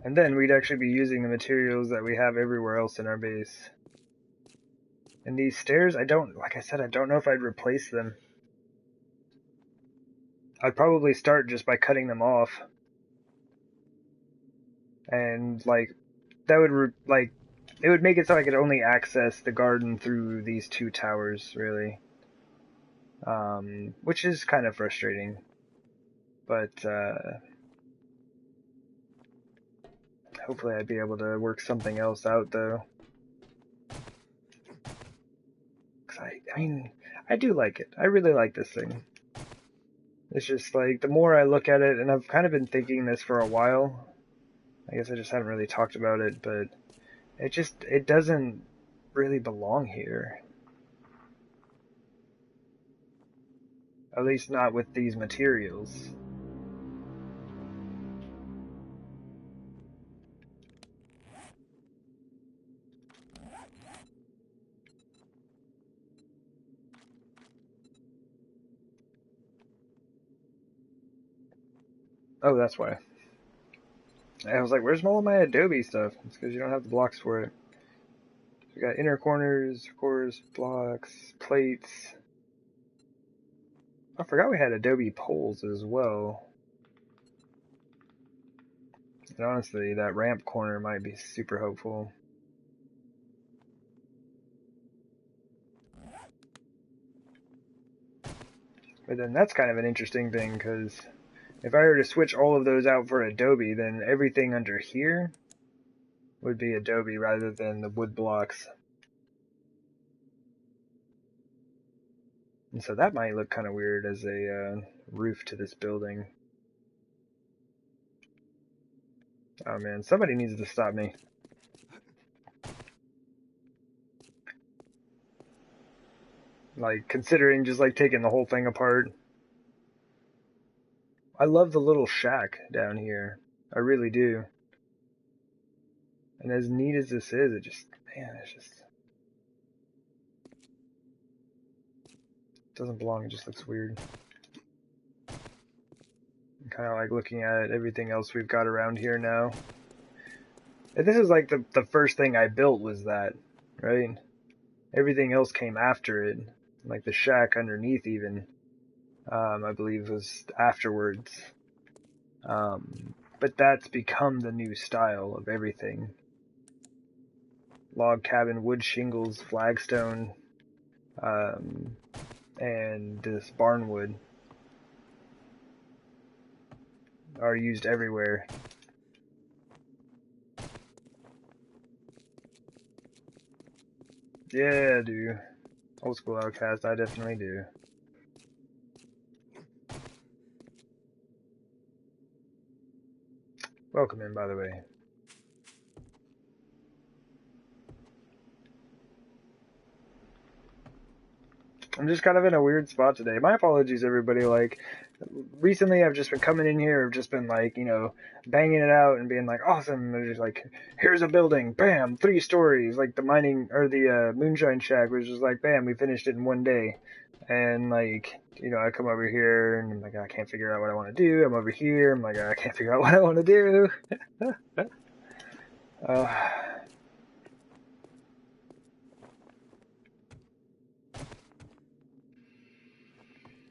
And then we'd actually be using the materials that we have everywhere else in our base. And these stairs, like I said, I don't know if I'd replace them. I'd probably start just by cutting them off. And, like, that would, it would make it so I could only access the garden through these two towers, really. Which is kind of frustrating. But, hopefully I'd be able to work something else out, though. 'Cause I mean, I do like it. I really like this thing. It's just, like, the more I look at it, and I've kind of been thinking this for a while. I guess I just haven't really talked about it, but it doesn't really belong here. At least not with these materials. Oh, that's why. I was like, where's all of my Adobe stuff? It's because you don't have the blocks for it. We got inner corners, cores, blocks, plates. I forgot we had Adobe poles as well. And honestly, that ramp corner might be super helpful. But then that's kind of an interesting thing, because if I were to switch all of those out for Adobe, then everything under here would be Adobe rather than the wood blocks. And so that might look kind of weird as a roof to this building. Oh man, somebody needs to stop me. Like, considering just like taking the whole thing apart. I love the little shack down here. I really do. And as neat as this is, it just, man, it just doesn't belong. It just looks weird. I'm kind of like looking at everything else we've got around here now. And this is like the first thing I built was that, right? Everything else came after it. Like the shack underneath even, I believe was afterwards. But that's become the new style of everything. Log cabin, wood shingles, flagstone, and this barnwood are used everywhere. Yeah, I do. Old school outcast, I definitely do. Welcome in, by the way. I'm just kind of in a weird spot today. My apologies, everybody. Like, recently I've just been coming in here, I've just been like, you know, banging it out and being like, awesome. And just like, here's a building, bam, 3 stories. Like the mining, or the moonshine shack was just like, bam, we finished it in one day. And like, you know, I come over here and I'm like, I can't figure out what I want to do. I'm over here, I'm like, I can't figure out what I want to do.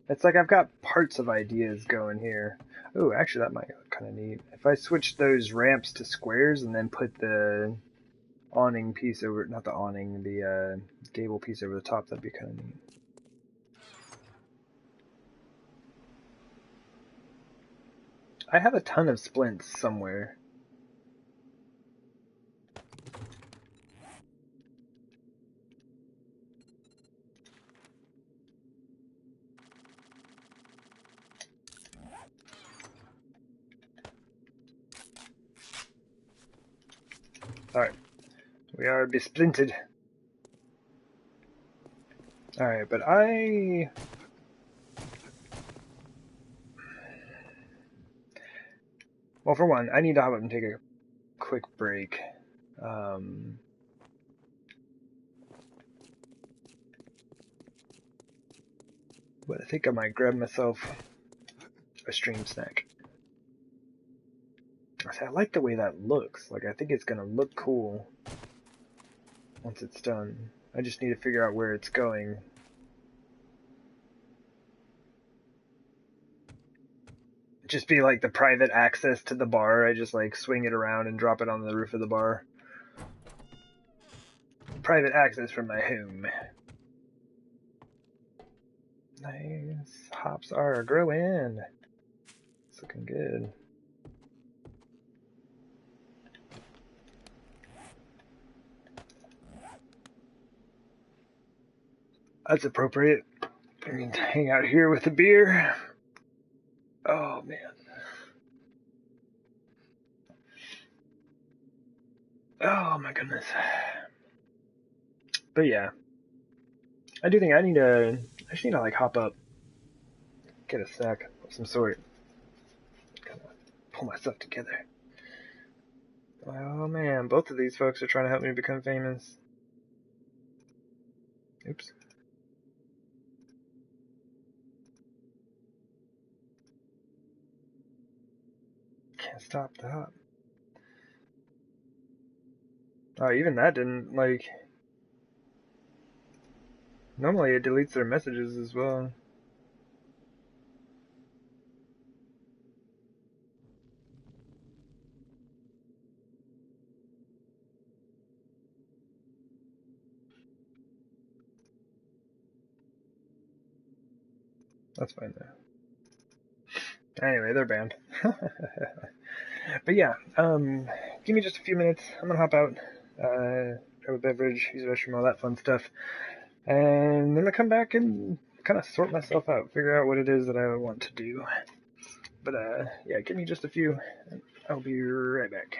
It's like I've got parts of ideas going here. Oh, actually, that might look kind of neat. If I switch those ramps to squares and then put the awning piece over, not the awning, the gable piece over the top, that'd be kind of neat. I have a ton of splints somewhere. Alright. We are besplinted. Alright, but well, for one, I need to hop up and take a quick break. But I think I might grab myself a stream snack. See, I like the way that looks. Like, I think it's gonna look cool once it's done. I just need to figure out where it's going. Just be like the private access to the bar. I just like swing it around and drop it on the roof of the bar. Private access from my home. Nice. Hops are growing. It's looking good. That's appropriate. I mean, to hang out here with a beer. Oh, man. Oh, my goodness. But yeah. I do think I just need to like hop up, get a sack of some sort, kind of pull myself together. Oh man, both of these folks are trying to help me become famous. Oops. Can't stop the hop. Oh, even that didn't, like... Normally it deletes their messages as well. That's fine though. Anyway, they're banned. But yeah, give me just a few minutes. I'm gonna hop out, grab a beverage, use the restroom, all that fun stuff. And then I come back and kind of sort myself out, figure out what it is that I want to do. But yeah, give me just a few, and I'll be right back.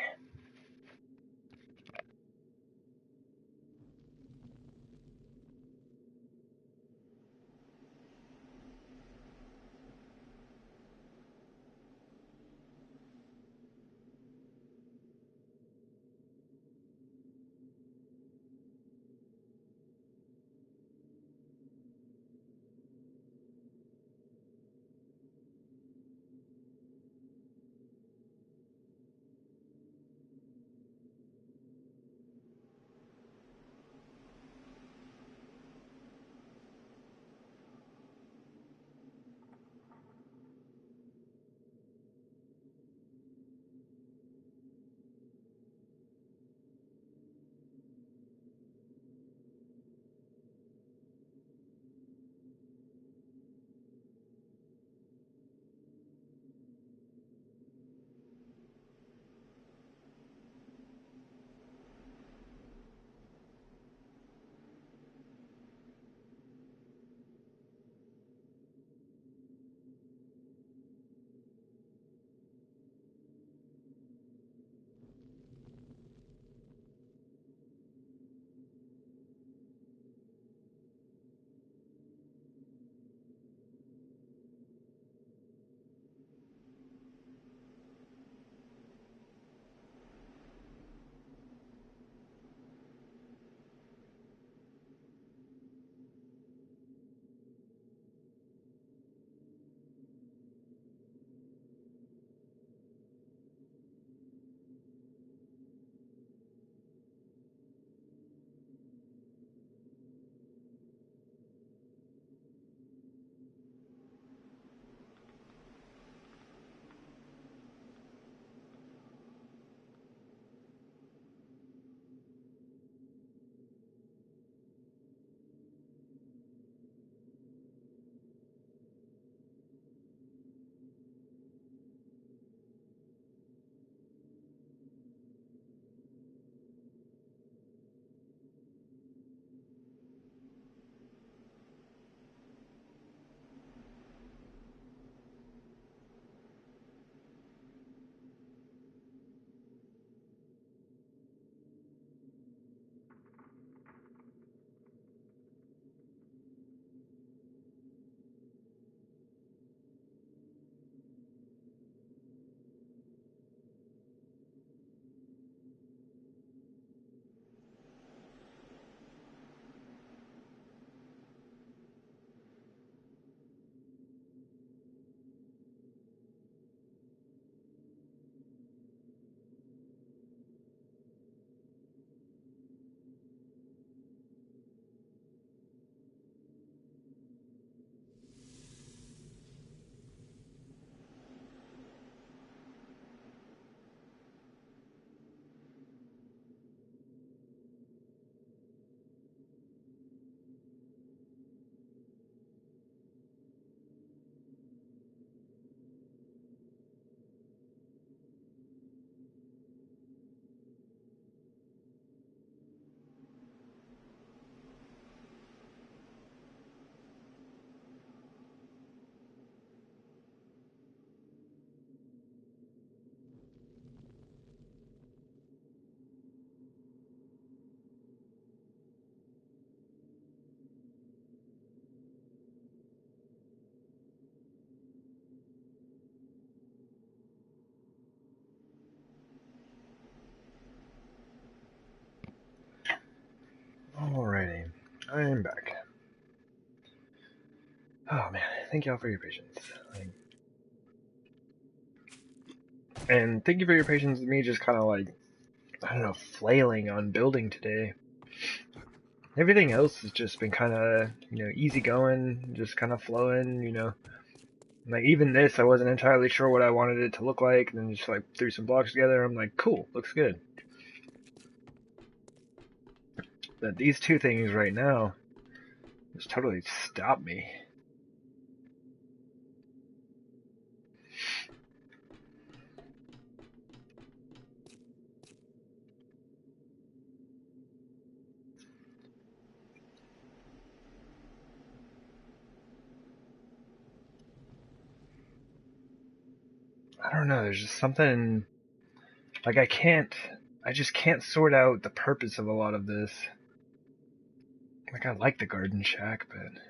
Oh man, thank y'all for your patience. And thank you for your patience with me just kind of like, I don't know, flailing on building today. Everything else has just been kind of, easy going, just kind of flowing. Like even this, I wasn't entirely sure what I wanted it to look like, and then just like threw some blocks together. I'm like, cool, looks good. But these two things right now just totally stop me. I don't know, there's just something, like I just can't sort out the purpose of a lot of this. Like I like the garden shack, but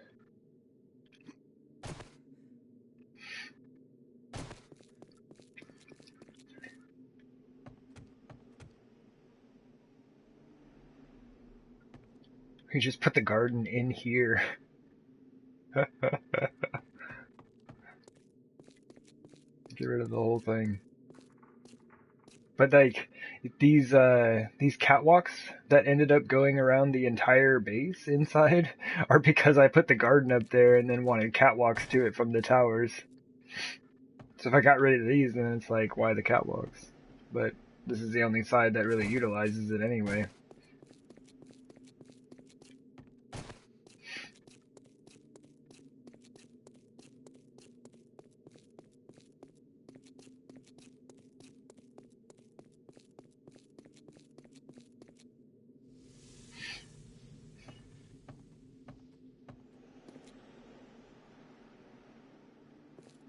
we just put the garden in here. Get rid of the whole thing. But like these catwalks that ended up going around the entire base inside are because I put the garden up there and then wanted catwalks to it from the towers. So if I got rid of these, then it's like, why the catwalks? But this is the only side that really utilizes it anyway.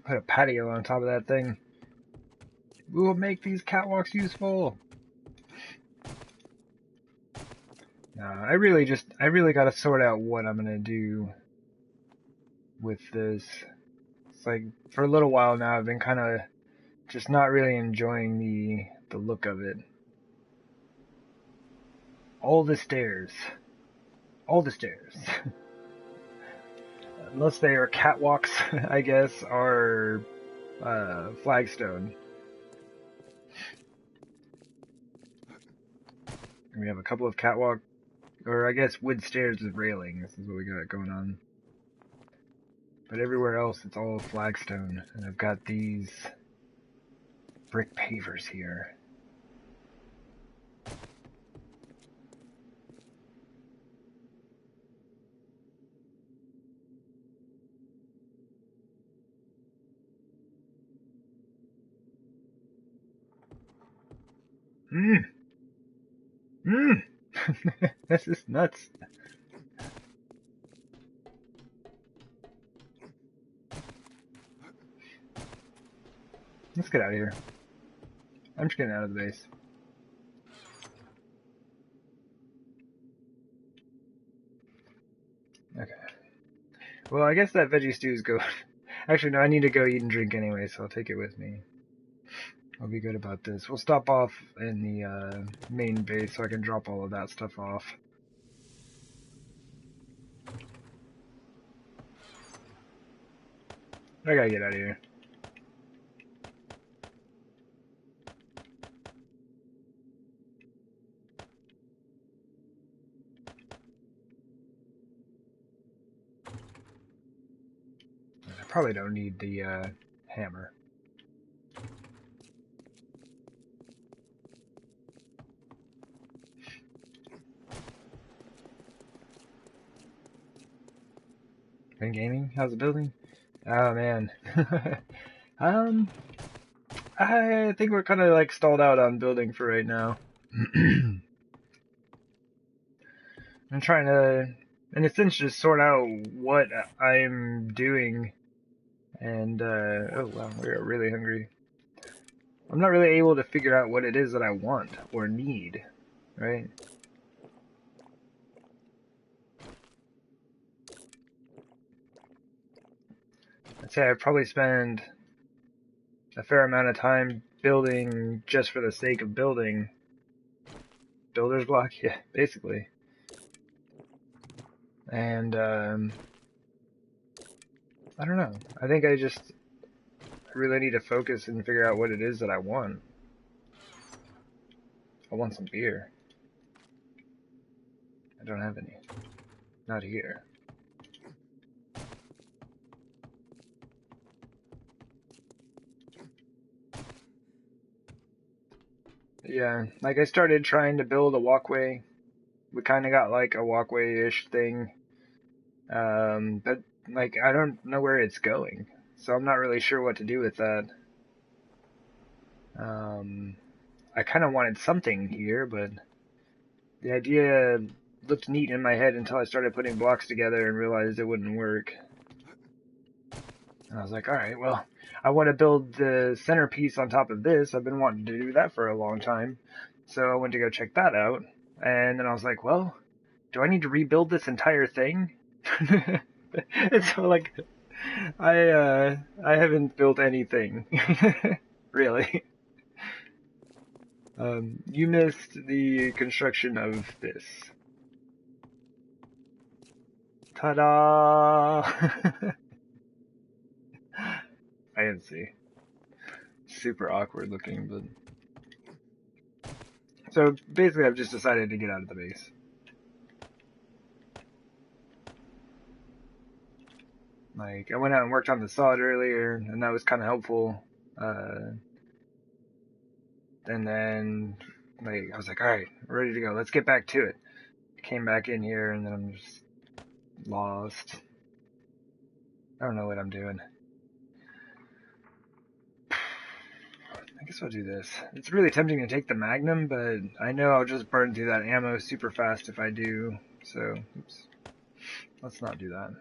Put a patio on top of that thing. We will make these catwalks useful. I really gotta sort out what I'm gonna do with this. It's like, for a little while now, I've been kind of just not really enjoying the look of it. All the stairs. All the stairs. Unless they are catwalks, I guess, are flagstone. And we have a couple of catwalk, or I guess wood stairs with railing. This is what we got going on. But everywhere else, it's all flagstone. And I've got these brick pavers here. This is nuts. Let's get out of here. I'm just getting out of the base. Okay. Well, I guess that veggie stew is good. Actually, no, I need to go eat and drink anyway, so I'll take it with me. I'll be good about this. We'll stop off in the main base so I can drop all of that stuff off. I gotta get out of here. I probably don't need the hammer. Been gaming? How's the building? Oh man. I think we're kind of like stalled out on building for right now. I'm trying to, in a sense, just sort out what I'm doing. And, oh wow, we're really hungry. I'm not really able to figure out what it is that I want or need, right? I'd say I probably spend a fair amount of time building just for the sake of building. Builder's block? Yeah, basically. And, I don't know. I think I really need to focus and figure out what it is that I want. I want some beer. I don't have any. Not here. Yeah, like I started trying to build a walkway. We kind of got like a walkway-ish thing. But like I don't know where it's going. So I'm not really sure what to do with that. I kind of wanted something here, but the idea looked neat in my head until I started putting blocks together and realized it wouldn't work. And I was like, alright, well, I want to build the centerpiece on top of this. I've been wanting to do that for a long time. So I went to go check that out. And then I was like, well, do I need to rebuild this entire thing? And so, like, I haven't built anything. Really. You missed the construction of this. Ta-da! I didn't see. Super awkward looking, but... So, basically I've just decided to get out of the base. Like, I went out and worked on the sod earlier, and that was kind of helpful. And then, like, I was like, alright, we're ready to go. Let's get back to it. Came back in here, and then I'm just lost. I don't know what I'm doing. I guess I'll do this. It's really tempting to take the Magnum, but I know I'll just burn through that ammo super fast if I do. So, oops. Let's not do that.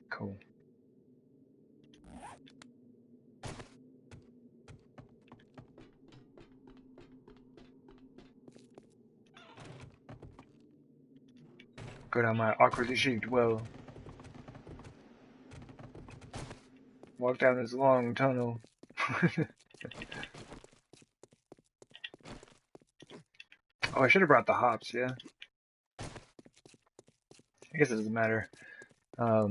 Cool. Go down my awkwardly shaped well. Walk down this long tunnel. Oh, I should have brought the hops, yeah. I guess it doesn't matter. I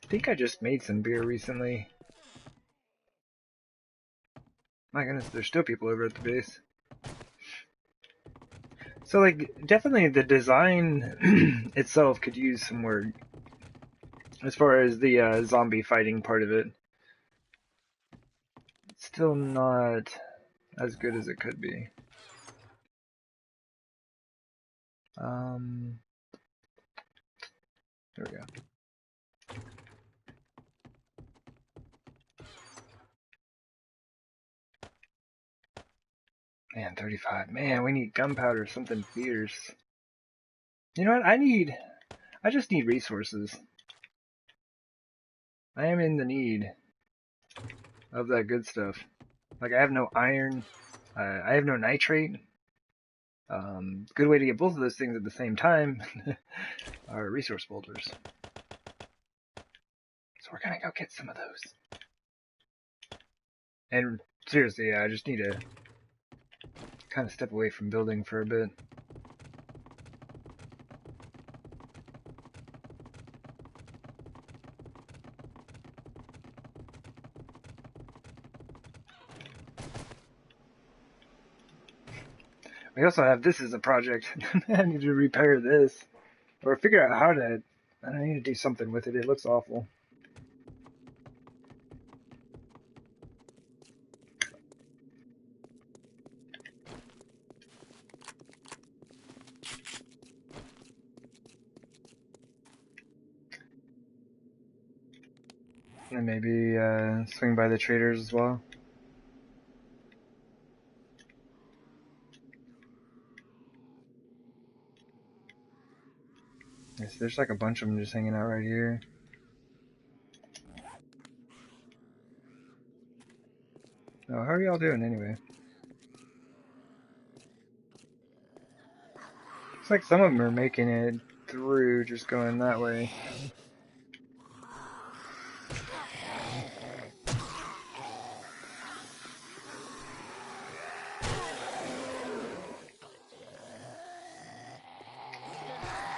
think I just made some beer recently. My goodness, there's still people over at the base. So, like, definitely the design itself could use some work. As far as the zombie fighting part of it. It's still not as good as it could be. There we go. Man, 35. Man, we need gunpowder, something fierce. You know what? I just need resources. I am in the need of that good stuff. Like, I have no iron. I have no nitrate. Good way to get both of those things at the same time are resource boulders. So we're gonna go get some of those. And seriously, yeah, I just need to kind of step away from building for a bit. We also have this as a project. I need to repair this. Or figure out how to... I need to do something with it. It looks awful. And maybe swing by the traders as well. Yes, there's like a bunch of them just hanging out right here. Oh, how are y'all doing anyway? Looks like some of them are making it through, just going that way.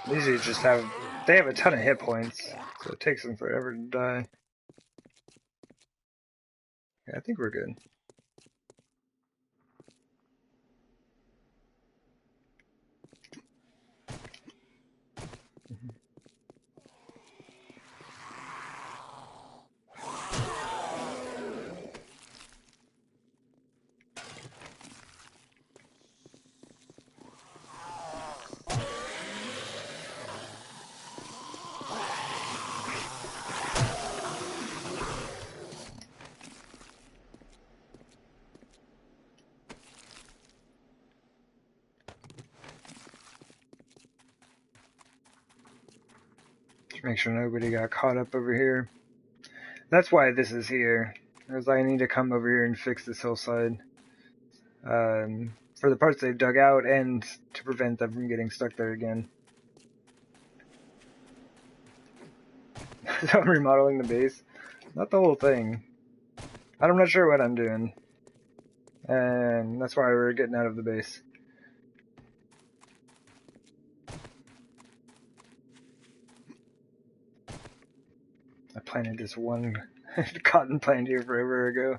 These dudes just have, they have a ton of hit points, so it takes them forever to die. Yeah, I think we're good. Just make sure nobody got caught up over here. That's why this is here. Because I need to come over here and fix this hillside. For the parts they've dug out and to prevent them from getting stuck there again. So I'm remodeling the base. Not the whole thing. I'm not sure what I'm doing. And that's why we're getting out of the base. I planted this one cotton plant here forever ago.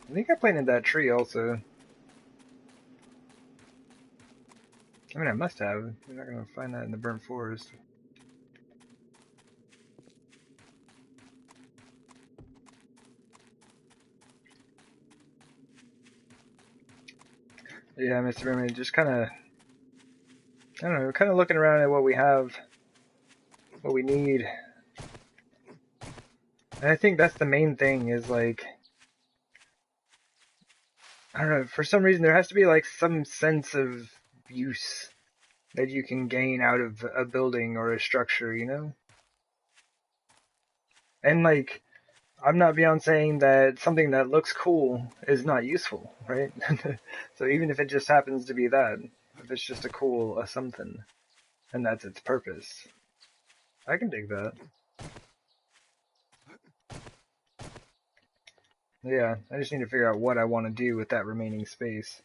I think I planted that tree also. I mean, I must have. You're not going to find that in the burnt forest. Yeah, Mr. Mermaid, just kind of, I don't know, kind of looking around at what we have, what we need. And I think that's the main thing is like, I don't know, for some reason there has to be like some sense of use that you can gain out of a building or a structure, you know? And like, I'm not beyond saying that something that looks cool is not useful, right? So even if it just happens to be that, if it's just a cool something, and that's its purpose, I can dig that. Yeah, I just need to figure out what I want to do with that remaining space.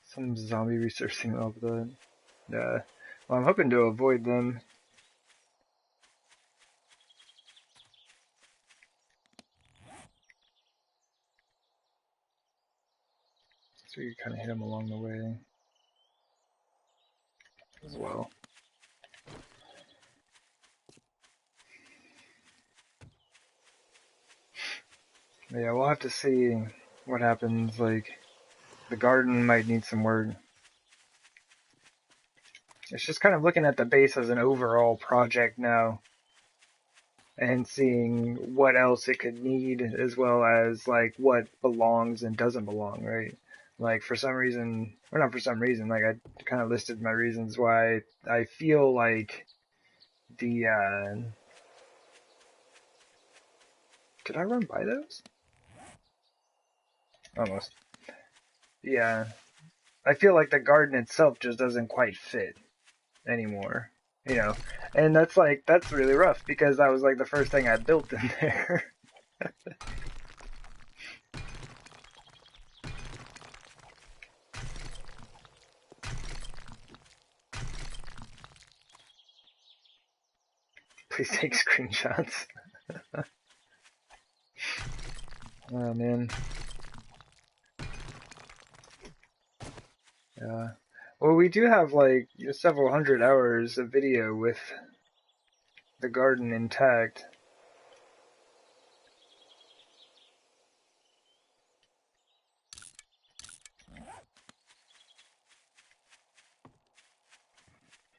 Some zombie resurfacing up that. Yeah. Well, I'm hoping to avoid them. So you kind of hit them along the way as well. Yeah, we'll have to see what happens. Like, the garden might need some work. It's just kind of looking at the base as an overall project now and seeing what else it could need as well as like what belongs and doesn't belong, right? Like for some reason, or not for some reason, like I kind of listed my reasons why I feel like the, did I run by those? Almost. Yeah. I feel like the garden itself just doesn't quite fit anymore, you know, and that's really rough because that was like the first thing I built in there. Please take screenshots. Oh man. Yeah. Well, we do have like several hundred hours of video with the garden intact.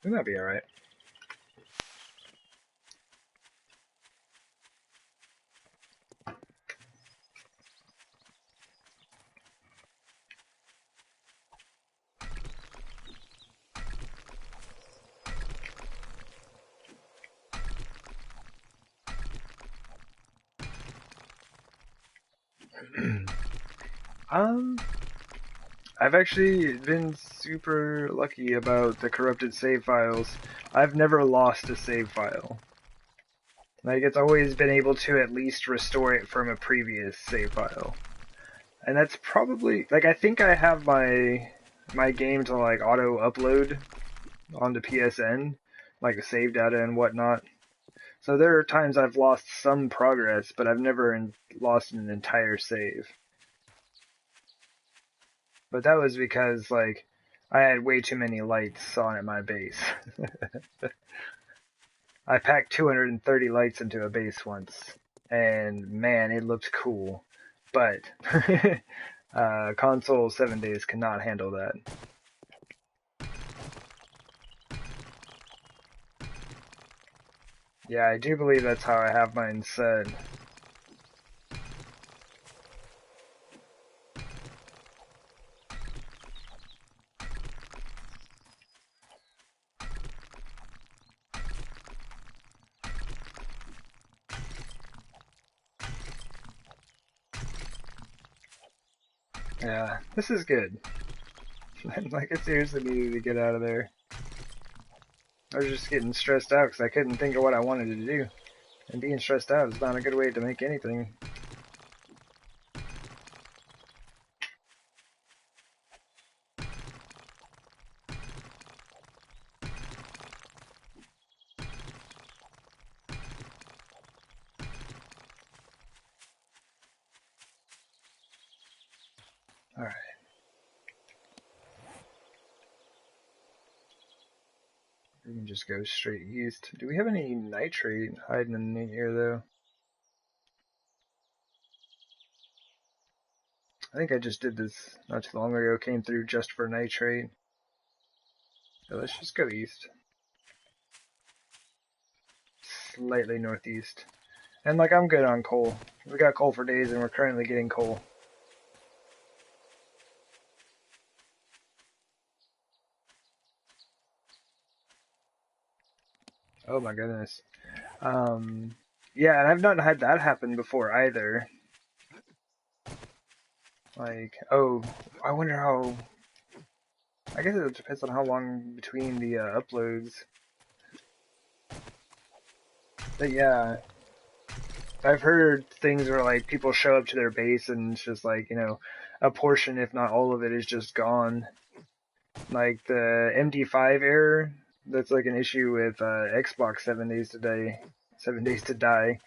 We might be alright. I've actually been super lucky about the corrupted save files. I've never lost a save file. Like, it's always been able to at least restore it from a previous save file. And that's probably like I think I have my game to like auto upload onto PSN, like the save data and whatnot. So there are times I've lost some progress, but I've never lost an entire save. But that was because like I had way too many lights on at my base. I packed 230 lights into a base once, and man, it looked cool. But console 7 days cannot handle that. Yeah, I do believe that's how I have mine set. Yeah, this is good. Like, I seriously needed to get out of there. I was just getting stressed out because I couldn't think of what I wanted to do. And being stressed out is not a good way to make anything. Alright. We can just go straight east. Do we have any nitrate hiding in here, though? I think I just did this not too long ago, came through just for nitrate. So let's just go east. Slightly northeast. And like, I'm good on coal. We got coal for days and we're currently getting coal. Oh my goodness. Yeah, and I've not had that happen before either. Like, oh, I wonder how... I guess it depends on how long between the uploads. But yeah, I've heard things where like people show up to their base and it's just like, you know, a portion, if not all of it, is just gone. Like the MD5 error, that's like an issue with Xbox 7 days to die.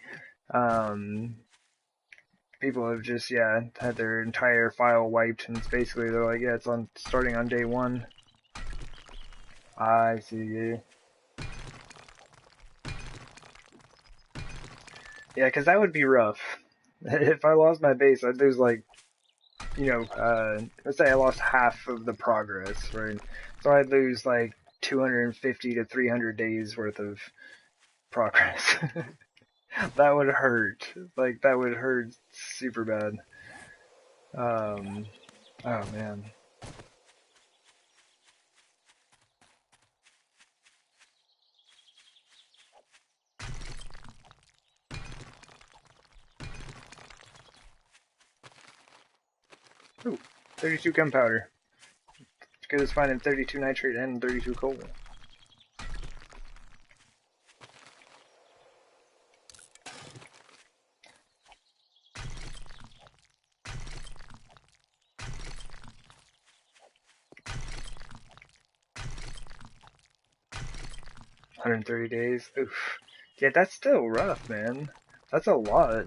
People have just, yeah, had their entire file wiped, and it's basically, they're like, yeah, it's on starting on day one. I see. Yeah, because that would be rough. If I lost my base, I'd lose like, you know, let's say I lost half of the progress, right? So I'd lose like 250 to 300 days worth of progress. That would hurt. Like, that would hurt super bad. Oh man. Ooh, 32 gunpowder. It's good as finding 32 nitrate and 32 coal. $130 days. Oof. Yeah, that's still rough, man. That's a lot.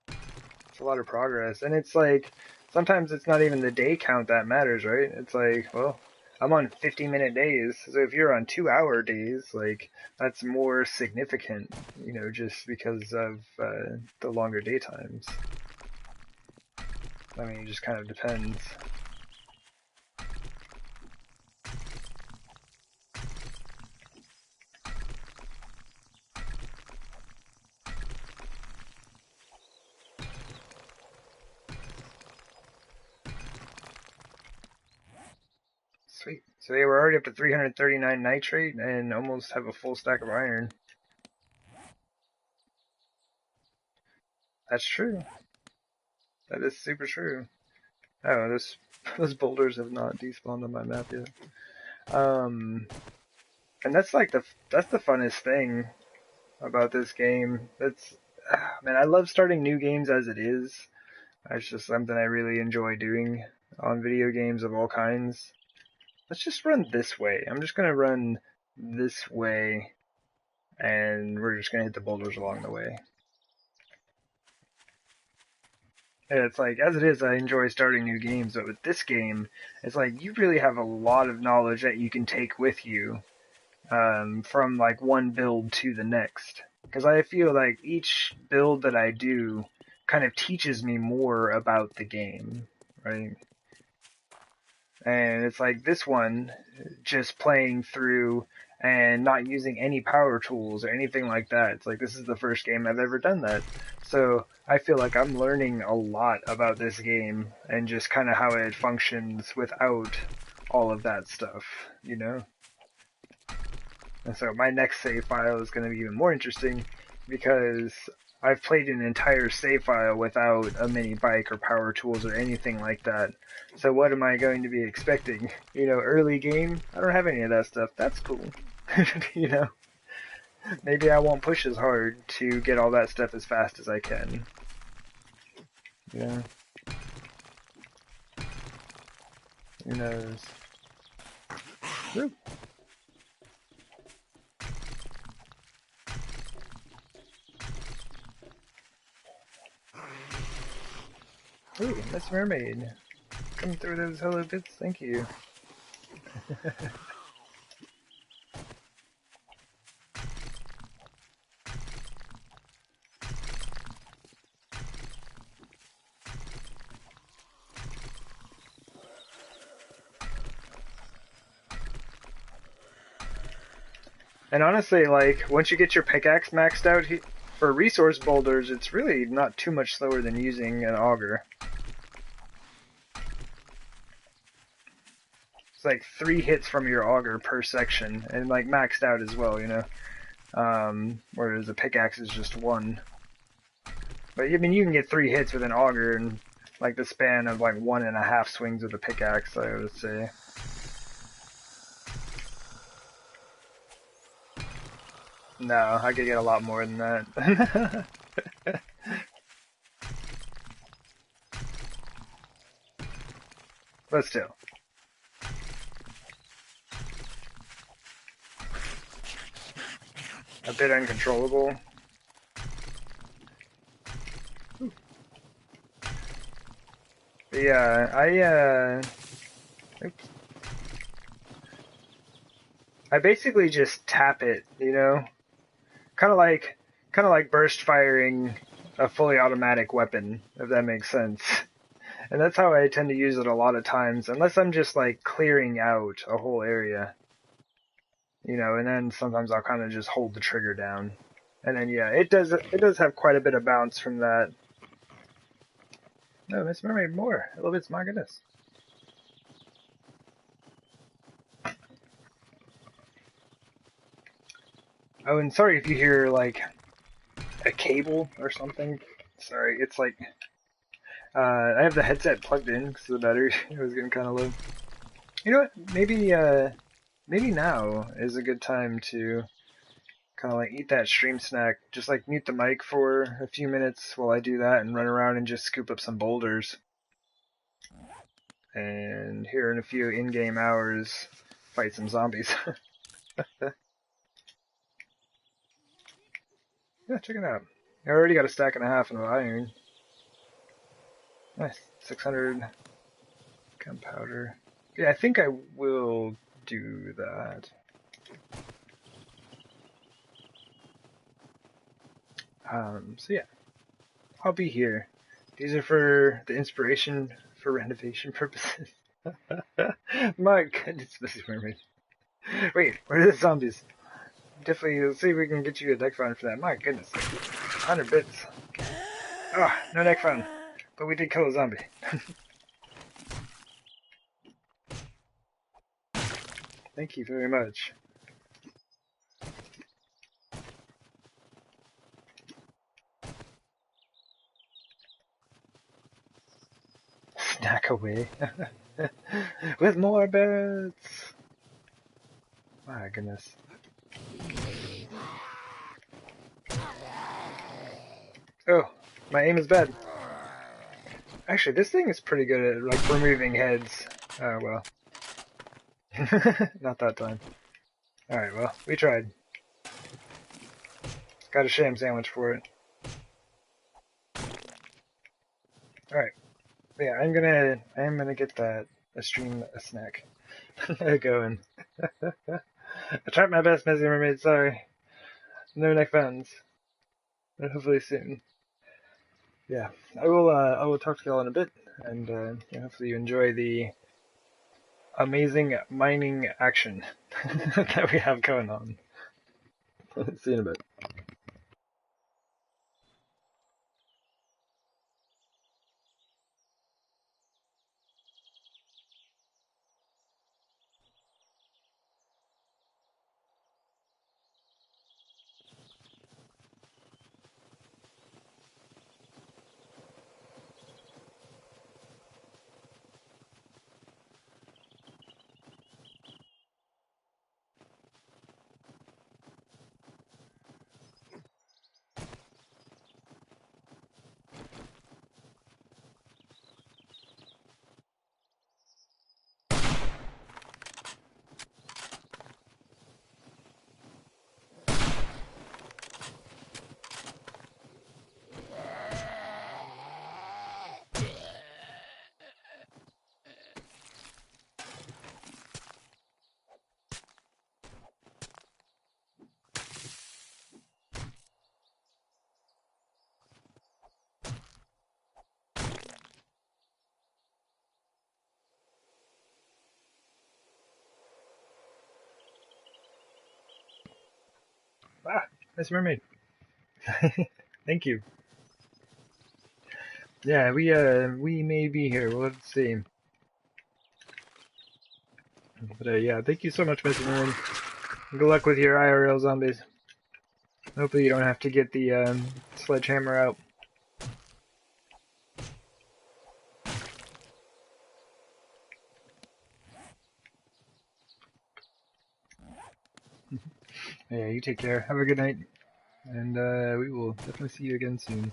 It's a lot of progress. And it's like, sometimes it's not even the day count that matters, right? It's like, well, I'm on 50-minute days. So if you're on 2-hour days, like, that's more significant, you know, just because of the longer daytimes. I mean, it just kind of depends. Sweet. So yeah, we're already up to 339 nitrate and almost have a full stack of iron. That's true. That is super true. Oh, those boulders have not despawned on my map yet. And that's like that's the funnest thing about this game. Man, I love starting new games as it is. That's just something I really enjoy doing on video games of all kinds. Let's just run this way. I'm just gonna run this way, and we're just gonna hit the boulders along the way. And it's like, as it is, I enjoy starting new games, but with this game, it's like you really have a lot of knowledge that you can take with you from like one build to the next. Because I feel like each build that I do kind of teaches me more about the game, right? And it's like this one, just playing through and not using any power tools or anything like that. It's like this is the first game I've ever done that. So I feel like I'm learning a lot about this game and just kind of how it functions without all of that stuff, you know? And so my next save file is going to be even more interesting because I've played an entire save file without a mini bike or power tools or anything like that. So what am I going to be expecting? You know, early game, I don't have any of that stuff. That's cool. You know, maybe I won't push as hard to get all that stuff as fast as I can. Yeah. Who knows? Woo. Ooh, Miss Mermaid. Come through those hello bits, thank you. And honestly, like, once you get your pickaxe maxed out for resource boulders, it's really not too much slower than using an auger. It's like 3 hits from your auger per section, and like maxed out as well, you know? Whereas a pickaxe is just 1. But I mean, you can get 3 hits with an auger in like the span of like 1.5 swings with a pickaxe, I would say. No, I could get a lot more than that. But still. A bit uncontrollable. But yeah, oops. I basically just tap it, you know? Kind of like burst firing a fully automatic weapon, if that makes sense. And that's how I tend to use it a lot of times, unless I'm just like clearing out a whole area. You know, and then sometimes I'll kind of just hold the trigger down. And then yeah, it does have quite a bit of bounce from that. No, Miss Mermaid more. A little bit, my goodness. Oh, and sorry if you hear like a cable or something. Sorry, it's like I have the headset plugged in because the battery was getting kind of low. You know what? Maybe now is a good time to kind of like eat that stream snack. Just like mute the mic for a few minutes while I do that and run around and just scoop up some boulders. And here in a few in-game hours, fight some zombies. Yeah, check it out. I already got a stack and a half of iron. Nice. 600 gunpowder. Yeah, I think I will do that. So yeah, I'll be here. These are for the inspiration for renovation purposes. My goodness, this is mermaid. Wait, where are the zombies? Definitely, let's see if we can get you a neck phone for that. My goodness, 100 bits. Oh, no neck phone, but we did kill a zombie. Thank you very much. Snack away. With more bits. My goodness. Oh, my aim is bad. Actually, this thing is pretty good at like removing heads. Oh well. Not that time. Alright, well, we tried. Got a sham sandwich for it. Alright. Yeah, I am gonna get a snack going. I tried my best, Messy Mermaid, sorry. No neck phones. But hopefully soon. Yeah. I will talk to y'all in a bit, and hopefully you enjoy the amazing mining action that we have going on. See you in a bit. Ah, Miss Mermaid. Thank you. Yeah, we may be here. We'll have to see. But yeah, thank you so much, Mr. Mermaid. Good luck with your IRL zombies. Hopefully you don't have to get the sledgehammer out. Yeah, you take care. Have a good night. And we will definitely see you again soon.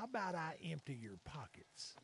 How about I empty your pockets?